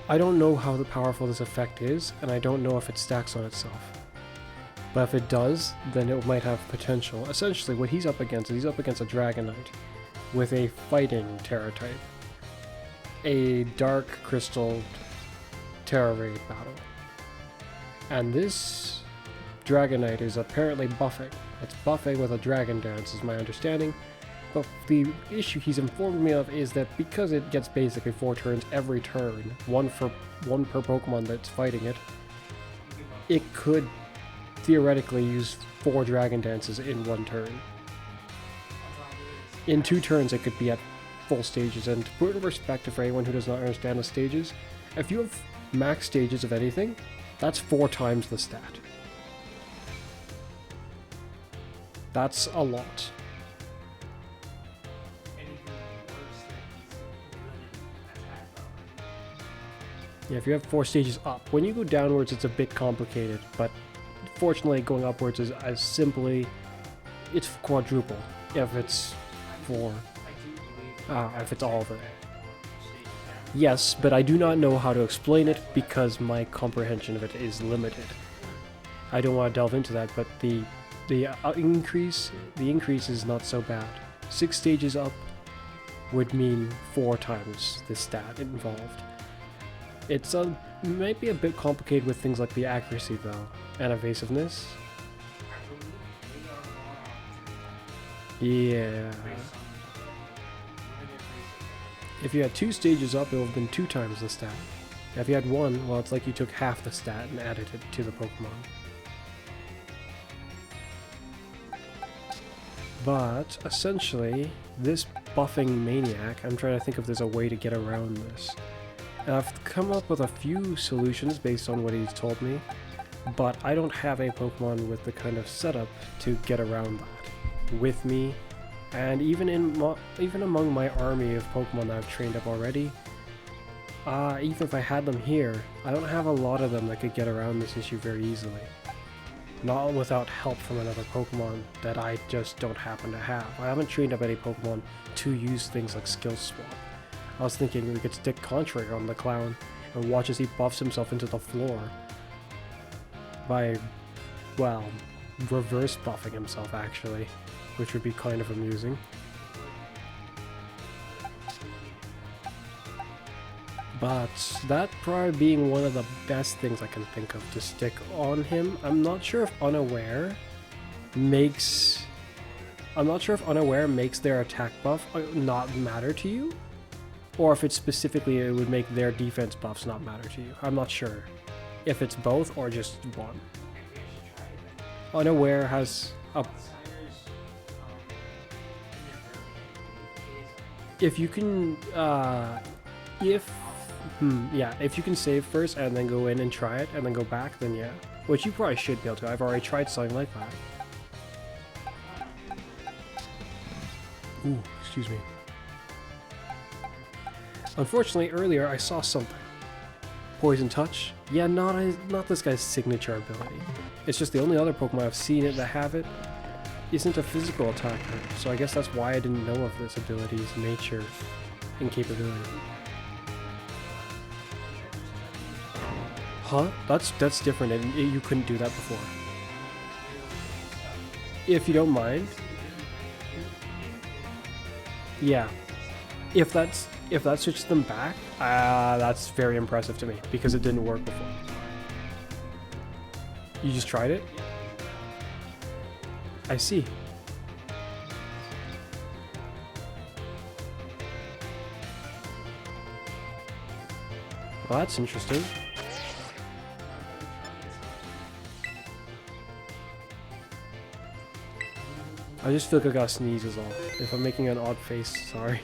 I don't know how powerful this effect is, and I don't know if it stacks on itself. But if it does, then it might have potential. Essentially, what he's up against is he's up against a Dragonite with a fighting Terra type. A Dark Crystal Terra Raid battle. And this Dragonite is apparently buffing. It's buffing with a Dragon Dance, is my understanding. But the issue he's informed me of is that because it gets basically 4 turns every turn, one per Pokemon that's fighting it, it could theoretically use 4 Dragon Dances in 1 turn. In 2 turns it could be at full stages, and to put it in perspective for anyone who does not understand the stages, if you have max stages of anything, that's 4 times the stat. That's a lot. Yeah, if you have 4 stages up. When you go downwards, it's a bit complicated, but fortunately going upwards is as simply, it's quadruple if it's if it's all of it. Yes, but I do not know how to explain it because my comprehension of it is limited. I don't want to delve into that, but the increase is not so bad. 6 stages up would mean 4 times the stat involved. It's might be a bit complicated with things like the accuracy though, and evasiveness. Yeah. If you had 2 stages up, it would have been 2 times the stat. If you had 1, well, it's like you took half the stat and added it to the Pokemon. But essentially, this buffing maniac, I'm trying to think if there's a way to get around this. And I've come up with a few solutions based on what he's told me, but I don't have a Pokemon with the kind of setup to get around that with me. And even among my army of Pokemon that I've trained up already, even if I had them here, I don't have a lot of them that could get around this issue very easily. Not without help from another Pokemon that I just don't happen to have. I haven't trained up any Pokemon to use things like Skill Swap. I was thinking we could stick Contrary on the clown and watch as he buffs himself into the floor by, well, reverse buffing himself actually, which would be kind of amusing. But that probably being one of the best things I can think of to stick on him. I'm not sure if Unaware makes their attack buff not matter to you, or if it's specifically it would make their defense buffs not matter to you. I'm not sure if it's both or just one. Unaware has a... If you can, if you can save first and then go in and try it and then go back, then yeah. Which you probably should be able to. I've already tried something like that. Ooh, excuse me. Unfortunately, earlier I saw something. Poison Touch? Yeah, not this guy's signature ability. It's just the only other Pokemon I've seen it that have it isn't a physical attacker, so I guess that's why I didn't know of this ability's nature and capability. Huh? That's different, and you couldn't do that before. If you don't mind. Yeah. If that switches them back, that's very impressive to me, because it didn't work before. You just tried it? I see. Well, that's interesting. I just feel like I gotta sneeze is all. If I'm making an odd face, sorry.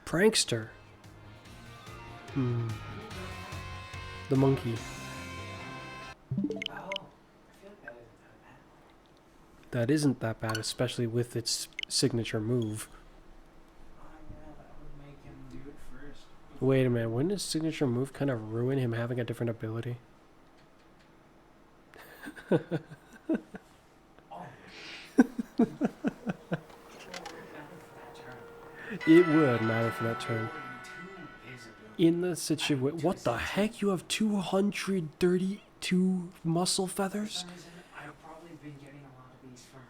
Prankster. The monkey. That isn't that bad, especially with its signature move. Wait a minute, wouldn't his signature move kind of ruin him having a different ability? It would matter for that turn. In the situation, what the heck? You have 232 muscle feathers? I've probably been getting a lot of these from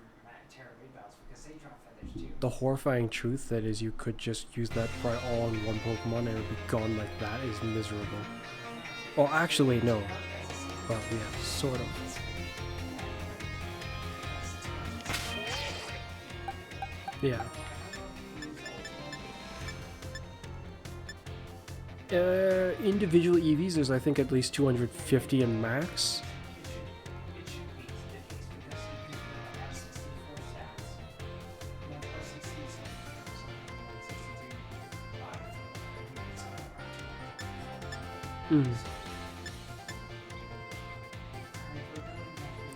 Terra Raid Battles because they drop feathers too. The horrifying truth that is you could just use that probably all on one Pokemon and it would be gone like that is miserable. Oh, actually, no. Well, yeah, sort of. Yeah. Individual EVs, there's I think at least 250 in max.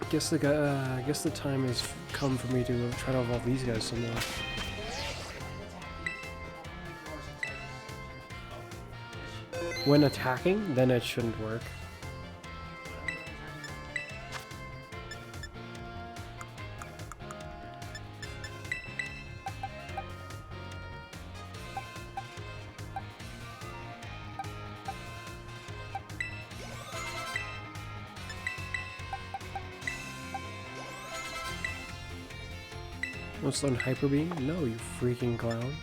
I guess the time has come for me to try to evolve these guys some more. When attacking, then it shouldn't work. What's on Hyper Beam? No, you freaking clown.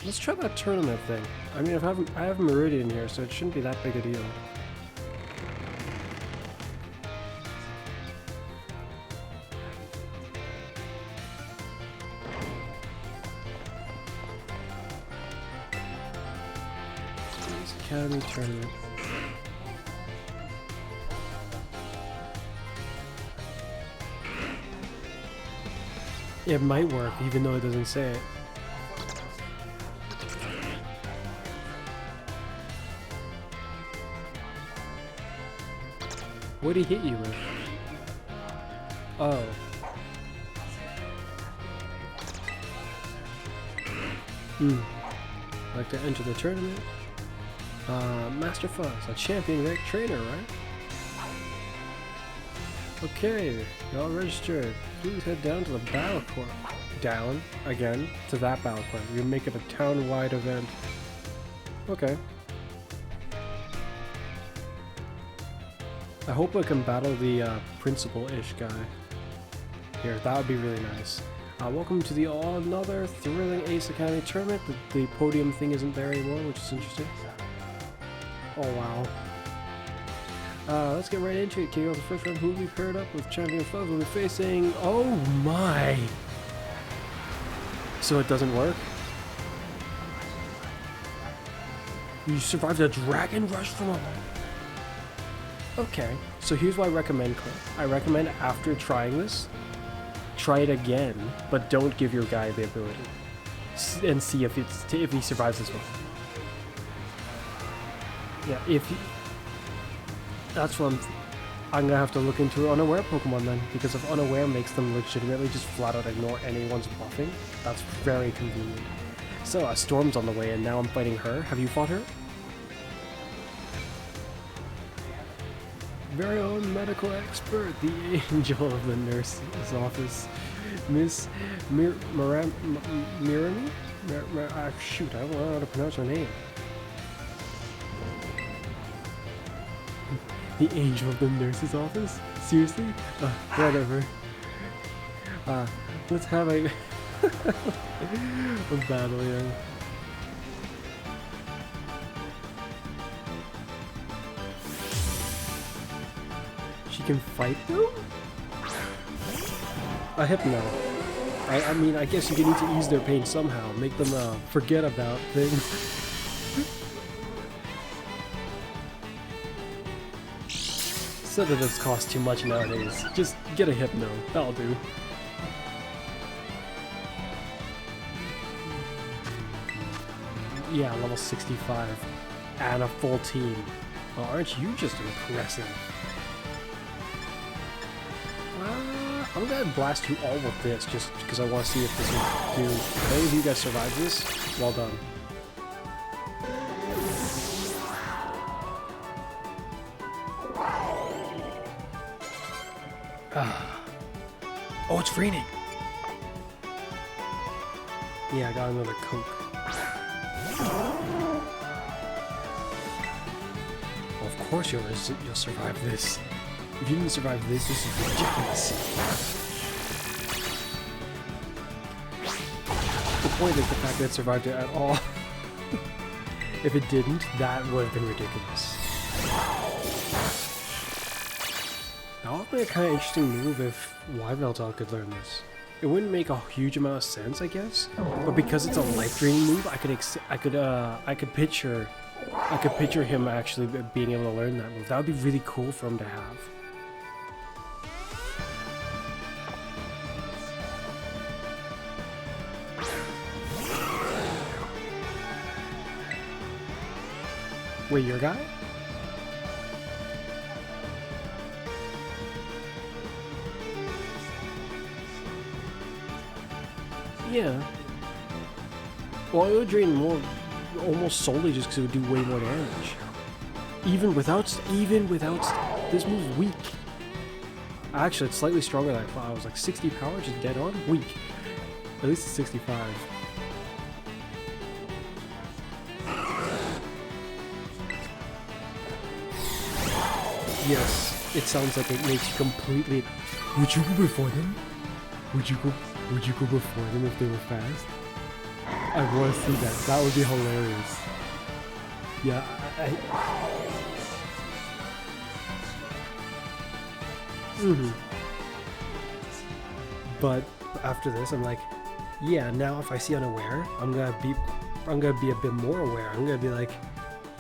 Let's try that tournament thing. I mean, I have Meridian here, so it shouldn't be that big a deal. Academy tournament. It might work, even though it doesn't say it. What'd he hit you with? Oh. Like to enter the tournament? Master Fuzz, a champion ranked trainer, right? Okay, y'all registered. Please head down to the battle court. Down, again, to that battle court. You make it a town-wide event. Okay. I hope I can battle the principal-ish guy. Here, that would be really nice. Welcome to the another thrilling Ace Academy tournament. The podium thing isn't there anymore, which is interesting. Oh wow. Let's get right into it. Kicking off the first round, who will be paired up with Champion Fuzz? We'll be facing... Oh my! So it doesn't work? You survived a dragon rush from a... Okay, so here's what I recommend, Clint. I recommend after trying this, try it again, but don't give your guy the ability. And see if he survives this one. Yeah, if he... That's what I'm gonna have to look into unaware Pokemon then, because if unaware makes them legitimately just flat out ignore anyone's buffing, that's very convenient. So, Storm's on the way and now I'm fighting her. Have you fought her? Very own medical expert, the angel of the nurse's office, Miss Mirami? Shoot, I don't know how to pronounce her name. The angel of the nurse's office? Seriously? Whatever. Let's have a battle, yeah. She can fight though? A Hypno. I mean, I guess you need to ease their pain somehow. Make them forget about things. Sedatives cost too much nowadays. Just get a Hypno. That'll do. Yeah, level 65. And a full team. Well, aren't you just impressive? I'm gonna blast you all with this just because I want to see if this will do. If any of you guys survive this, well done. Oh, it's raining. Yeah, I got another Coke. Well, of course you'll survive this. If you didn't survive this, this is ridiculous. The point is the fact that it survived it at all. If it didn't, that would have been ridiculous. That would be a kind of interesting move if Yveltal could learn this. It wouldn't make a huge amount of sense, I guess, but because it's a life-draining move, I could picture him actually being able to learn that move. That would be really cool for him to have. Wait, your guy? Yeah. Well, it would drain more, almost solely just because it would do way more damage. Even without, this move's weak. Actually, it's slightly stronger than I thought. I was like 60 power, just dead on, weak. At least it's 65. Yes, it sounds like it makes you completely... Would you go before them? Would you go before them if they were fast? I want to see that. That would be hilarious. Yeah, But after this, I'm like, yeah, now if I see unaware, I'm gonna be a bit more aware. I'm gonna be like,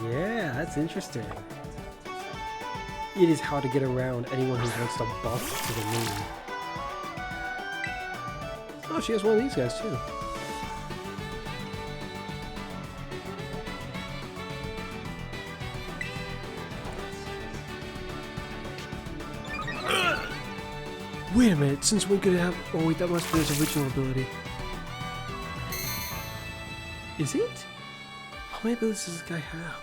yeah, that's interesting. It is how to get around anyone who wants to buff to the moon. Oh, she has one of these guys too. Wait a minute, since when could it have... Oh wait, that must be his original ability. Is it? How many abilities does this guy have?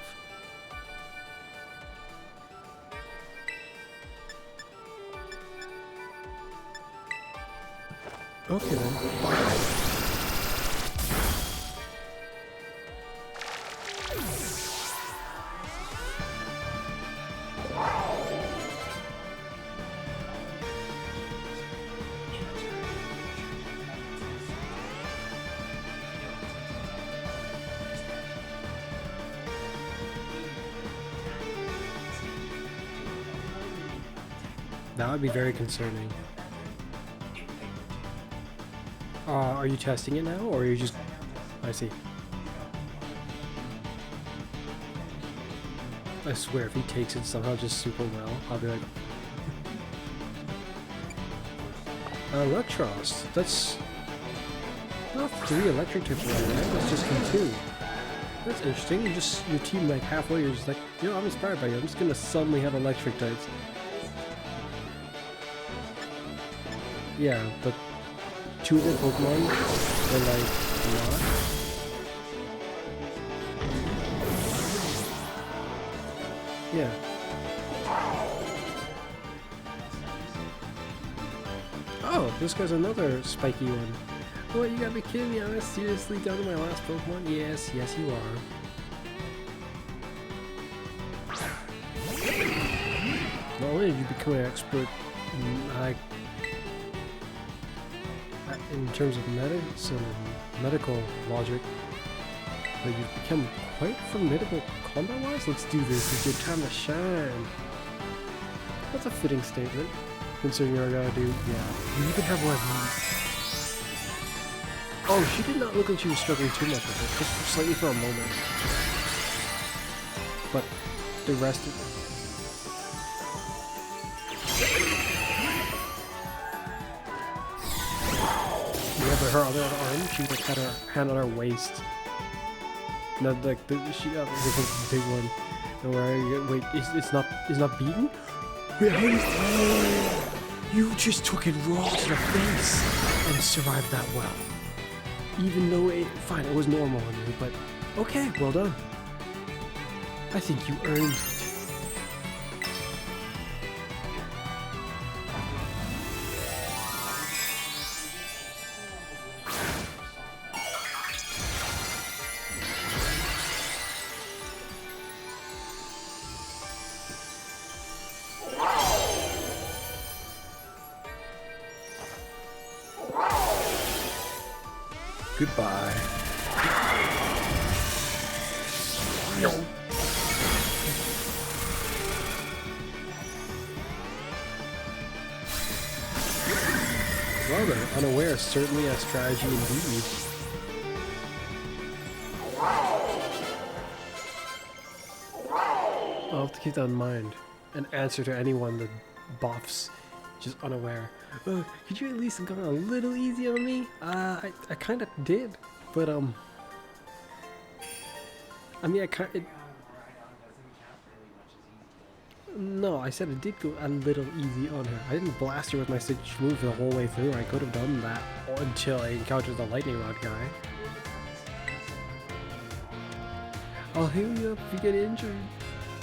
Okay then. That would be very concerning. Are you testing it now, or are you just... I see. I swear, if he takes it somehow just super well, I'll be like... Electros. That's... not 3 electric types right, right? That's just 2. That's interesting. You just... your team like halfway, you're just like, you know, I'm inspired by you. I'm just gonna suddenly have electric types. Yeah, but... 2 of their Pokemon were like not. Yeah. Oh, this guy's another spiky one. What, you gotta be kidding me? I'm seriously down to my last Pokemon? Yes, yes you are. Not only did you become an expert in terms of medical logic, but you've become quite formidable combat-wise. Let's do this. It's your time to shine. That's a fitting statement, considering you're gonna do. Yeah, you even have one. Oh, she did not look like she was struggling too much with it, just slightly for a moment. But the rest of it. Her other arm, she like had her hand on her waist. No, like she got the big one. And where wait, it's not beaten? Wait, how you just took it raw to the face and survived that well. Even though fine, it was normal on you, but okay, well done. I think you earned it. Goodbye. Well then, unaware, certainly a strategy indeed. I'll have to keep that in mind. An answer to anyone that buffs, just unaware. Could you at least have gone a little easy on me? I kind of did, but I mean, no, I said it did go a little easy on her. I didn't blast her with my signature move the whole way through. I could have done that until I encountered the lightning rod guy. I'll heal you up if you get injured,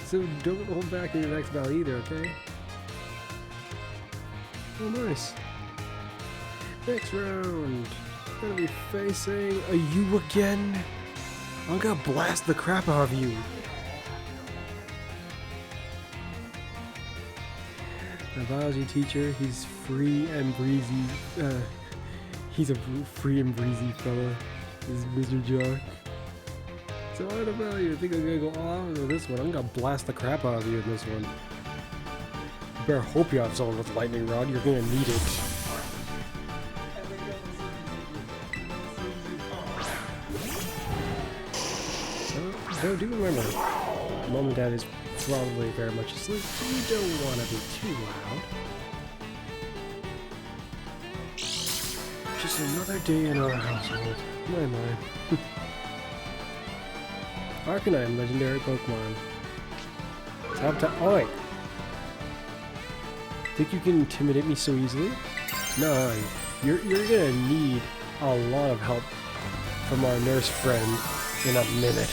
so don't hold back in your next battle either, okay? Oh, nice. Next round, I'm gonna be facing you again. I'm gonna blast the crap out of you. The biology teacher, he's free and breezy. He's a free and breezy fella. This is Mr. Jock. So I don't know, you think I'm gonna go all out with this one? I'm gonna blast the crap out of you in this one. You better hope you have someone with lightning rod. You're gonna need it. So do remember, Mom and Dad is probably very much asleep. You don't want to be too loud. Just It's another day in our household. My. Arcanine, legendary Pokemon. Top time. Oi! Think you can intimidate me so easily? No, you're gonna need a lot of help from our nurse friend in a minute.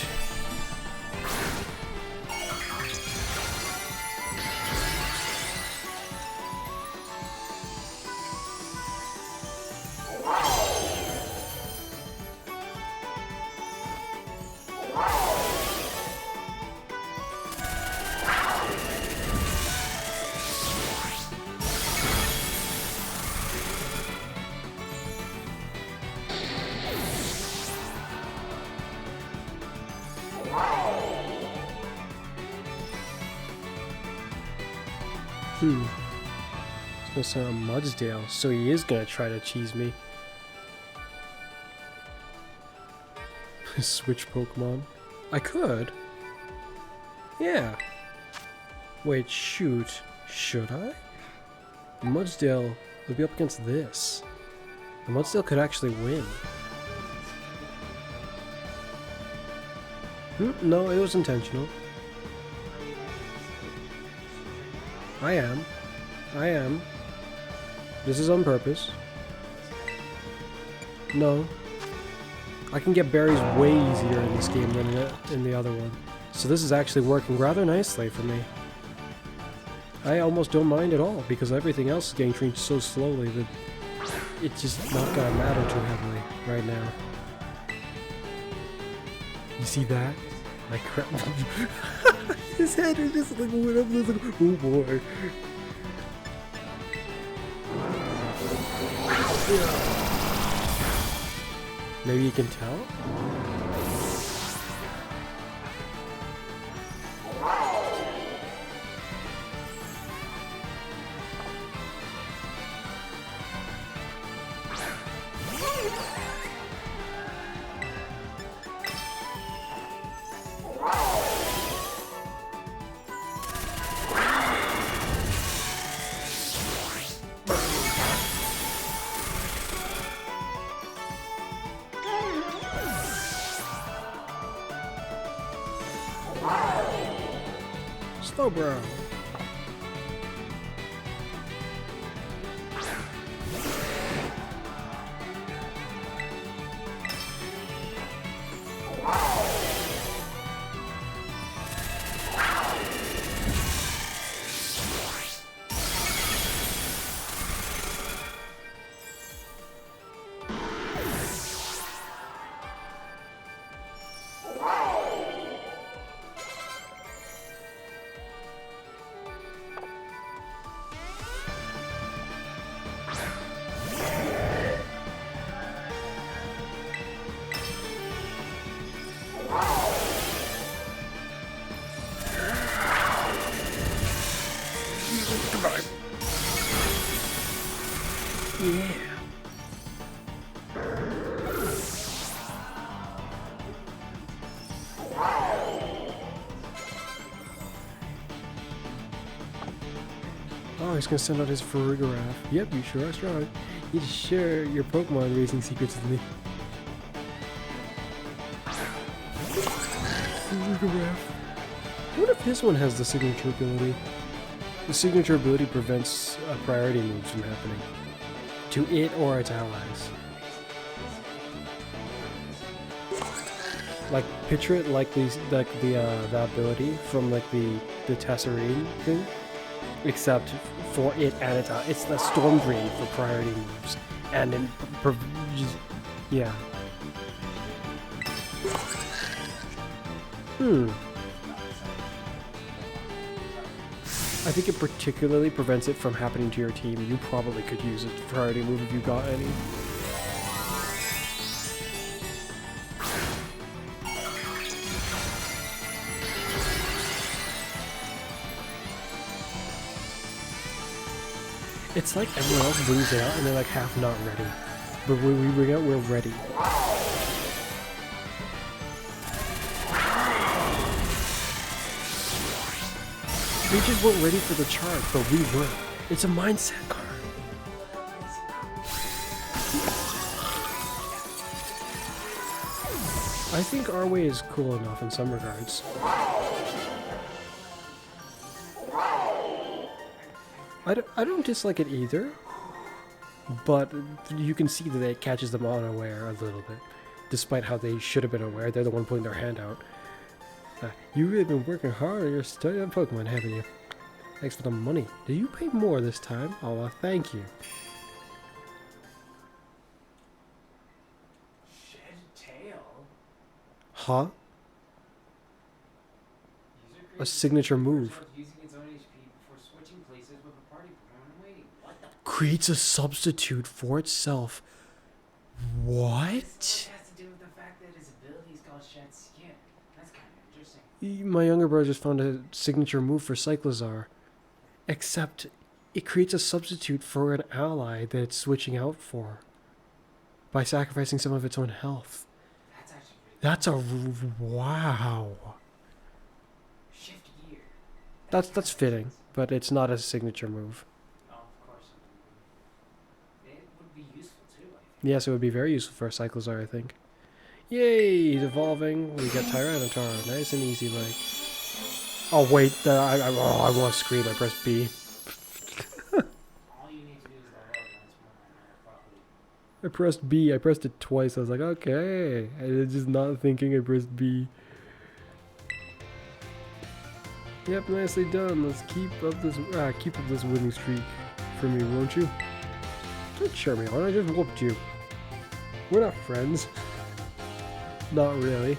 It's gonna sound Mudsdale, so he is gonna try to cheese me. Switch Pokemon. I could. Yeah. Wait, shoot. Should I? Mudsdale would be up against this. And Mudsdale could actually win. No, it was intentional. I am. This is on purpose. No. I can get berries way easier in this game than in the other one. So this is actually working rather nicely for me. I almost don't mind at all, because everything else is getting treated so slowly that it's just not gonna matter too heavily right now. You see that? Like crap. His head is just like went up, like, oh boy. Maybe you can tell? Slowbro. Yeah. Oh, he's gonna send out his Farigiraf. Yep, you sure are strong. You just share your Pokemon raising secrets with me. Farigiraf. What if this one has the signature ability? The signature ability prevents priority moves from happening to it or its allies. Like, picture it like these, like the ability from like the Tesserine thing, except for it and its it's the Storm Drain for priority moves, and then yeah. I think it particularly prevents it from happening to your team. You probably could use a priority move if you got any. It's like everyone else brings it out and they're like half not ready. But when we bring it out, we're ready. We just weren't ready for the charge, but we were. It's a mindset card. I think our way is cool enough in some regards. I don't dislike it either, but you can see that it catches them unaware a little bit, despite how they should have been aware. They're the one putting their hand out. You've really been working hard on your study on Pokemon, haven't you? Thanks for the money. Did you pay more this time? Oh, well, thank you. Shed tail? Huh? User A creates signature move. using its own HP before switching places with a party Pokemon waiting. What the Creates a substitute for itself. What? This has to do with the fact that his ability is called Shed Skin. That's kind of interesting. My younger brother just found a signature move for Cyclizar. Except it creates a substitute for an ally that it's switching out for by sacrificing some of its own health. That's actually pretty That's a wow. Shift gear. That's fitting, but it's not a signature move. Oh, of course it would be. It would be useful too, I think. Yes, it would be very useful for a Cyclizar, I think. Yay, he's evolving. We got Tyranitar, nice and easy like. Oh wait, I want to scream. I pressed B. All you need to do is level up once more and properly. I pressed B. I pressed it twice. I was like, okay. I was just not thinking I pressed B. Yep, nicely done. Let's keep up this winning streak for me, won't you? Don't cheer me on. I just whooped you. We're not friends. Not really.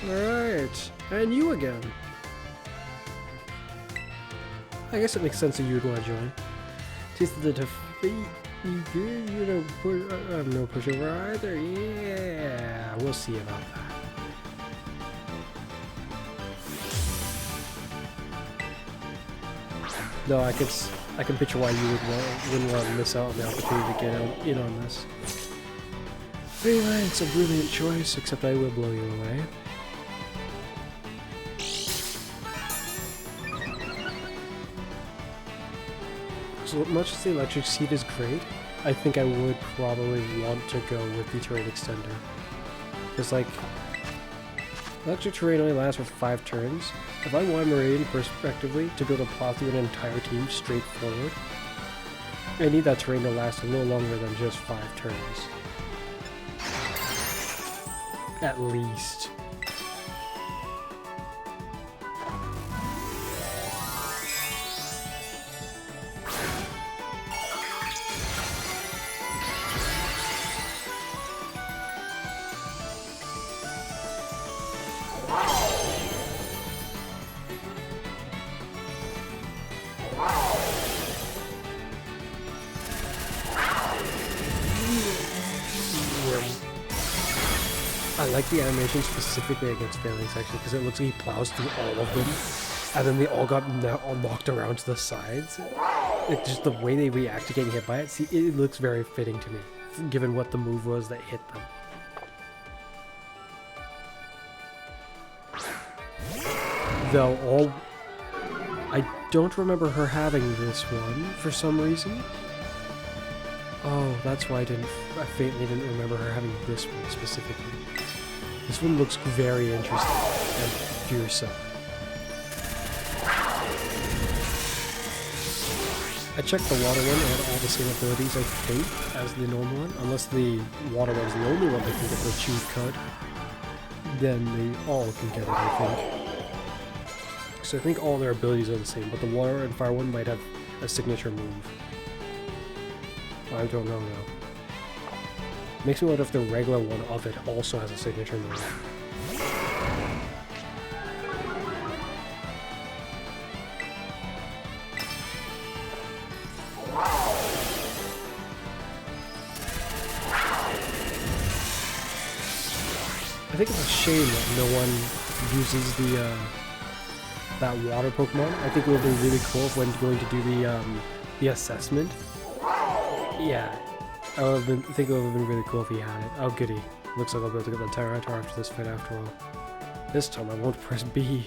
Alright, and you again. I guess it makes sense that you would want to join. Tasted the defeat. You good? You don't push. I'm no pushover either. Yeah, we'll see about that. No, I can picture why you wouldn't want to miss out on the opportunity to get in on this. Freelance, a brilliant choice, except I will blow you away. So much as the electric seed is great, I think I would probably want to go with the terrain extender. Because like, electric terrain only lasts for 5 turns. If I want Meridian prospectively to be able to plow through an entire team straight forward, I need that terrain to last a little longer than just 5 turns. At least. I like the animation specifically against Phalanx actually, because it looks like he plows through all of them, and then they all got all knocked around to the sides. It's just the way they react to getting hit by it. See, it looks very fitting to me, given what the move was that hit them. Though I don't remember her having this one for some reason. Oh, that's why I faintly didn't remember her having this one specifically. This one looks very interesting and fearsome. I checked the water one, it had all the same abilities, I think, as the normal one. Unless the water one's the only one that can get the cheat code, then they all can get it, I think. So I think all their abilities are the same, but the water and fire one might have a signature move. I don't know though. Makes me wonder if the regular one of it also has a signature move. I think it's a shame that no one uses the that water Pokemon. I think it would be really cool if when going to do the assessment. Yeah, I think it would have been really cool if he had it. Oh goody. Looks like I'll be able to get the Tyranitar after this fight after all. This time I won't press B.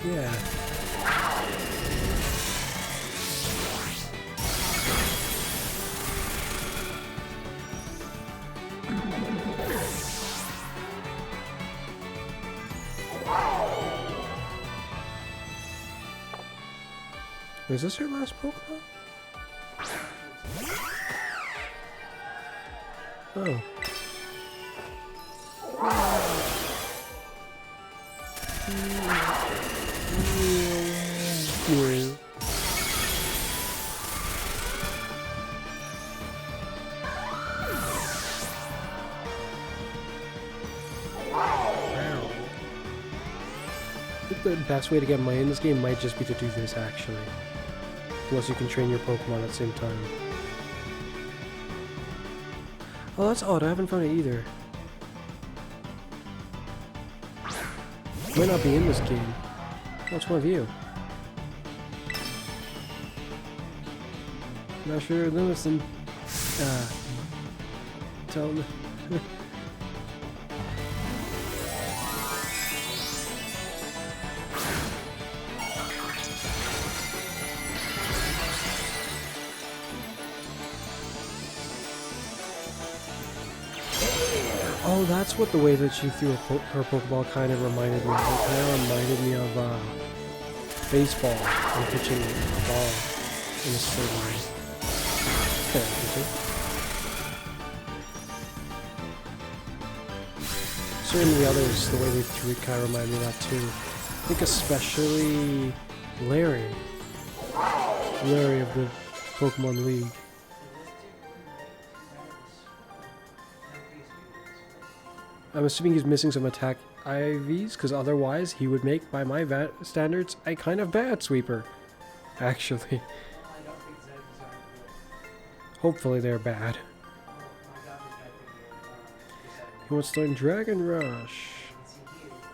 Yeah. Is this your last Pokemon? Oh. I think the best way to get money in this game might just be to do this, actually. Unless you can train your Pokemon at the same time. Oh, that's odd. I haven't found it either. Might not be in this game. What's one of you? Not sure. Then listen. Tell me. Oh, that's what the way that she threw her Pokeball kind of reminded me of. It kind of reminded me of baseball and pitching a ball in a certain way. Okay, certainly the others, the way they threw it kind of reminded me of that too. I think especially Larry. Larry of the Pokemon League. I'm assuming he's missing some attack IVs, because otherwise he would make, by my standards, a kind of bad sweeper. Actually. Hopefully they're bad. He wants to learn Dragon Rush.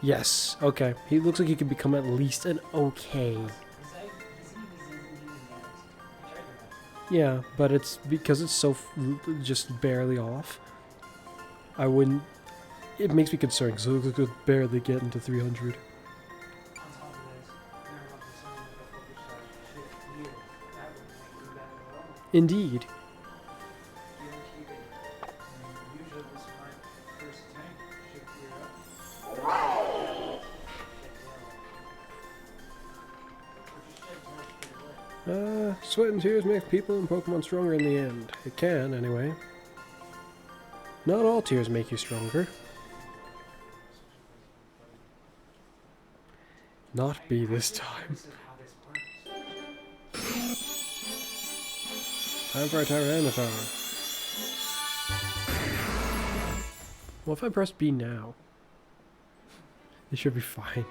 Yes, okay. He looks like he could become at least an okay. Yeah, but it's because it's so just barely off. I wouldn't... It makes me concerned because it looks like it could barely get into 300. Indeed. Sweat and tears make people and Pokemon stronger in the end. It can, anyway. Not all tears make you stronger. Not be this time. Time for a Tyranitar. Well, if I press B now, it should be fine.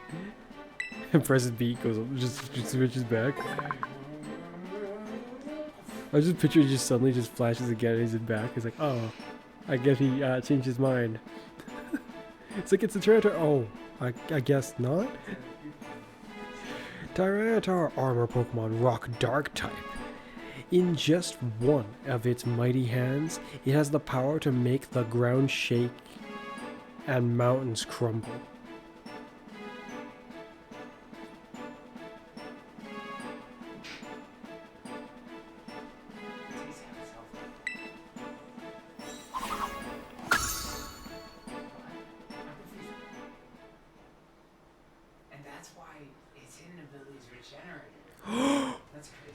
And presses B, goes up, just switches back. I just picture it just suddenly just flashes again and he's in back. He's like, oh, I guess he changed his mind. It's like it's a Tyranitar. Oh, I guess not. Tyranitar Armor Pokemon Rock Dark type. In just one of its mighty hands, it has the power to make the ground shake and mountains crumble.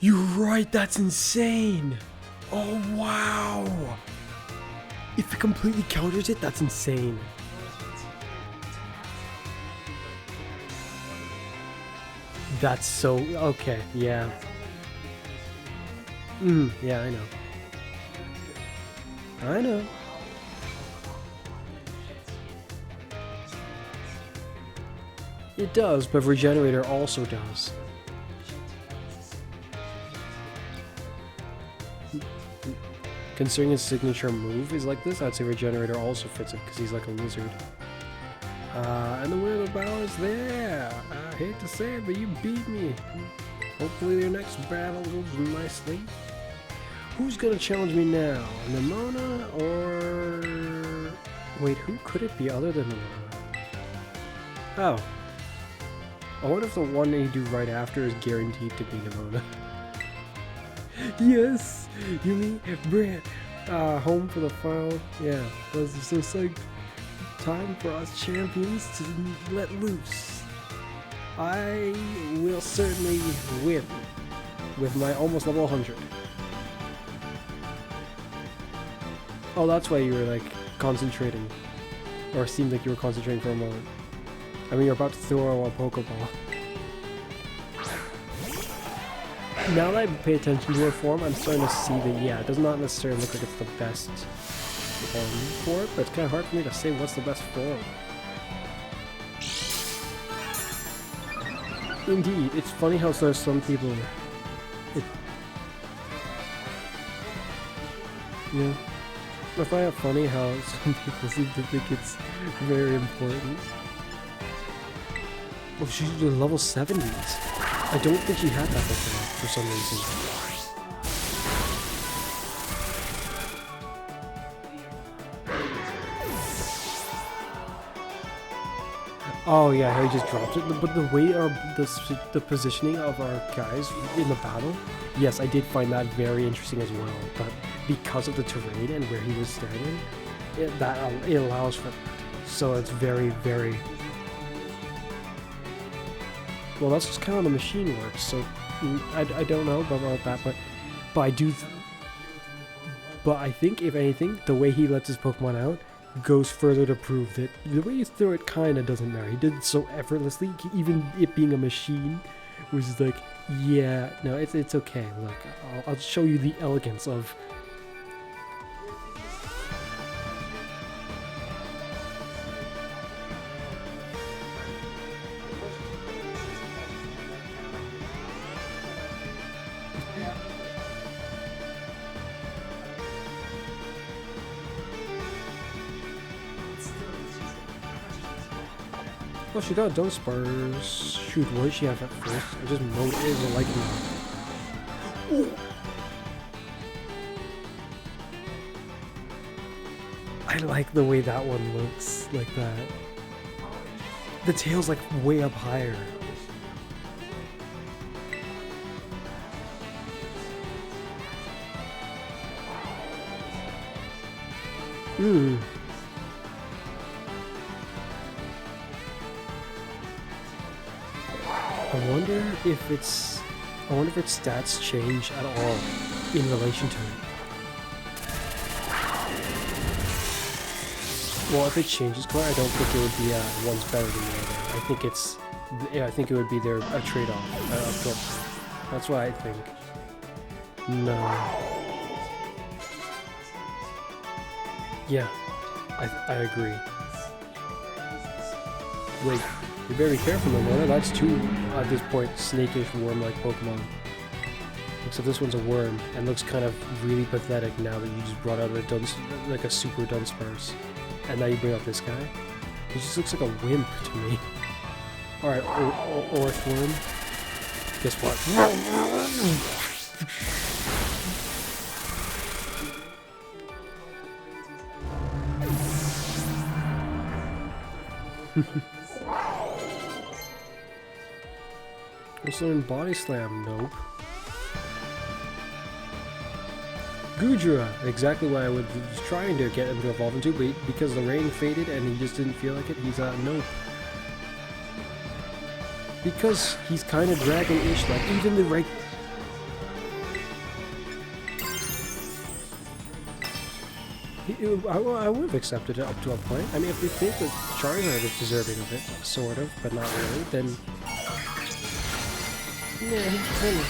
You're right, that's insane! Oh wow! If it completely counters it, that's insane. That's so... okay, yeah. Yeah, I know. I know. It does, but Regenerator also does. Considering his signature move is like this, I'd say Regenerator also fits it because he's like a lizard. And the winner of the battle is there. I hate to say it, but you beat me. Hopefully your next battle goes nicely. Who's gonna challenge me now? Nimona or... Wait, who could it be other than Nimona? Oh. I wonder if the one that you do right after is guaranteed to be Nimona. Yes! You mean Brant, home for the final. Yeah, this is so psyched. Time for us champions to let loose. I will certainly win. with my almost level 100. Oh, that's why you were like concentrating. Or seemed like you were concentrating for a moment. I mean, you're about to throw a Pokeball. Now that I pay attention to her form, I'm starting to see that, yeah, it does not necessarily look like it's the best form for it, but it's kind of hard for me to say what's the best form. Indeed, it's funny how there's some people... Yeah. I find it funny how some people seem to think it's very important. Oh, she's in level 70s. I don't think she had that before, for some reason. Oh yeah, how he just dropped it. But the way the positioning of our guys in the battle, yes, I did find that very interesting as well. But because of the terrain and where he was standing, it allows for that. So it's very, very... Well, that's just kind of how the machine works. So I don't know about that, but I do. But I think, if anything, the way he lets his Pokemon out goes further to prove that the way you throw it kind of doesn't matter. He did it so effortlessly, even it being a machine was like, yeah, no, it's okay. Look, I'll show you the elegance of... Oh, she got Dunsparce. Shoot, what did she have at first? I just mowed it as a lightning. I like the way that one looks, like that. The tail's like way up higher. I wonder if its stats change at all in relation to it. Well, if it changes color, I don't think it would be one's better than the other. I think it would be a trade-off. That's what I think. No. Yeah, I agree. Wait. You better be careful, Mona. That's two, at this point, snakish worm-like Pokemon. Except this one's a worm, and looks kind of really pathetic now that you just brought out a super Dunsparce. And now you bring out this guy. He just looks like a wimp to me. Alright, Orthworm. Guess what? Also in Body Slam, nope. Gudra, exactly what I was trying to get him to evolve into, but because the rain faded and he just didn't feel like it, he's nope. Because he's kind of dragon-ish, like even the right... I would have accepted it up to a point. I mean, if they think that Charizard is deserving of it, sort of, but not really, then... Yeah, he's kind of...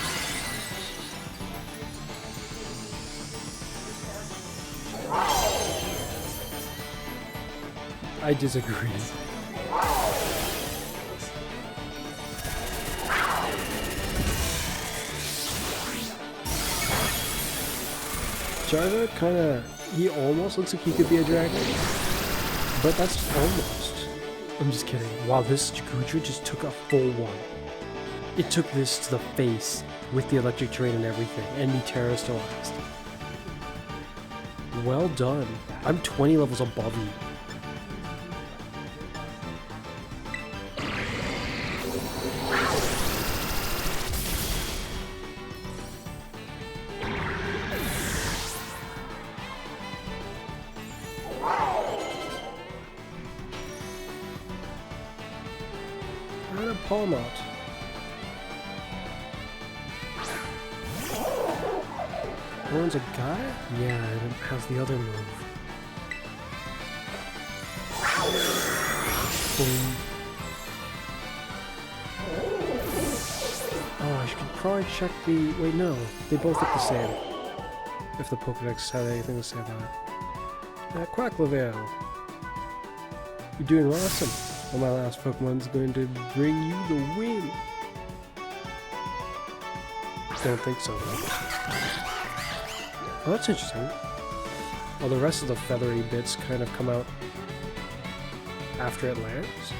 I disagree. Charizard kinda... He almost looks like he could be a dragon. But that's almost. I'm just kidding. Wow, this Gudra just took a full one. It took this to the face with the electric terrain and everything, and me terrorized. Well done. I'm 20 levels above you. And a Palmot. One's a guy? Yeah, and it has the other move. Boom. Oh, I should probably check the... Wait, no. They both look the same. If the Pokedex had anything to say about it. Quacklevel. You're doing awesome. Well, my last Pokemon's going to bring you the win. Don't think so, though. Oh, that's interesting. Well, the rest of the feathery bits kind of come out after it lands?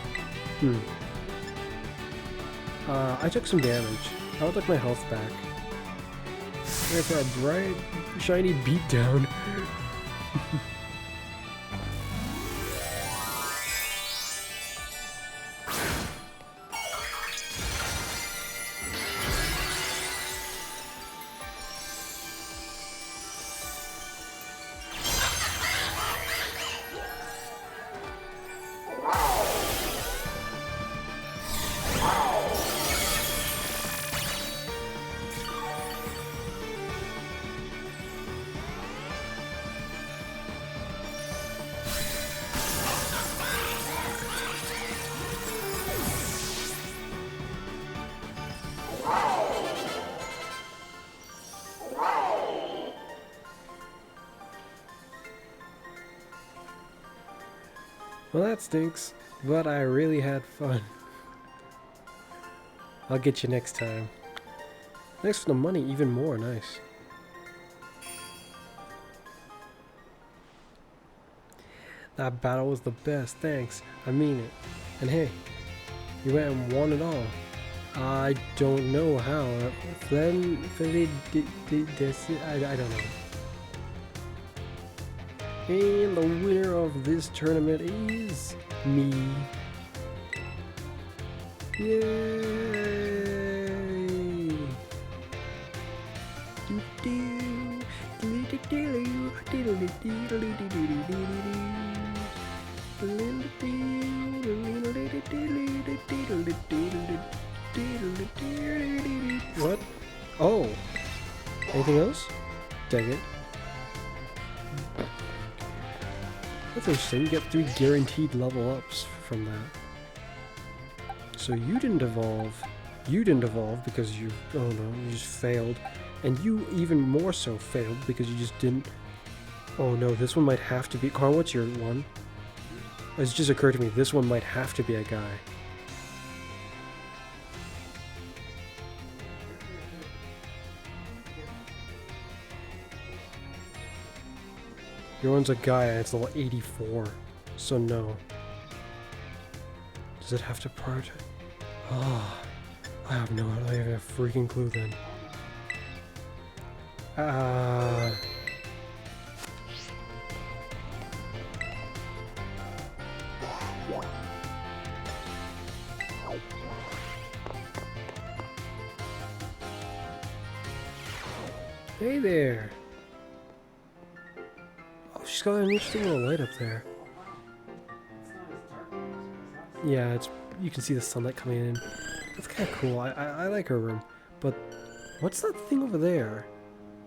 I took some damage. I would like my health back. Here for a bright, shiny beatdown. Well, that stinks, but I really had fun. I'll get you next time. Thanks for the money, even more, nice. That battle was the best, thanks. I mean it. And hey, you went and won it all. I don't know how. Then, I don't know. And the winner of this tournament is me. Yay! What? Oh! Anything else? Dang it. That's interesting, you get 3 guaranteed level ups from that. So you didn't evolve. You didn't evolve because you, oh no, you just failed. And you even more so failed because you just didn't. Oh no, this one might have to be, Carl, what's your one? It's just occurred to me, this one might have to be a guy. Your one's a guy and it's level 84, so no. Does it have to part? Ah, I have no idea, I have a freaking clue then. Hey there! Oh, she's got an interesting little light up there. Yeah, it's, you can see the sunlight coming in. That's kind of cool. I like her room. But what's that thing over there?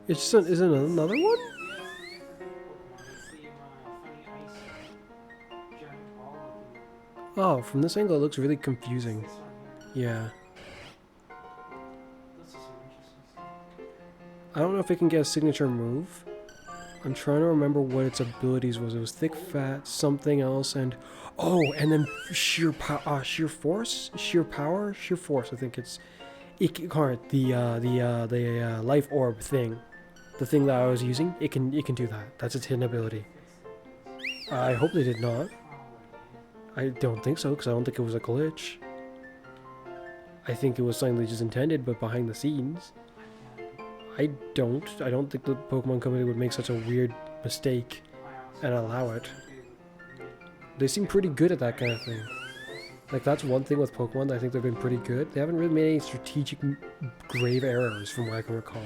It's just is it another one? Oh, from this angle it looks really confusing. Yeah. I don't know if it can get a signature move. I'm trying to remember what its abilities was. It was thick, fat, something else, and oh, and then sheer power, sheer force, sheer power, sheer force. I think it's the life orb thing, the thing that I was using. It can do that. That's its hidden ability. I hope they did not. I don't think so, because I don't think it was a glitch. I think it was something they just intended, but behind the scenes. I don't think the Pokemon Company would make such a weird mistake and allow it. They seem pretty good at that kind of thing. Like, that's one thing with Pokemon that I think they've been pretty good. They haven't really made any strategic grave errors from what I can recall.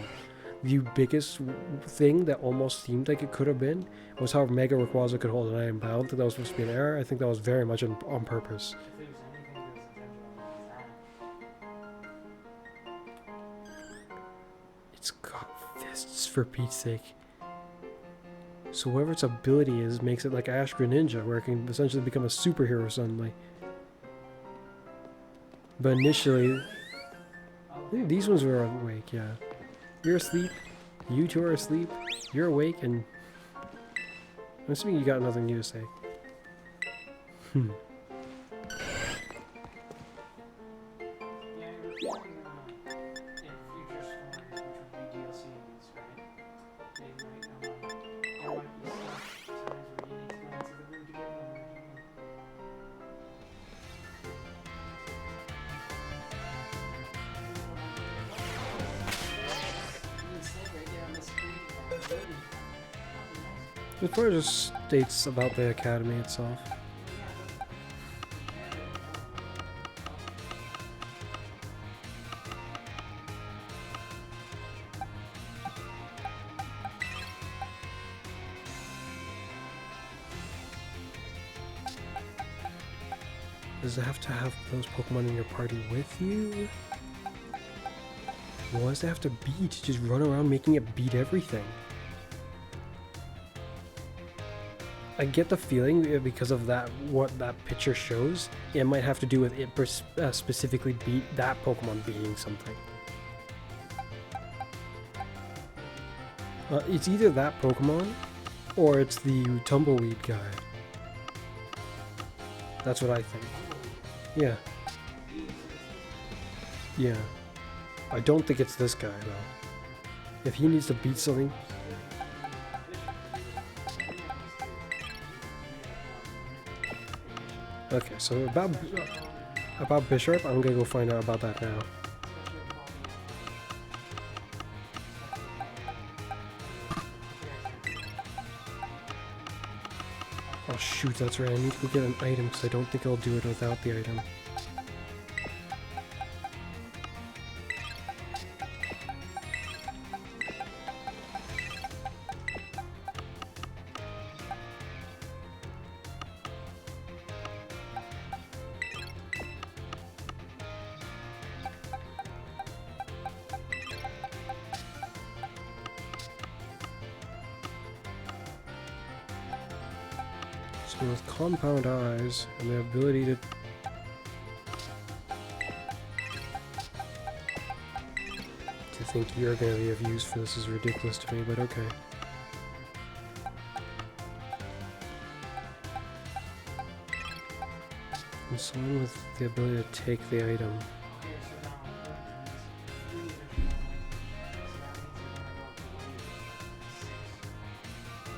The biggest thing that almost seemed like it could have been was how Mega Rayquaza could hold an item, but I don't think that was supposed to be an error. I think that was very much on purpose. It's got fists, for Pete's sake. So whatever its ability is makes it like Ash Greninja, where it can essentially become a superhero suddenly. But initially, I think these ones were awake, yeah. You're asleep, you two are asleep, you're awake, and I'm assuming you got nothing new to say. Yeah, you're working in future storms, which would be DLCs, right? They might, there might be some times where you need to go into the room to get them. You said right there on the screen, ability. It probably just states about the academy itself. Does it have to have those Pokemon in your party with you? What does it have to beat? Just run around making it beat everything. I get the feeling because of that, what that picture shows, it might have to do with it specifically beat that Pokemon beating something. It's either that Pokemon, or it's the Tumbleweed guy. That's what I think. Yeah. Yeah. I don't think it's this guy, though. If he needs to beat something... Okay, so about Bishop, I'm gonna go find out about that now. Oh shoot, that's right, I need to go get an item because I don't think I'll do it without the item. So with compound eyes and the ability to think you're going to be of use for this is ridiculous to me, but okay. And someone with the ability to take the item.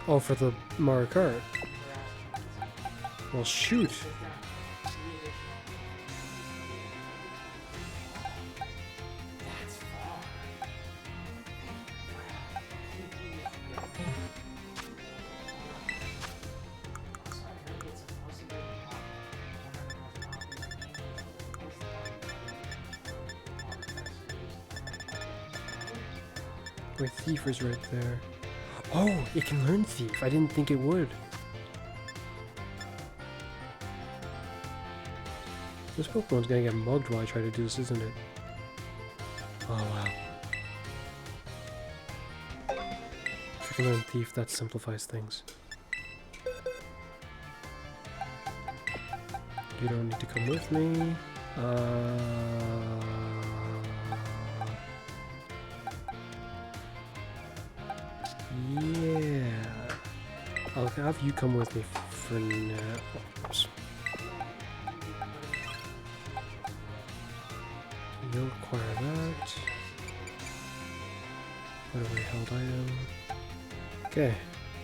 Oh, for the Mario Kart. Well, shoot. Wait, Thief is right there. Oh, it can learn Thief. I didn't think it would. This Pokemon's gonna get mugged while I try to do this, isn't it? Oh, wow. If I can learn Thief, that simplifies things. You don't need to come with me. Yeah. I'll have you come with me for now. Oops. You'll acquire that. Put away held item. Okay.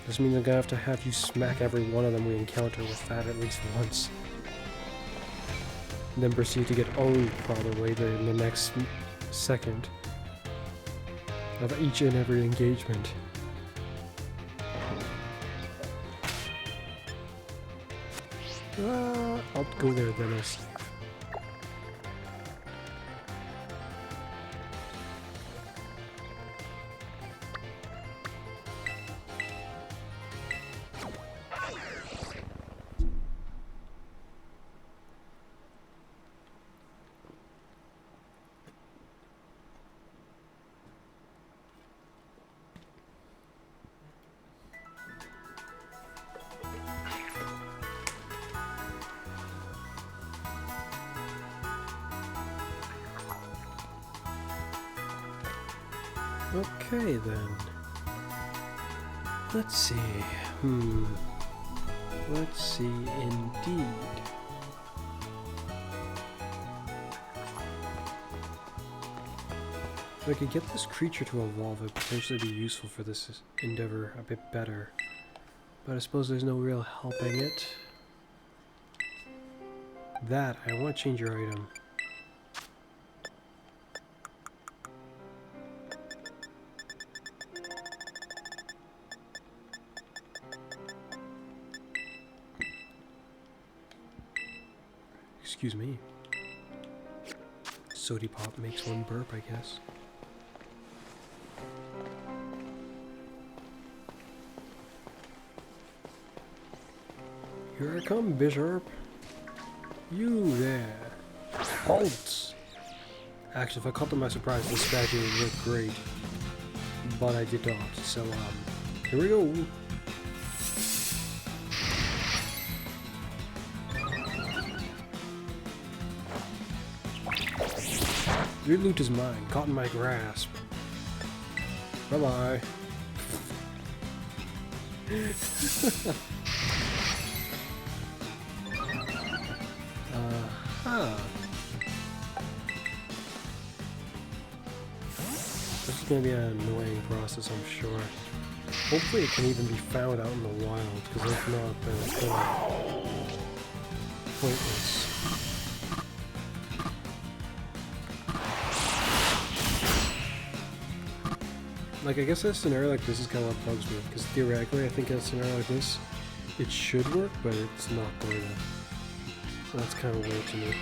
This means I'm gonna have you smack every one of them we encounter with that at least once. And then proceed to get owned probably in the next second of each and every engagement. I'll go there then. Okay then. Let's see. Let's see indeed. If I could get this creature to evolve, it would potentially be useful for this endeavor a bit better. But I suppose there's no real helping it. That, I want to change your item. Excuse me. Sody Pop makes one burp, I guess. Here I come, Bishop. You there. Halt! Actually, if I caught them by surprise, this statue would look great. But I did not, so, here we go. Your loot is mine, caught in my grasp. Bye-bye. This is going to be an annoying process, I'm sure. Hopefully it can even be found out in the wild, because if not, then it's going to be pointless. Like, I guess a scenario like this is kind of what bugs me, because theoretically I think in a scenario like this, it should work, but it's not going to. That's kind of weird to me.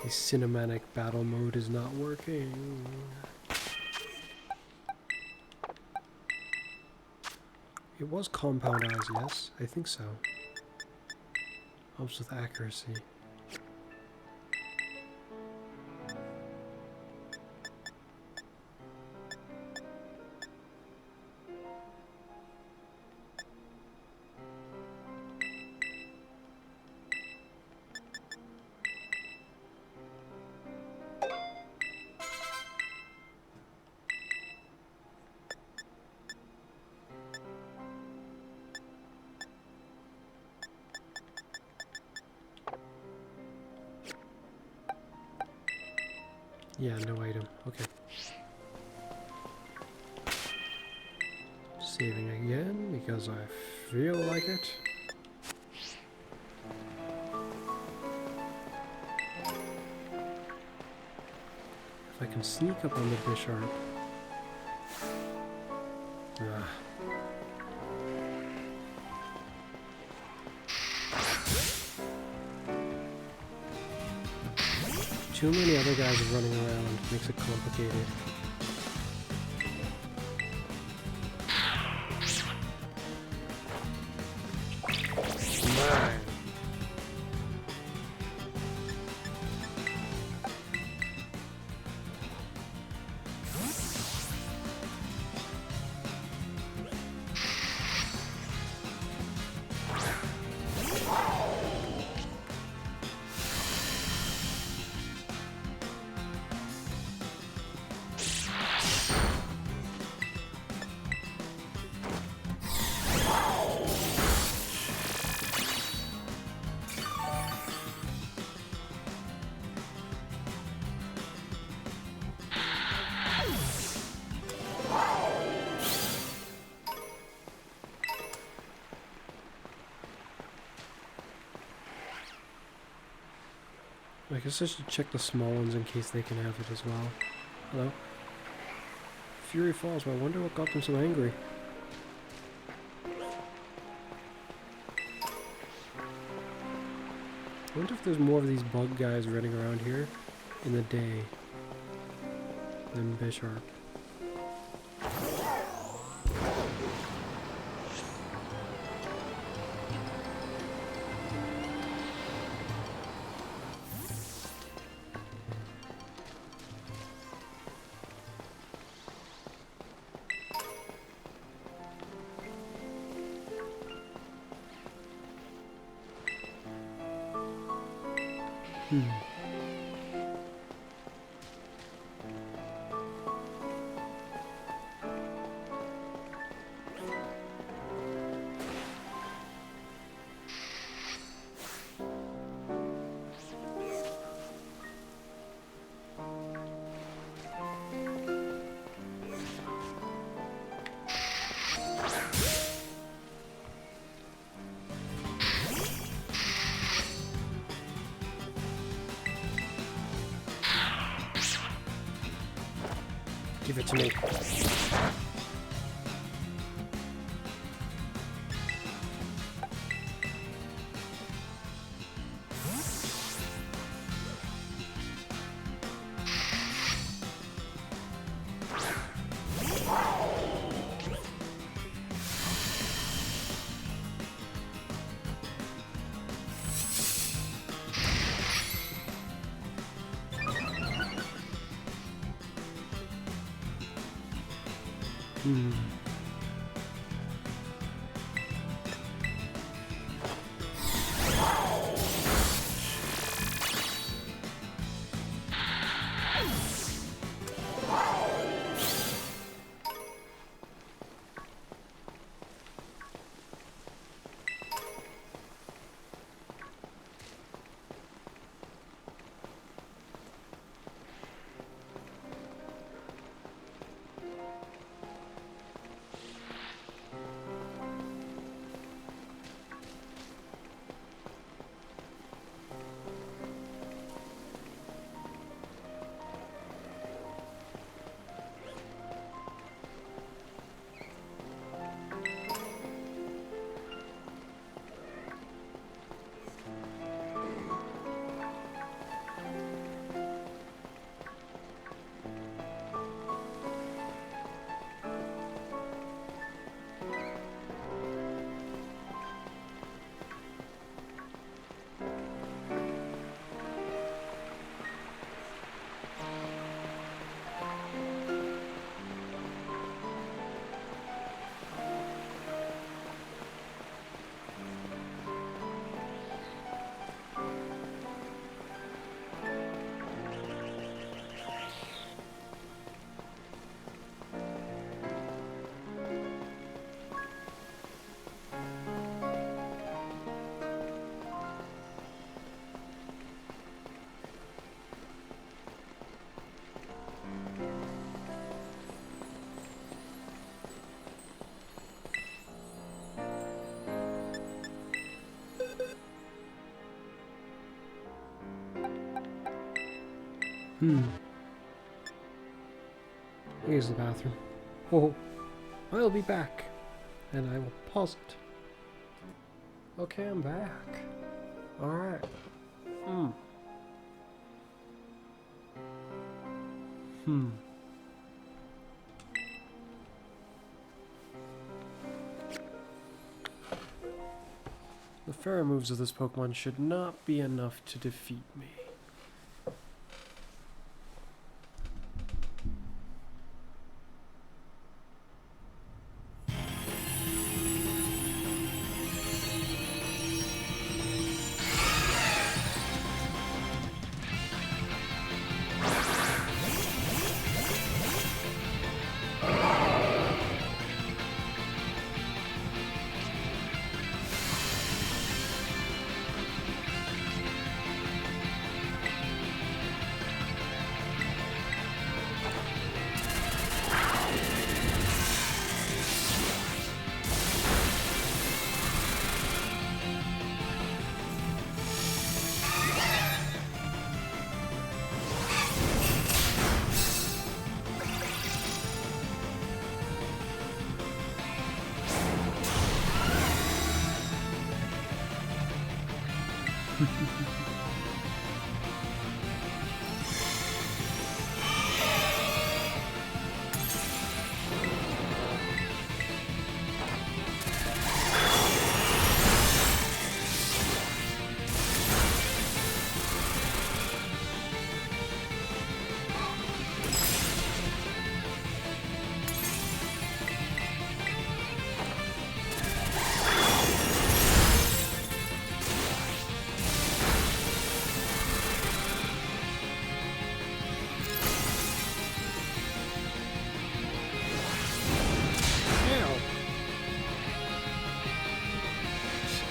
The cinematic battle mode is not working. It was compound eyes, yes, I think so. Helps with accuracy. Yeah, no item. Okay. Saving again because I feel like it. If I can sneak up on the Bishop. Too many other guys running around makes it complicated. Man. I guess I should check the small ones in case they can have it as well. Hello? Fury Falls, well, I wonder what got them so angry. I wonder if there's more of these bug guys running around here in the day than Bishop. Hmm. Give it to me. Hmm. Here's the bathroom. Oh, I'll be back. And I will pause it. Okay, I'm back. Alright. The fairy moves of this Pokemon should not be enough to defeat me.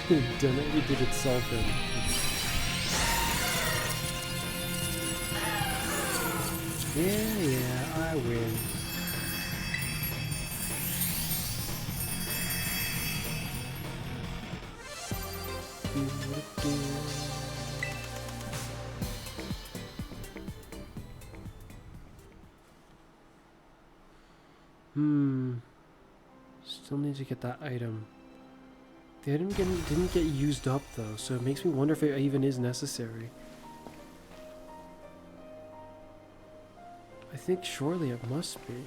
Did itself in. Yeah, I win. Still need to get that item. The item didn't get used up though, so it makes me wonder if it even is necessary. I think surely it must be.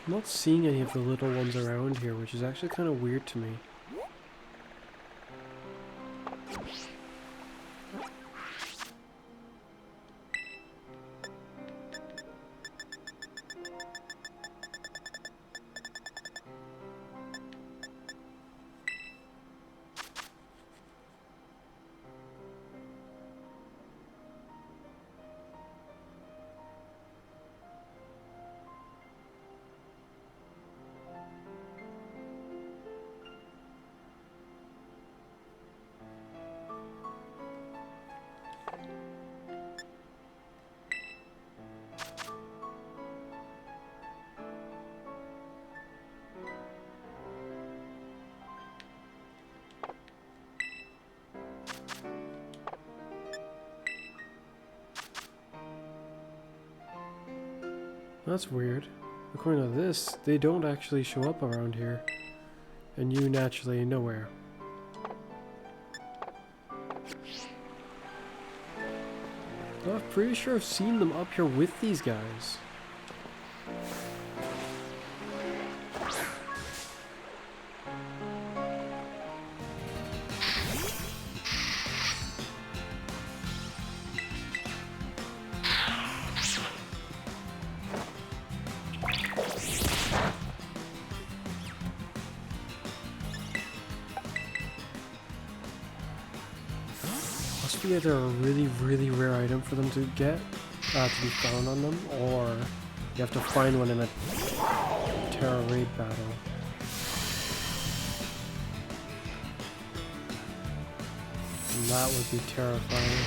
I'm not seeing any of the little ones around here, which is actually kind of weird to me. That's weird. According to this, they don't actually show up around here. And you naturally nowhere. Oh, I'm pretty sure I've seen them up here with these guys. Must be either a really, really rare item for them to get, to be found on them, or you have to find one in a Terra raid battle. And that would be terrifying.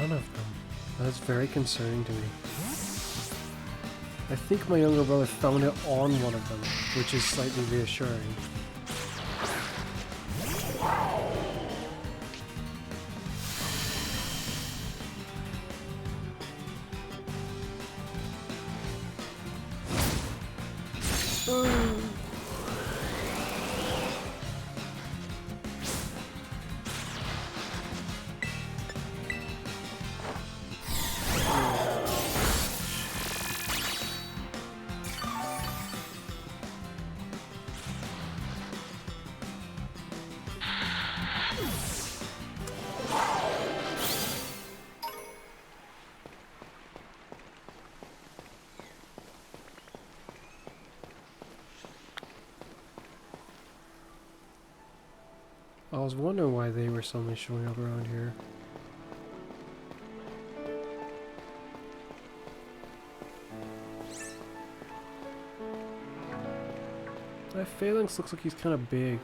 none of them. That's very concerning to me. I think my younger brother found it on one of them, which is slightly reassuring. I was wondering why they were suddenly showing up around here. That phalanx looks like he's kind of big.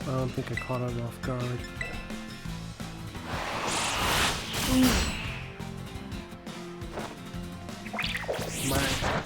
I don't think I caught him off guard. Smack.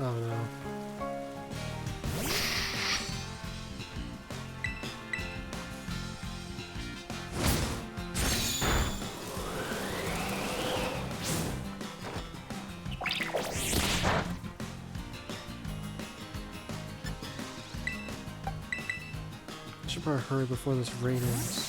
Oh no. Should probably hurry before this rain ends.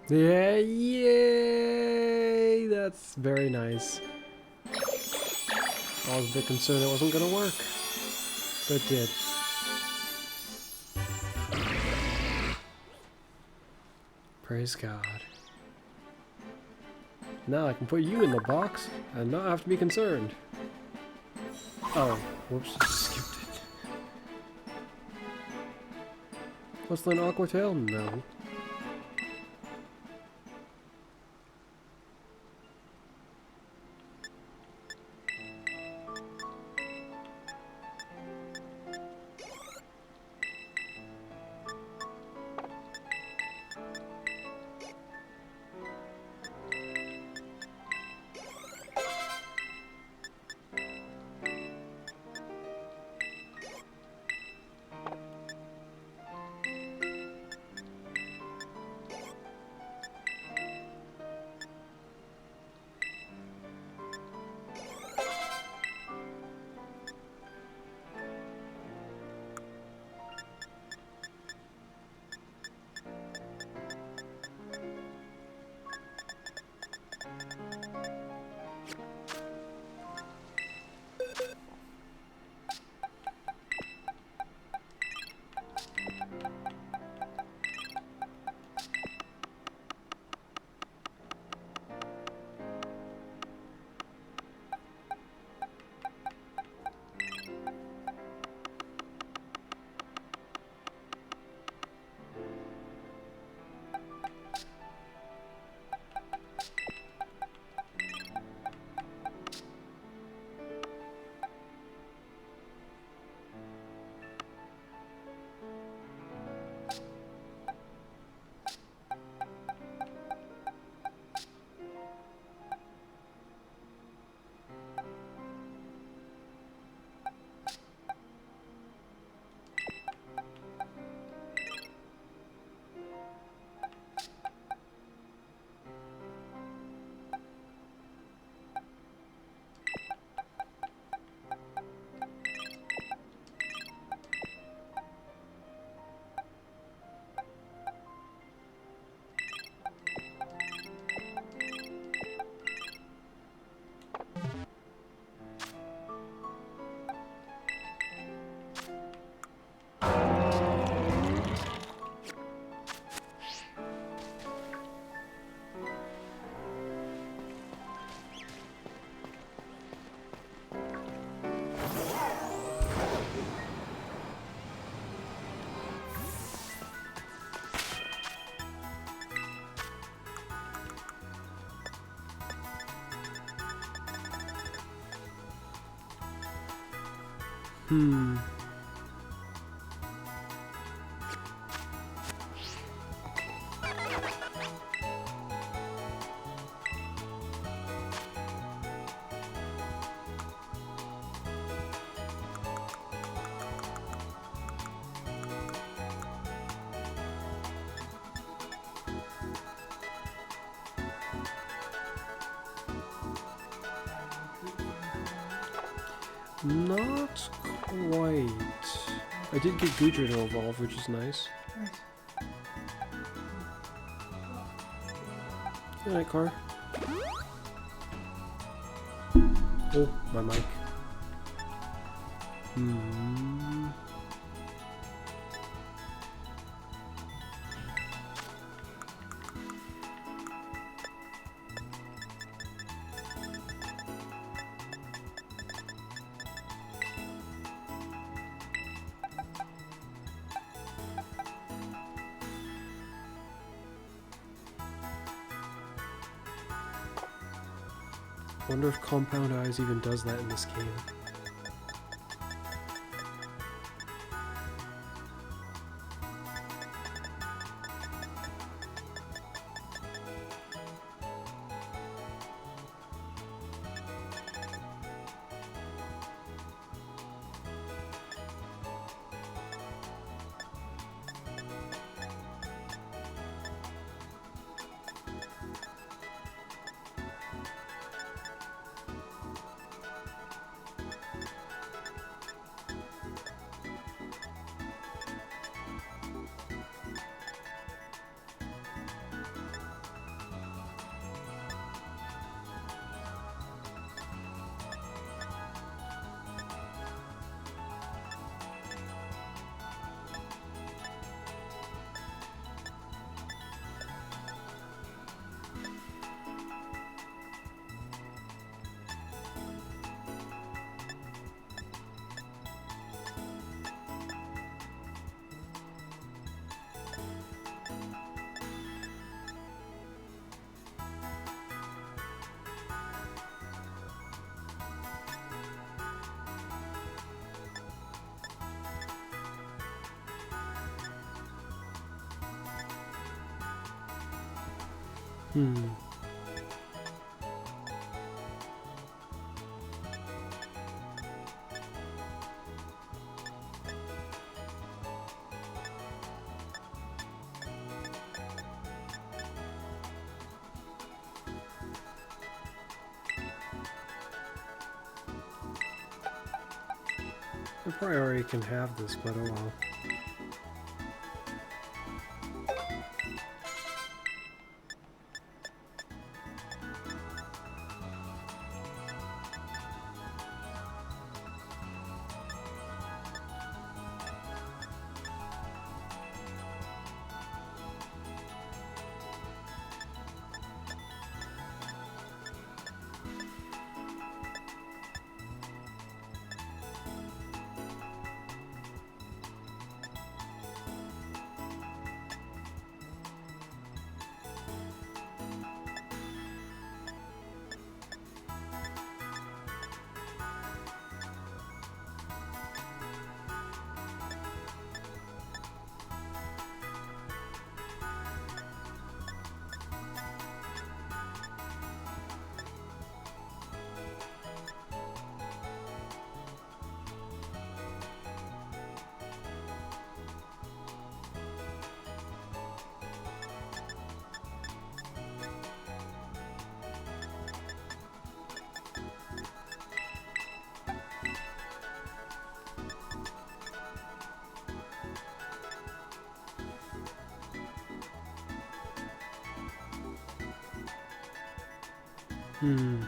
Yeah, yay! That's very nice. I was a bit concerned it wasn't gonna work, but it did. Praise God. Now I can put you in the box and not have to be concerned. Oh, whoops, skipped it. What's an aqua tail? No. Hmm. Not quite. I did get Gujar to evolve, which is nice. Good night, car. Oh, my mic. Hmm. Wonder if Compound Eyes even does that in this game. Hmm. I probably already can have this, but oh well. Hmm.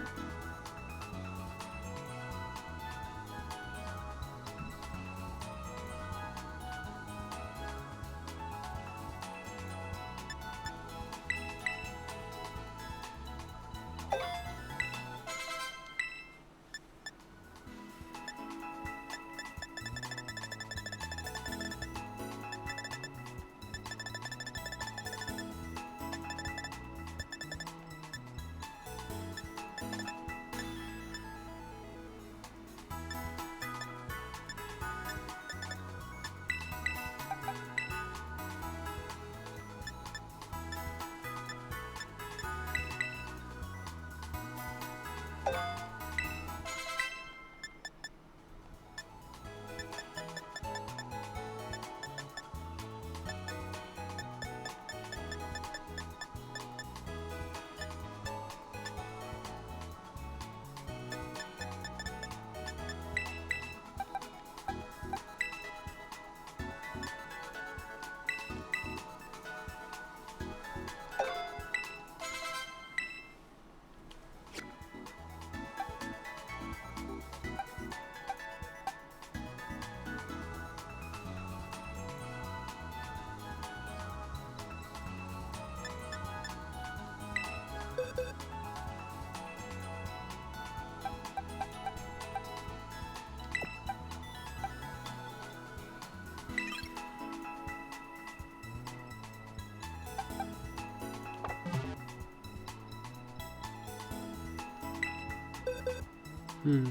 Hmm.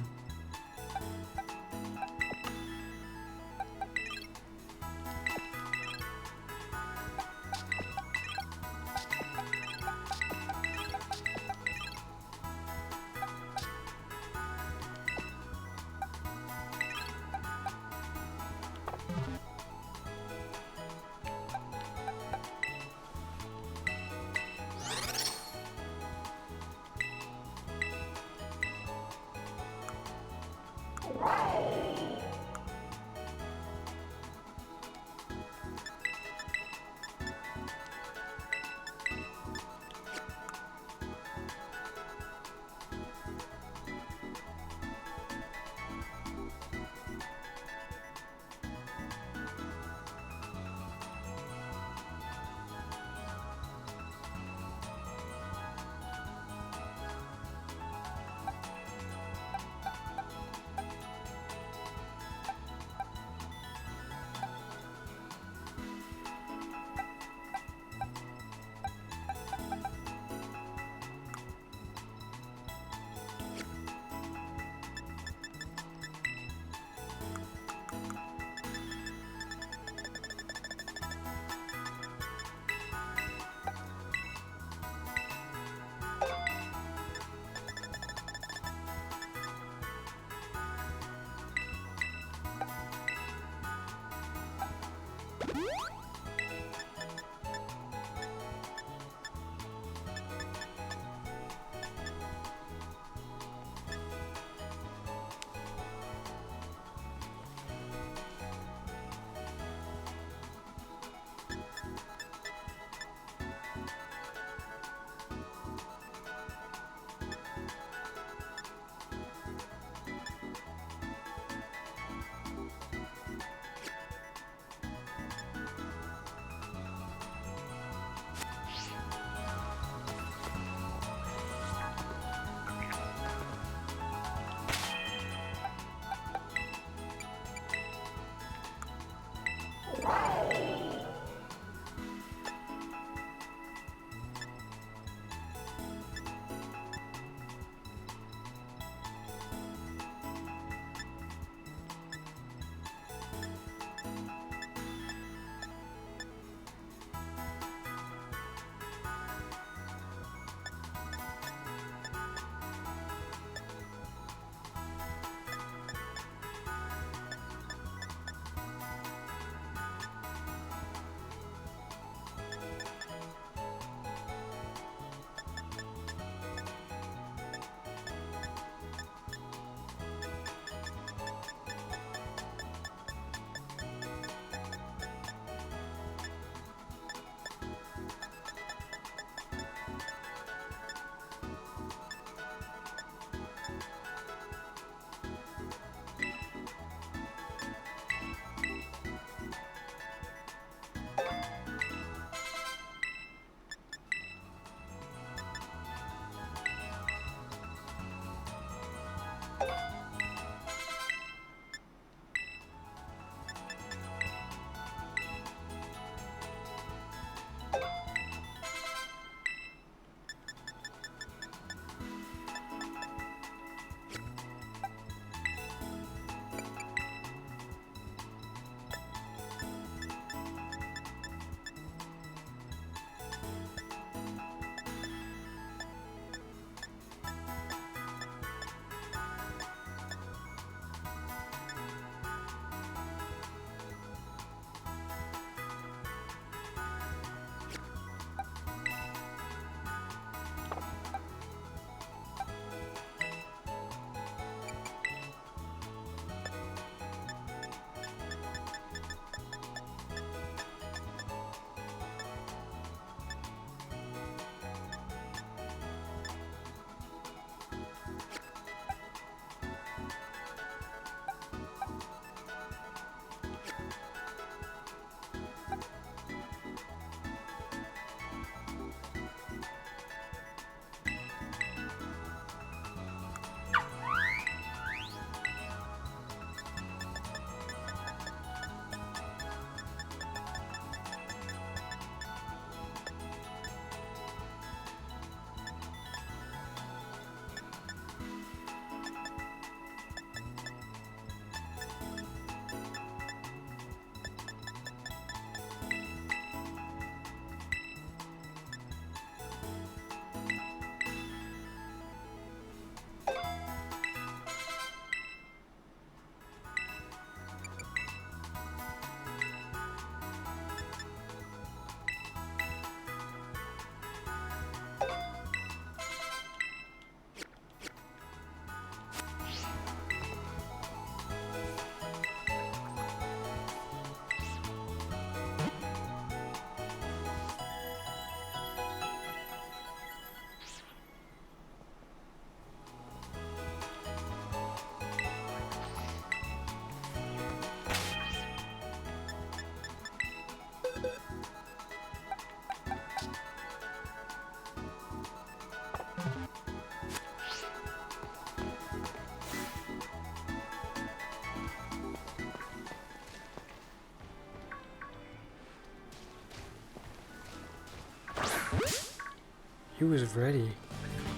He was ready.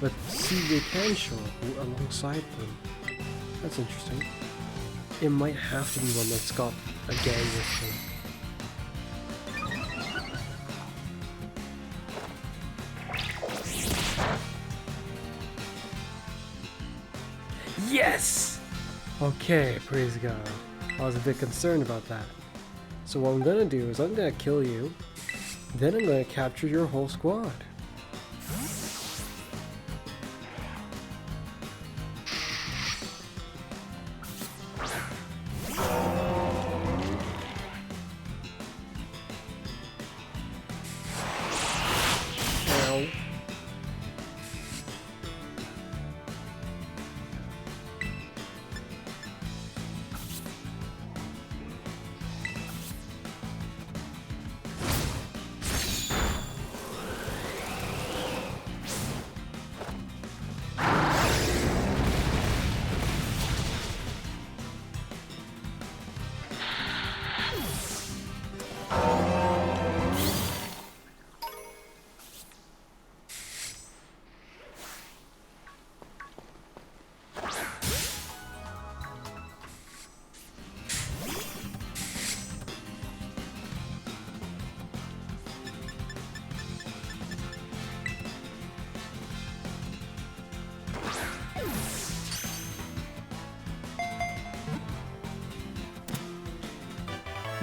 But see, they can show up alongside them. That's interesting. It might have to be one that's got a gang with him. Yes! Okay, praise God. I was a bit concerned about that. So what I'm gonna do is I'm gonna kill you, then I'm gonna capture your whole squad. Ow.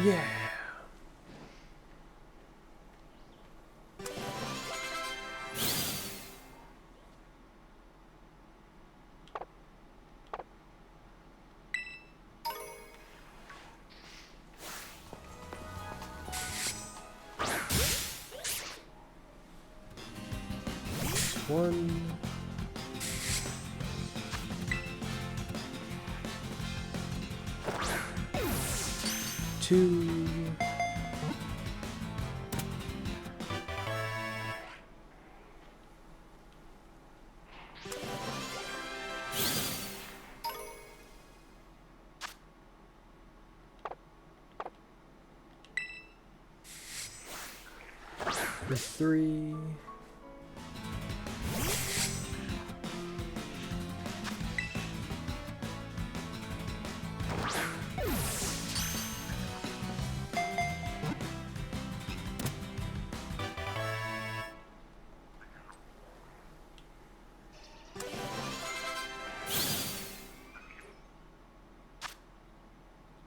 Yeah. One. Two. For three.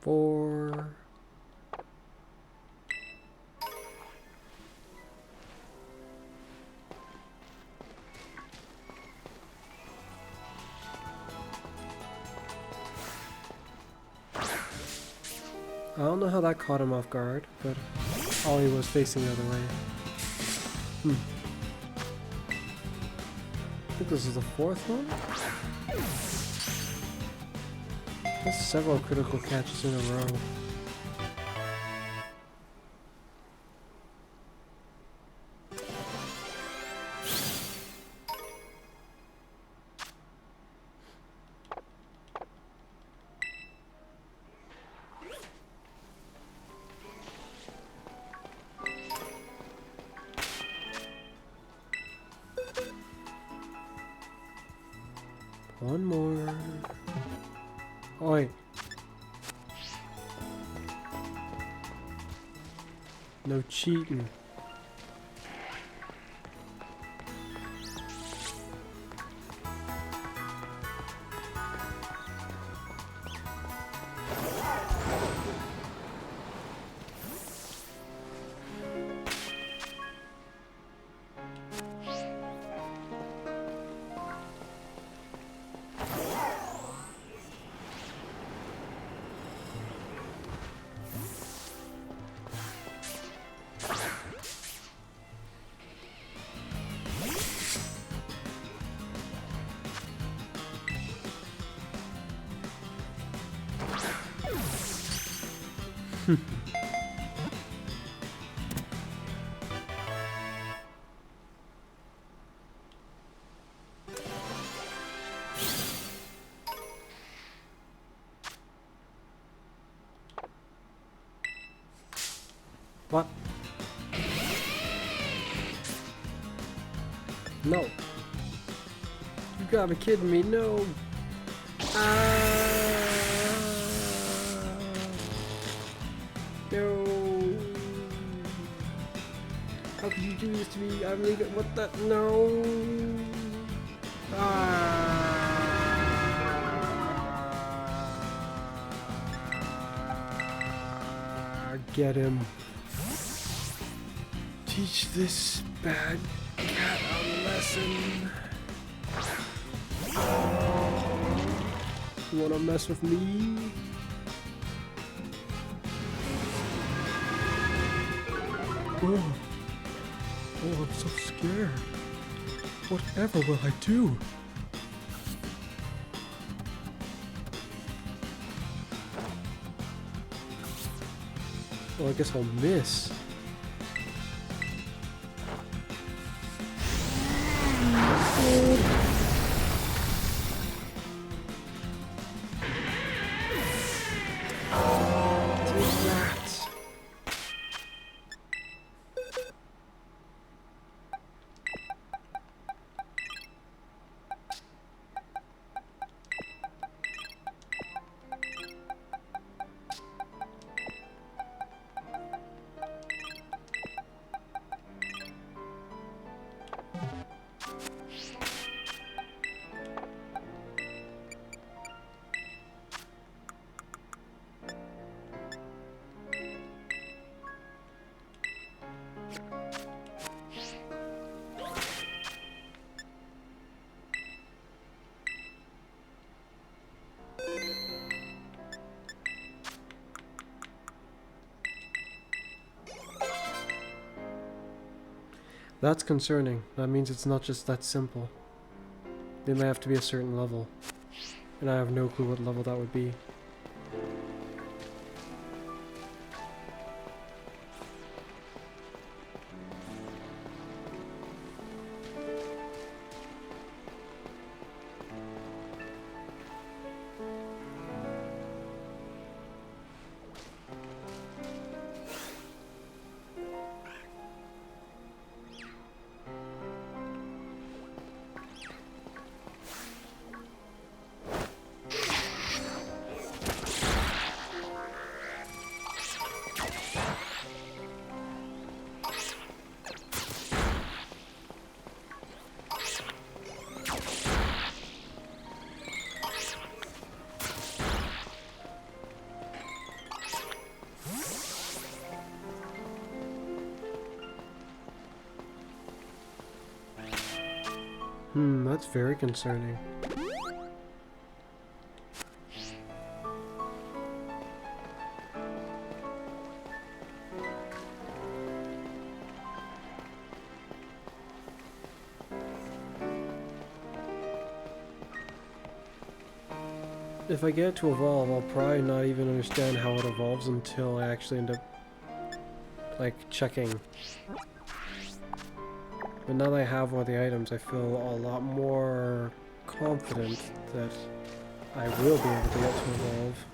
Four. I don't know how that caught him off guard, but Ollie was facing the other way. I think this is the fourth one? That's several critical catches in a row. One more. Oi. No cheating. What? No. You gotta be kidding me. No. Ah. No. How could you do this to me? I'm leaving. What the? No. Get him. Teach this bad cat a lesson. You wanna mess with me? Oh, I'm so scared. Whatever will I do? Well, I guess I'll miss. That's concerning. That means it's not just that simple. They might have to be a certain level. And I have no clue what level that would be. That's very concerning. If I get it to evolve, I'll probably not even understand how it evolves until I actually end up, like, checking. But now that I have one of the items, I feel a lot more confident that I will be able to get to evolve.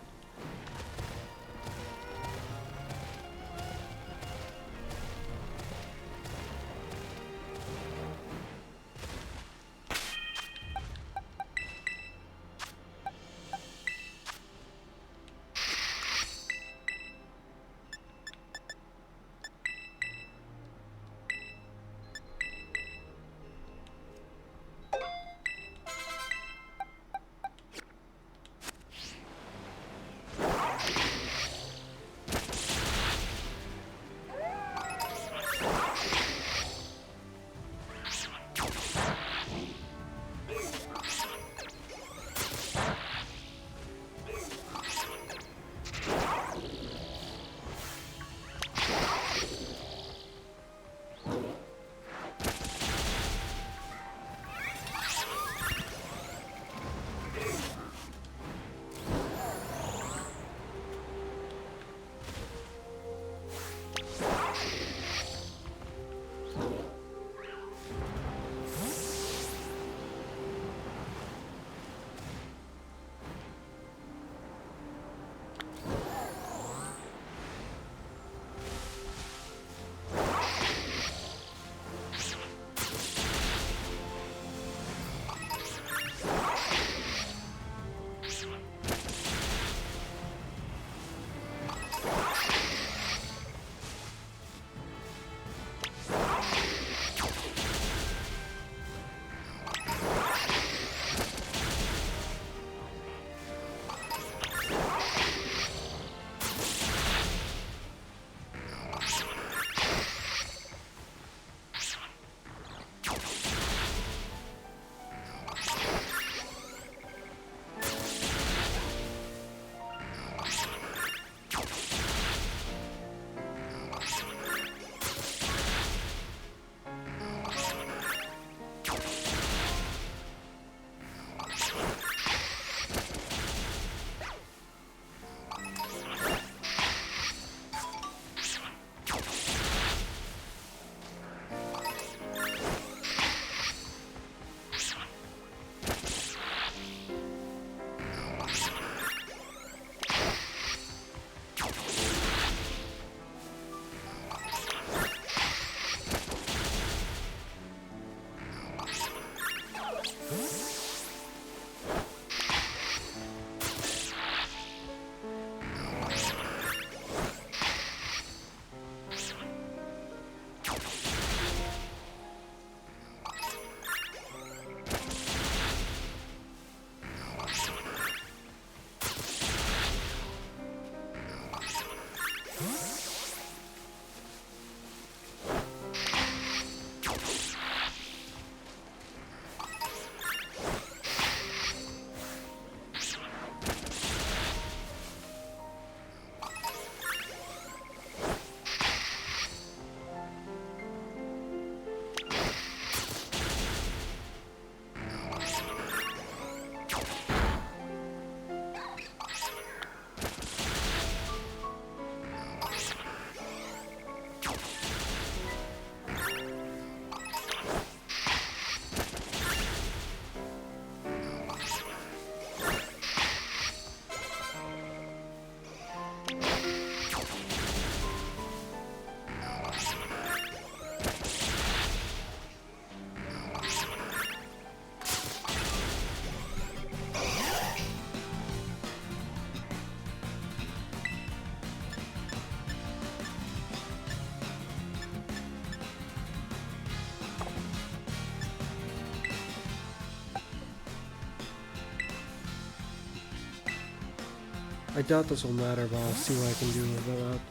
I doubt this will matter, but I'll see what I can do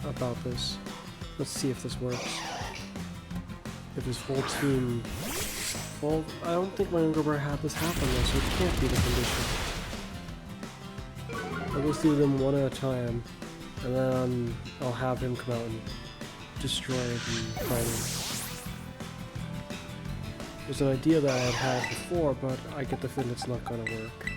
about this. Let's see if this works. If this whole team... Well, I don't think my younger brother had this happen though, so it can't be the condition. I'll go through them one at a time, and then I'll have him come out and destroy it and fight him. There's an idea that I had before, but I get the feeling it's not gonna work.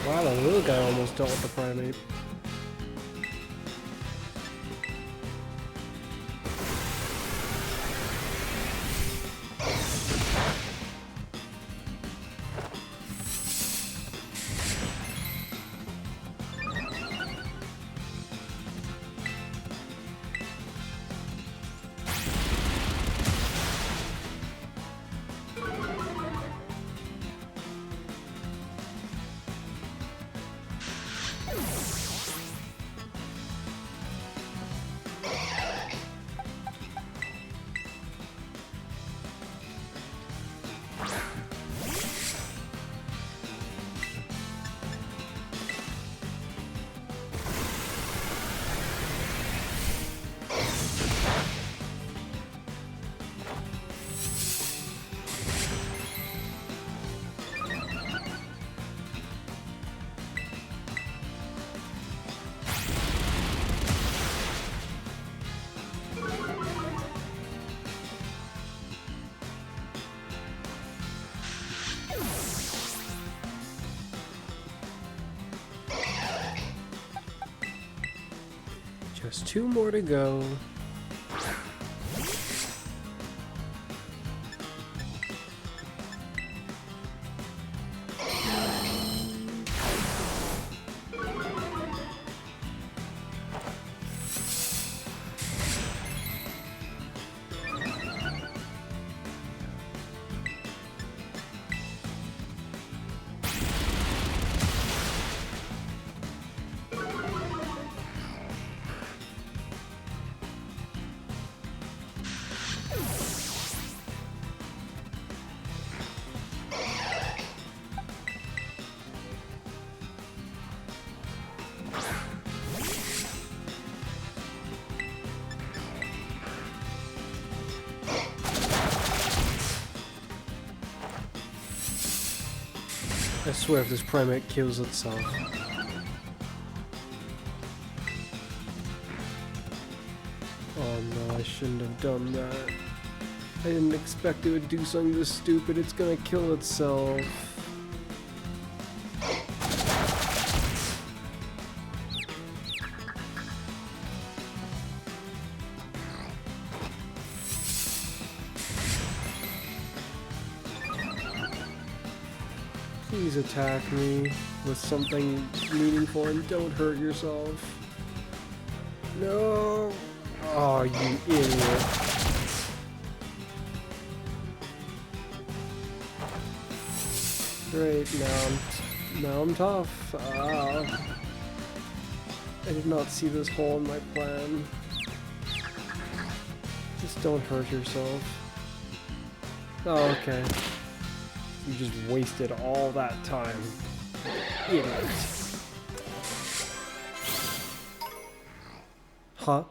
Wow, the little guy almost dealt with the primate. Just 2 more to go. I swear if this primate kills itself. Oh no, I shouldn't have done that. I didn't expect it would do something this stupid. It's gonna kill itself. Please attack me with something meaningful and don't hurt yourself. No! Oh, you idiot. Great, now I'm tough. I did not see this hole in my plan. Just don't hurt yourself. Oh, okay. You just wasted all that time. Idiot. Huh?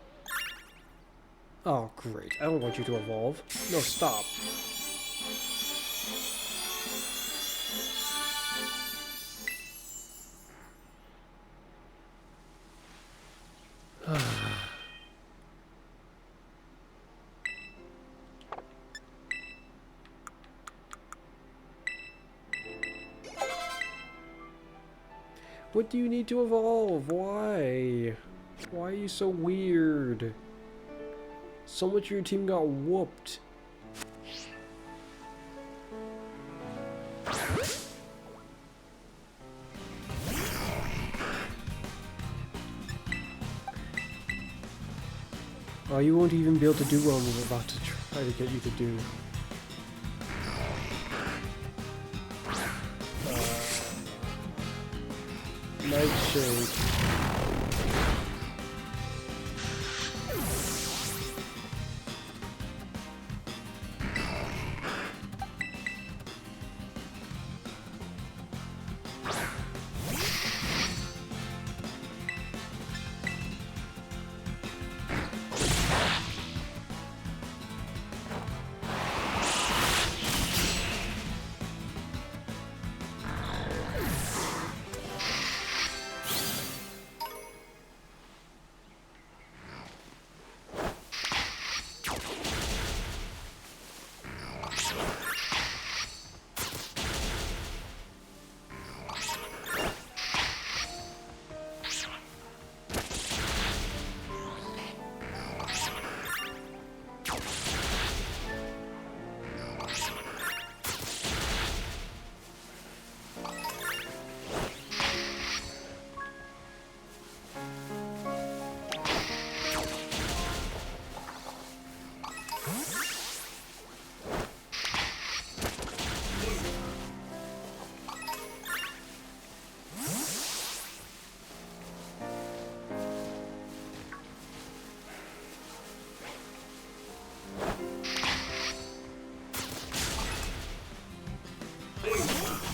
Oh, great. I don't want you to evolve. No, stop. What do you need to evolve? Why? Why are you so weird? So much of your team got whooped. Oh, you won't even be able to do what I'm about to try to get you to do. Nightshade.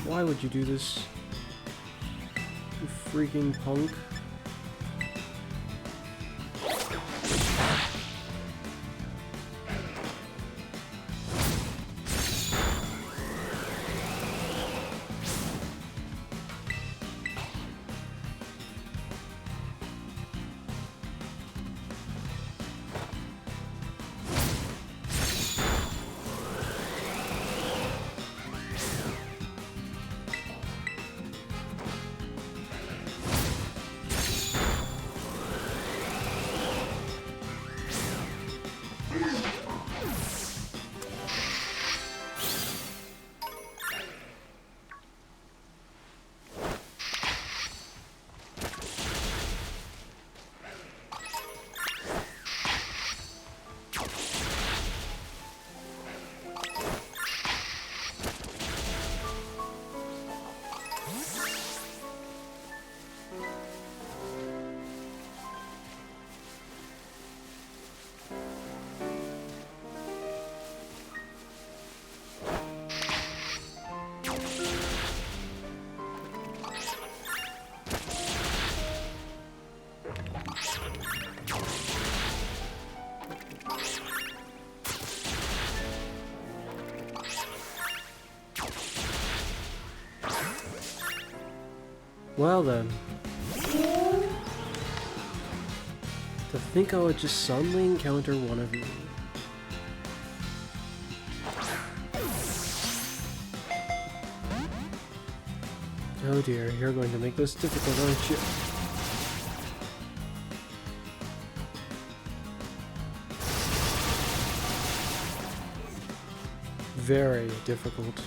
Why would you do this? You freaking punk. Well then. To think I would just suddenly encounter one of you. Oh dear, you're going to make this difficult, aren't you? Very difficult.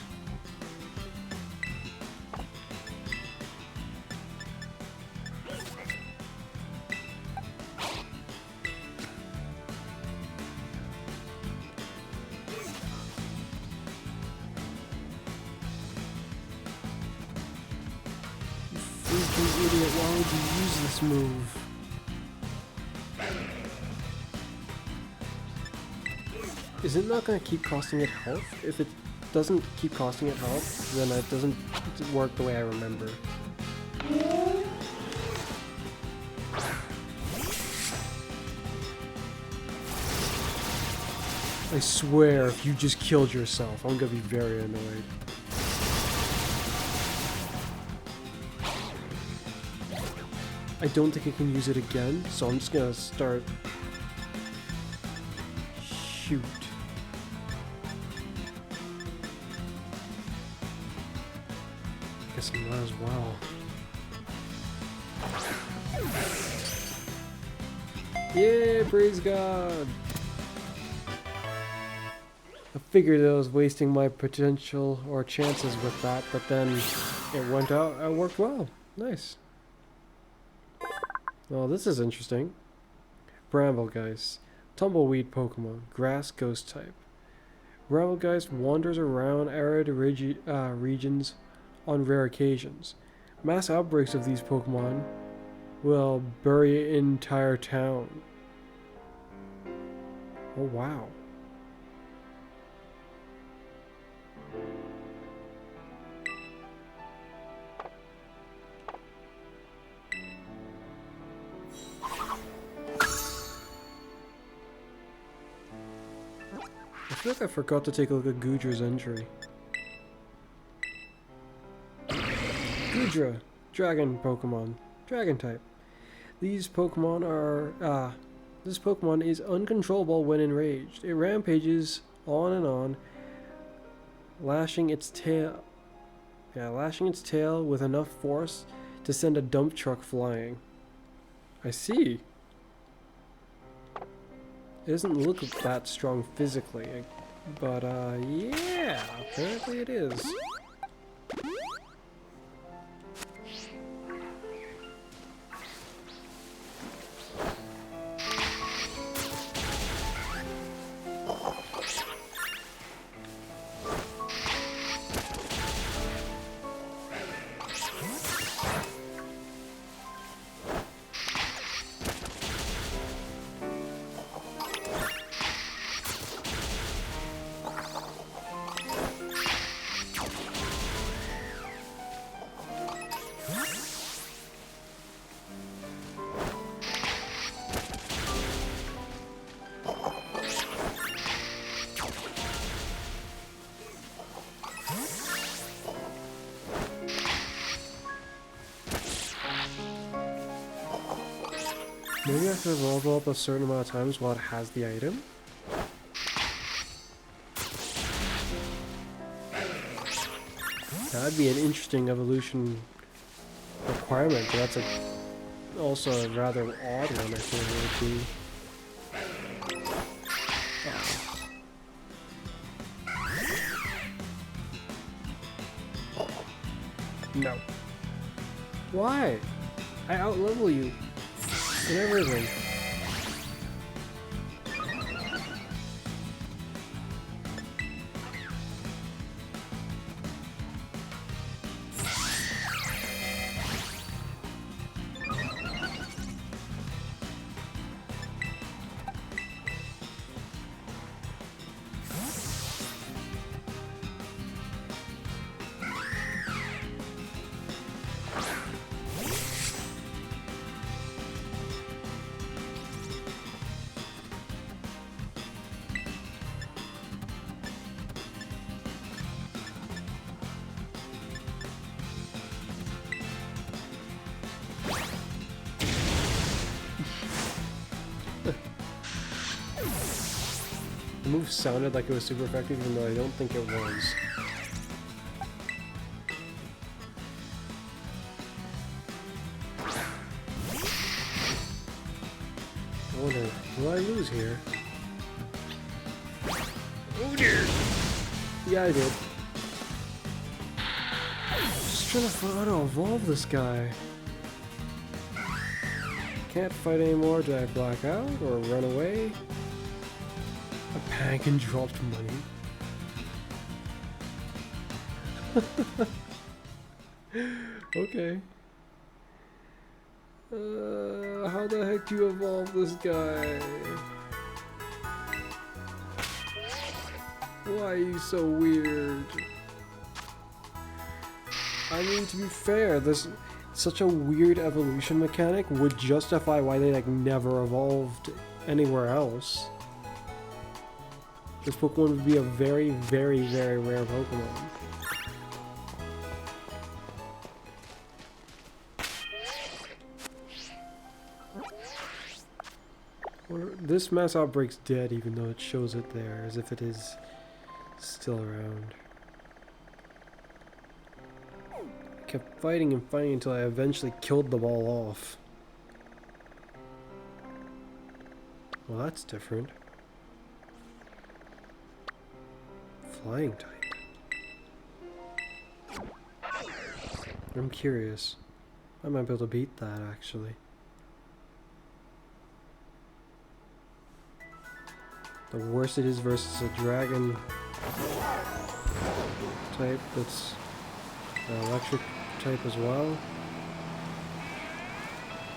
Freaking idiot, why would you use this move? Is it not going to keep costing it health? If it doesn't keep costing it health, then it doesn't work the way I remember. I swear, if you just killed yourself, I'm going to be very annoyed. I don't think I can use it again, so I'm just gonna start. Shoot. Guess I might as well. Yeah, praise God! I figured I was wasting my potential or chances with that, but then it went out. It worked well. Nice. Well, this is interesting. Bramblegeist. Tumbleweed Pokemon. Grass Ghost type. Bramblegeist wanders around arid regions on rare occasions. Mass outbreaks of these Pokemon will bury an entire town. Oh wow. I feel like I forgot to take a look at Gudra's entry. Gudra, dragon Pokemon, dragon type. These Pokemon are, this Pokemon is uncontrollable when enraged. It rampages on, lashing its tail with enough force to send a dump truck flying. I see. It doesn't look that strong physically, but yeah, apparently it is. Maybe I have to evolve up a certain amount of times while it has the item? That'd be an interesting evolution requirement, but that's also a rather odd one, I think it would be. No. Why? I outlevel you. And everything. The move sounded like it was super effective, even though I don't think it was. I wonder, will I lose here? Oh dear! Yeah, I did. Just trying to find out how to evolve this guy. Can't fight anymore. Did I black out or run away? A panic and dropped money. Okay. How the heck do you evolve this guy? Why are you so weird? I mean, to be fair, this such a weird evolution mechanic would justify why they like never evolved anywhere else. This Pokemon would be a very, very, very rare Pokemon. This mass outbreak's dead, even though it shows it there, as if it is still around. I kept fighting and fighting until I eventually killed the ball off. Well, that's different. Flying type. I'm curious. I might be able to beat that, actually. The worst it is versus a dragon type that's an electric type as well.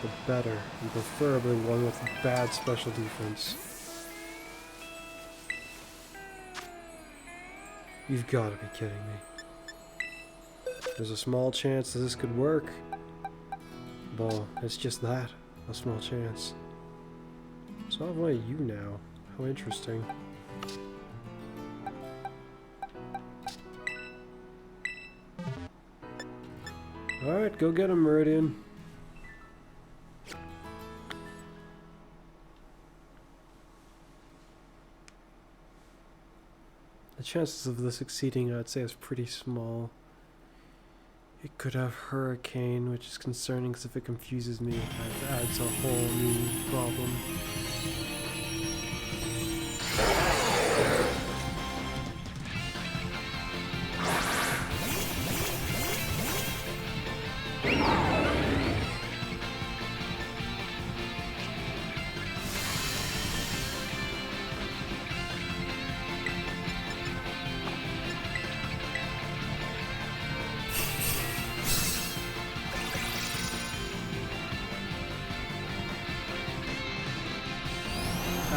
the better, and preferably one with bad special defense. You've got to be kidding me. There's a small chance that this could work. Well, it's just that, a small chance. So I have one of you now. How interesting. Alright, go get him, Meridian. The chances of this succeeding, I'd say, is pretty small. It could have Hurricane, which is concerning because if it confuses me, that adds a whole new problem.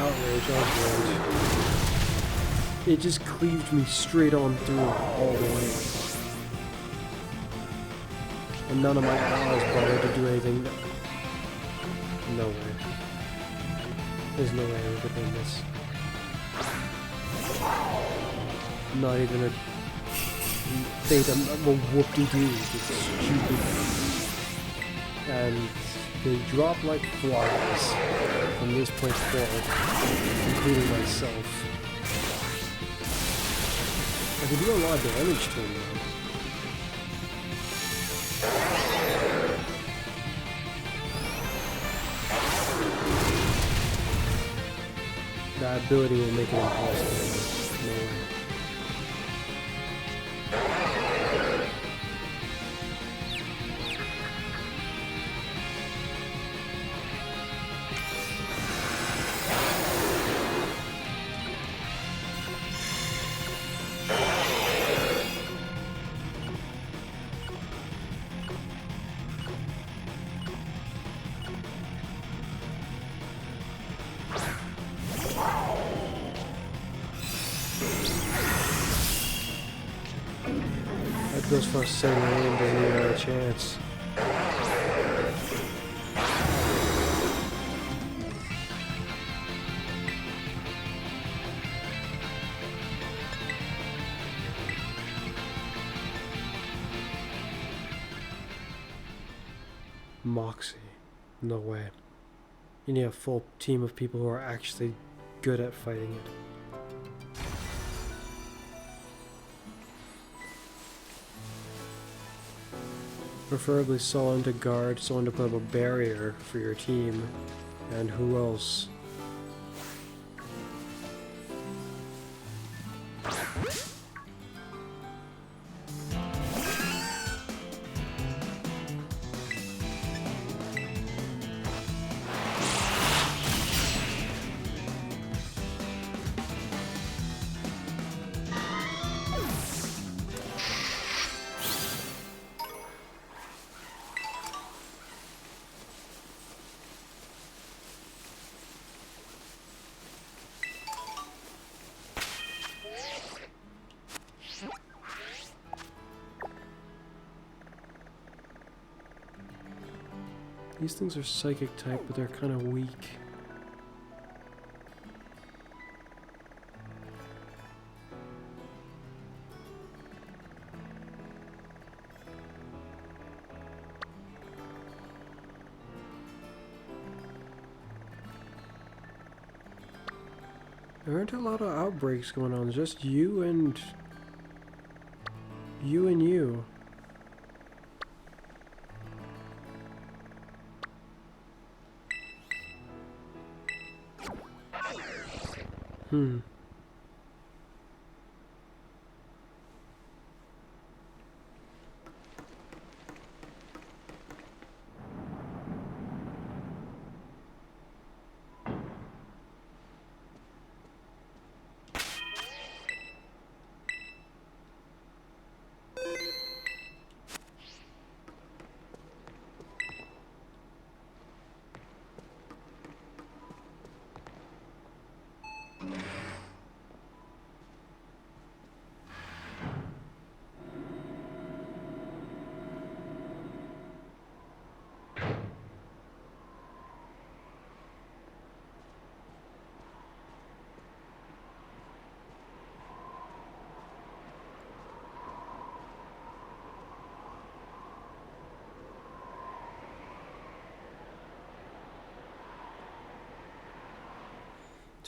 Outrage. It just cleaved me straight on through all the way. And none of my allies bothered to do anything. No way. There's no way I could win this. Not even a beta, well, whoop-de-doo. It's stupid. And they drop like flies from this point forward, including myself. I can do a lot of damage to him though. That ability will make it impossible. No way. That goes for a 7 aim, doesn't even have a chance. Moxie. No way. You need a full team of people who are actually good at fighting it. Preferably someone to guard, someone to put up a barrier for your team. And who else? These things are psychic type, but they're kind of weak. There aren't a lot of outbreaks going on, just you and you.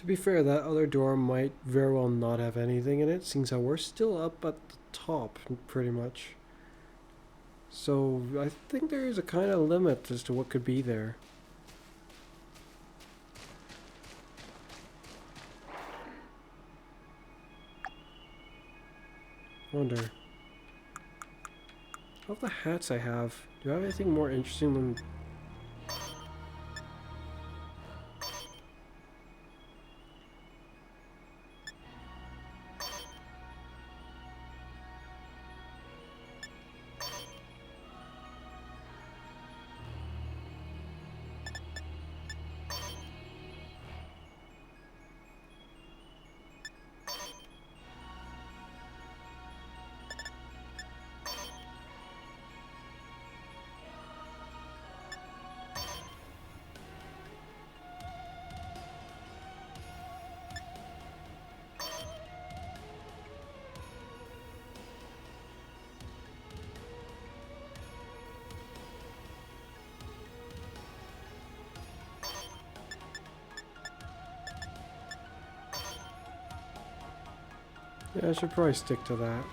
To be fair, that other door might very well not have anything in it, since we're still up at the top, pretty much. So I think there is a kind of limit as to what could be there. Wonder. Of the hats I have, do I have anything more interesting than... Yeah, I should probably stick to that.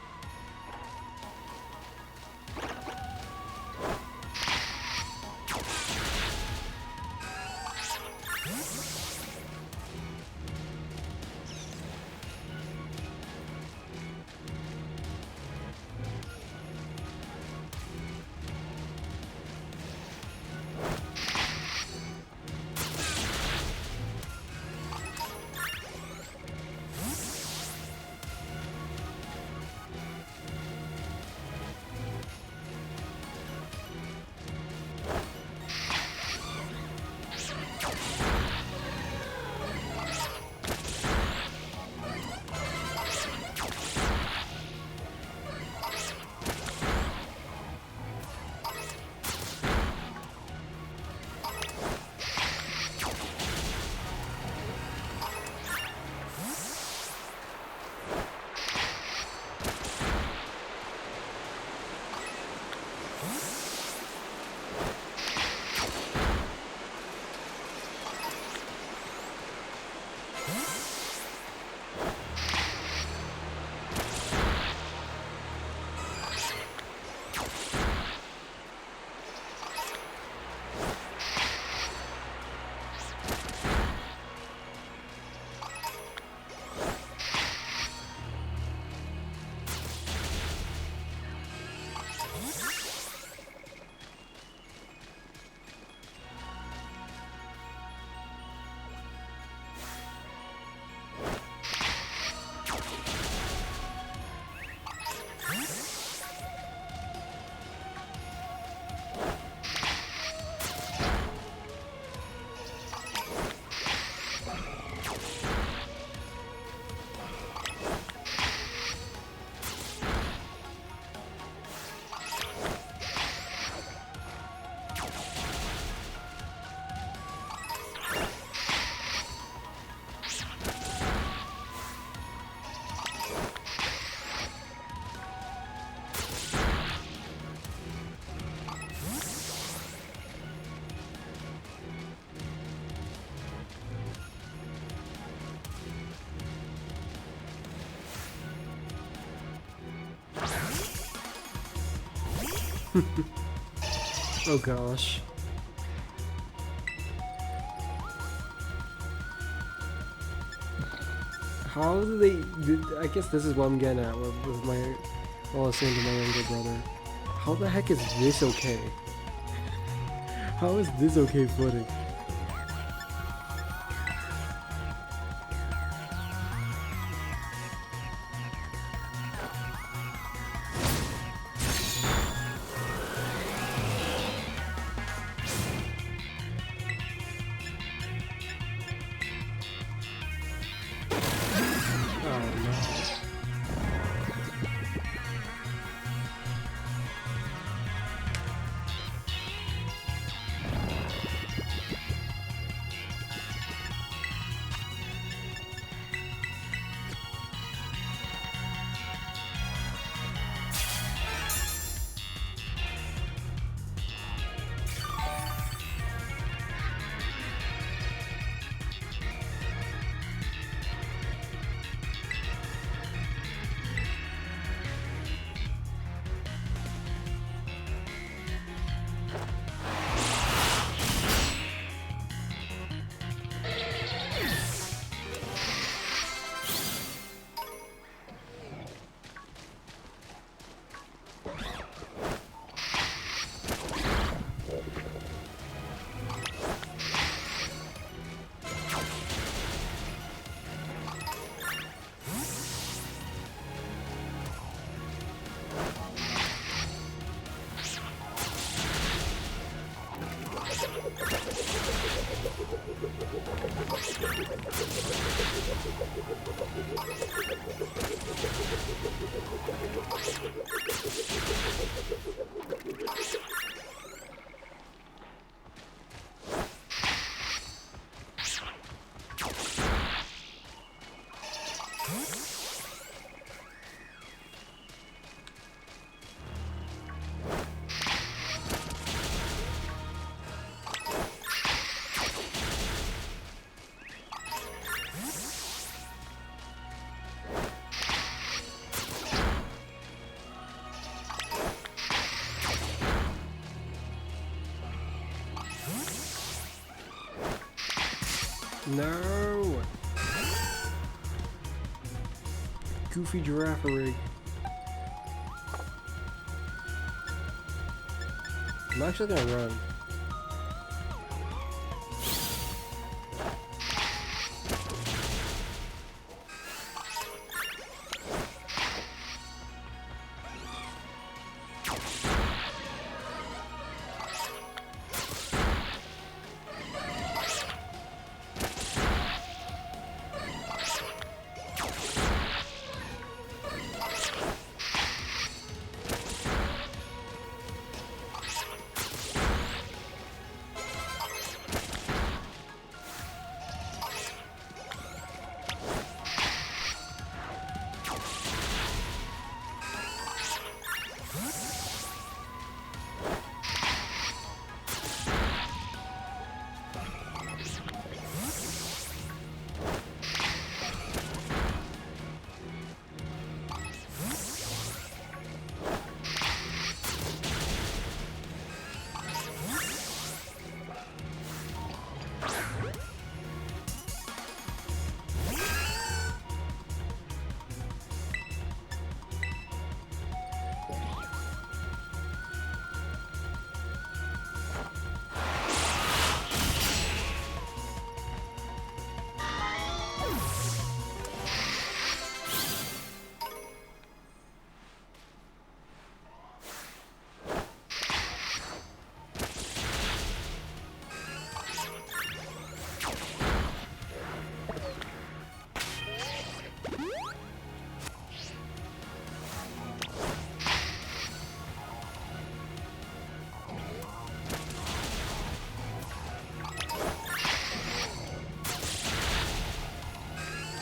Oh gosh. How do they... I guess this is what I'm getting at with my... Well, I was saying to my younger brother. How the heck is this okay? How is this okay footing? No! Goofy giraffe rig. I'm actually gonna run.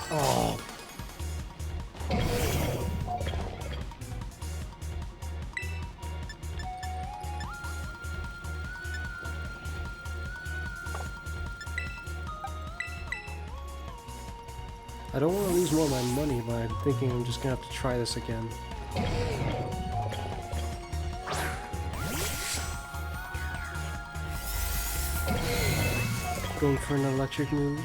Oh. I don't want to lose more of my money, but I'm thinking I'm just gonna have to try this again. Going for an electric move.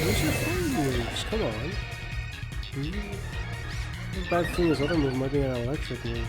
Where's your fun moves? Come on. The bad thing is other move might be an electric move.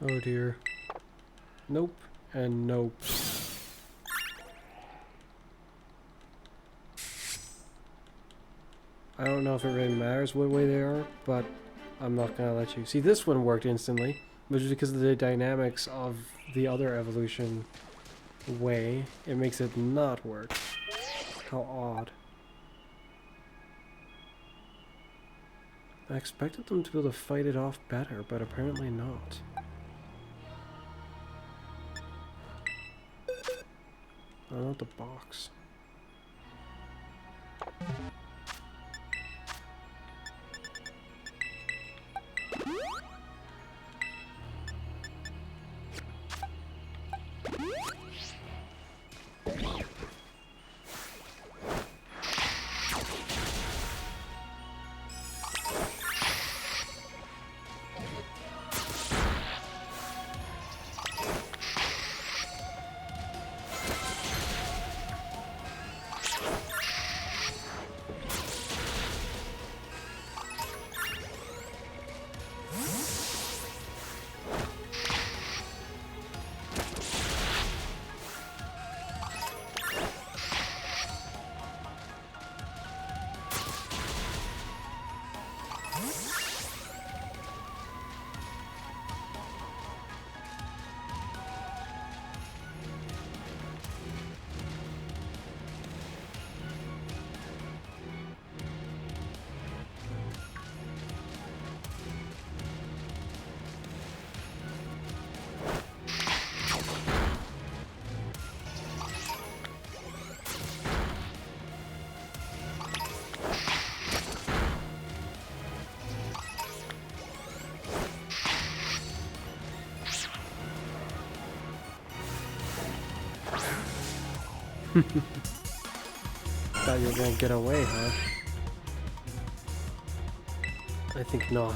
Oh dear. Nope, and nope. I don't know if it really matters what way they are, but I'm not gonna let you. See, this one worked instantly, which is because of the dynamics of the other evolution way. It makes it not work. How odd. I expected them to be able to fight it off better, but apparently not. Oh, not the box. Thought you were gonna get away, huh? I think not.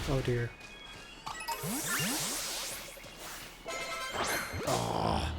Oh dear. Oh.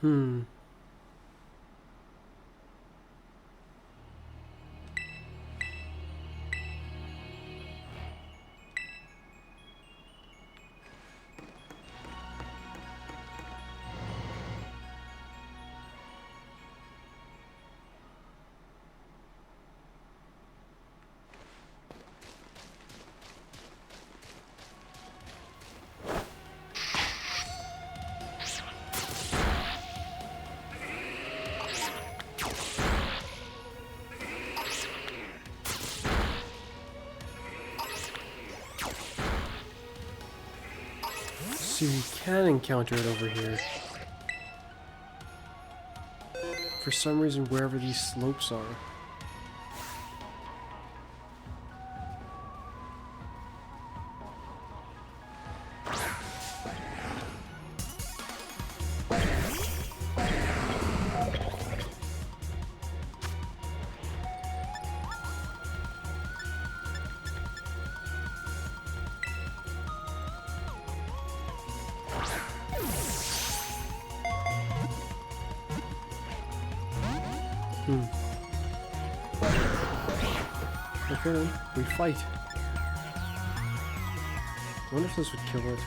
Hmm. So you can encounter it over here. For some reason, wherever these slopes are. Okay then, we fight. I wonder if this would kill it.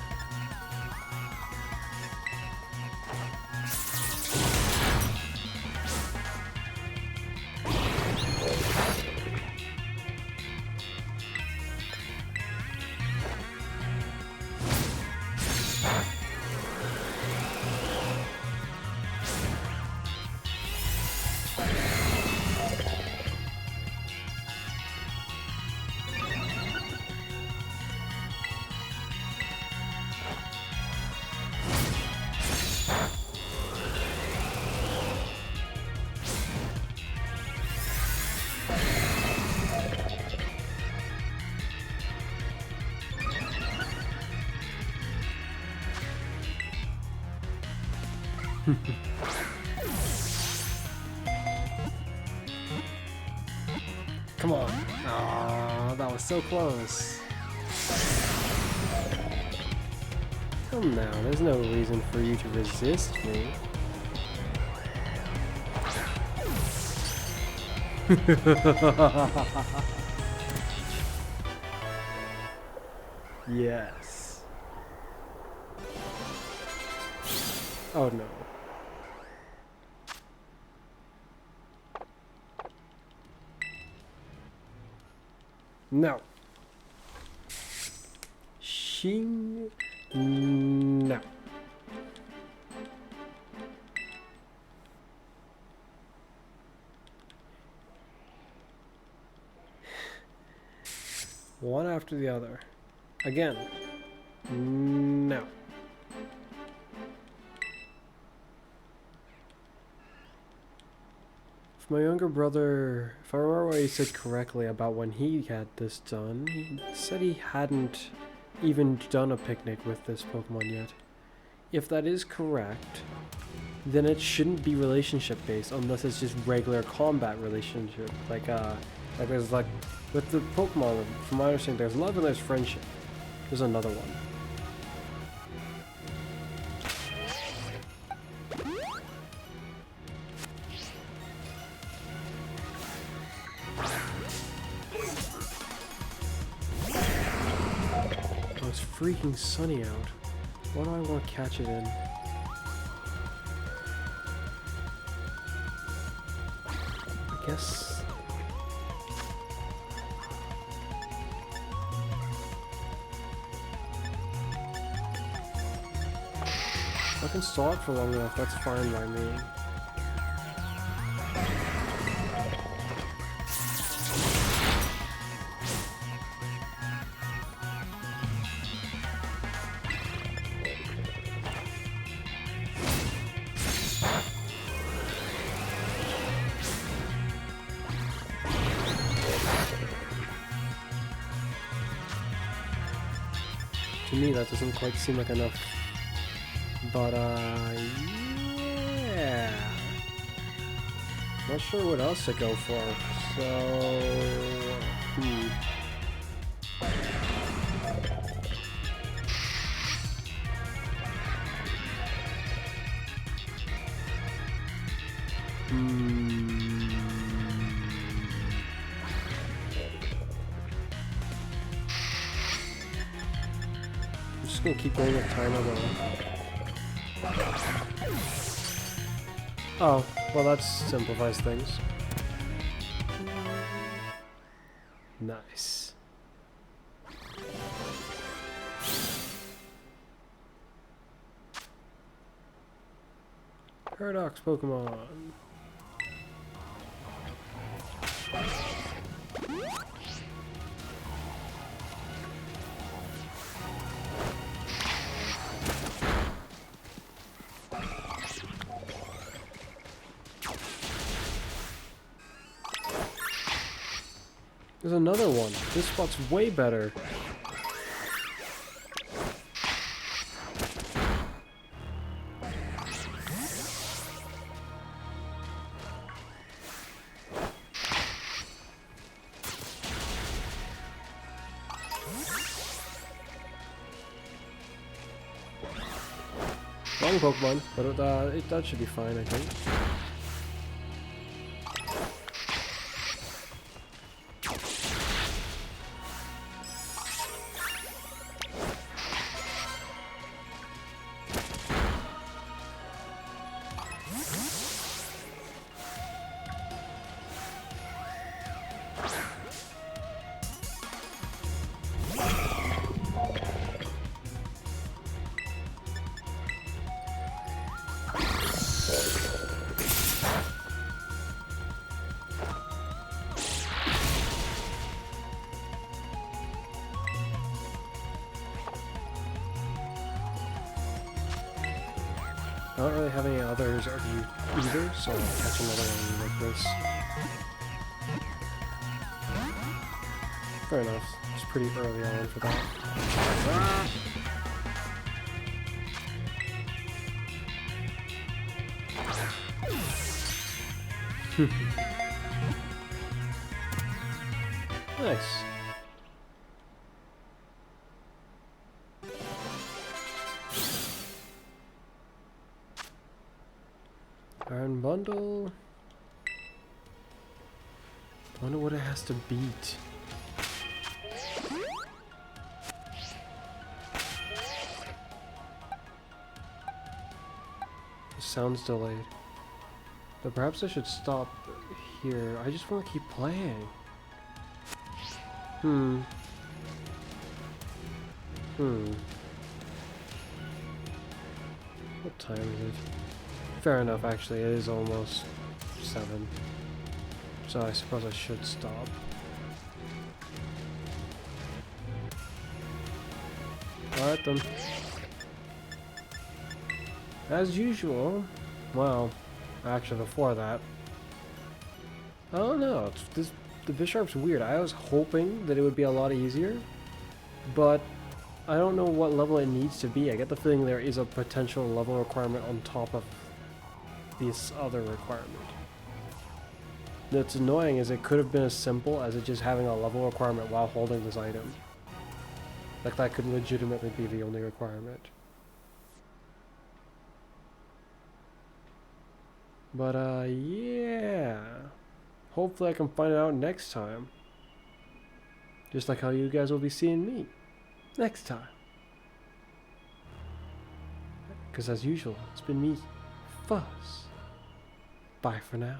Come on. Aww, that was so close. Come now, there's no reason for you to resist me. Yes. Oh no. No. Shing. No. One after the other. Again. No. If my younger brother, if I remember what he said correctly about when he had this done, he said he hadn't even done a picnic with this Pokemon yet. If that is correct, then it shouldn't be relationship based unless it's just regular combat relationship. Like there's like with the Pokemon, from my understanding, there's love and there's friendship. There's another one. Oh, it's freaking sunny out. What do I want to catch it in? I guess. If I can stall it for long enough, that's fine by me. To me, that doesn't quite seem like enough. But, yeah. Not sure what else to go for, so... I'm just gonna keep going with timer though. Oh, well that simplifies things. Nice. Paradox Pokemon. There's another one. This spot's way better. Wrong Pokemon, but that should be fine, I think. I don't really have any others of you either, so I'll catch another one like this. Fair enough. It's pretty early on for that. Nice. Iron Bundle. I wonder what it has to beat. The sound's delayed. But perhaps I should stop here. I just want to keep playing. What time is it? Fair enough, actually, it is almost 7. So I suppose I should stop. Alright then. As usual, well, actually before that, I don't know, the Bisharp's weird. I was hoping that it would be a lot easier, but I don't know what level it needs to be. I get the feeling there is a potential level requirement on top of this other requirement. That's annoying is it could have been as simple as it just having a level requirement while holding this item. Like that could legitimately be the only requirement. But yeah. Hopefully I can find it out next time. Just like how you guys will be seeing me next time. Because as usual, it's been me, Fuzz. Bye for now.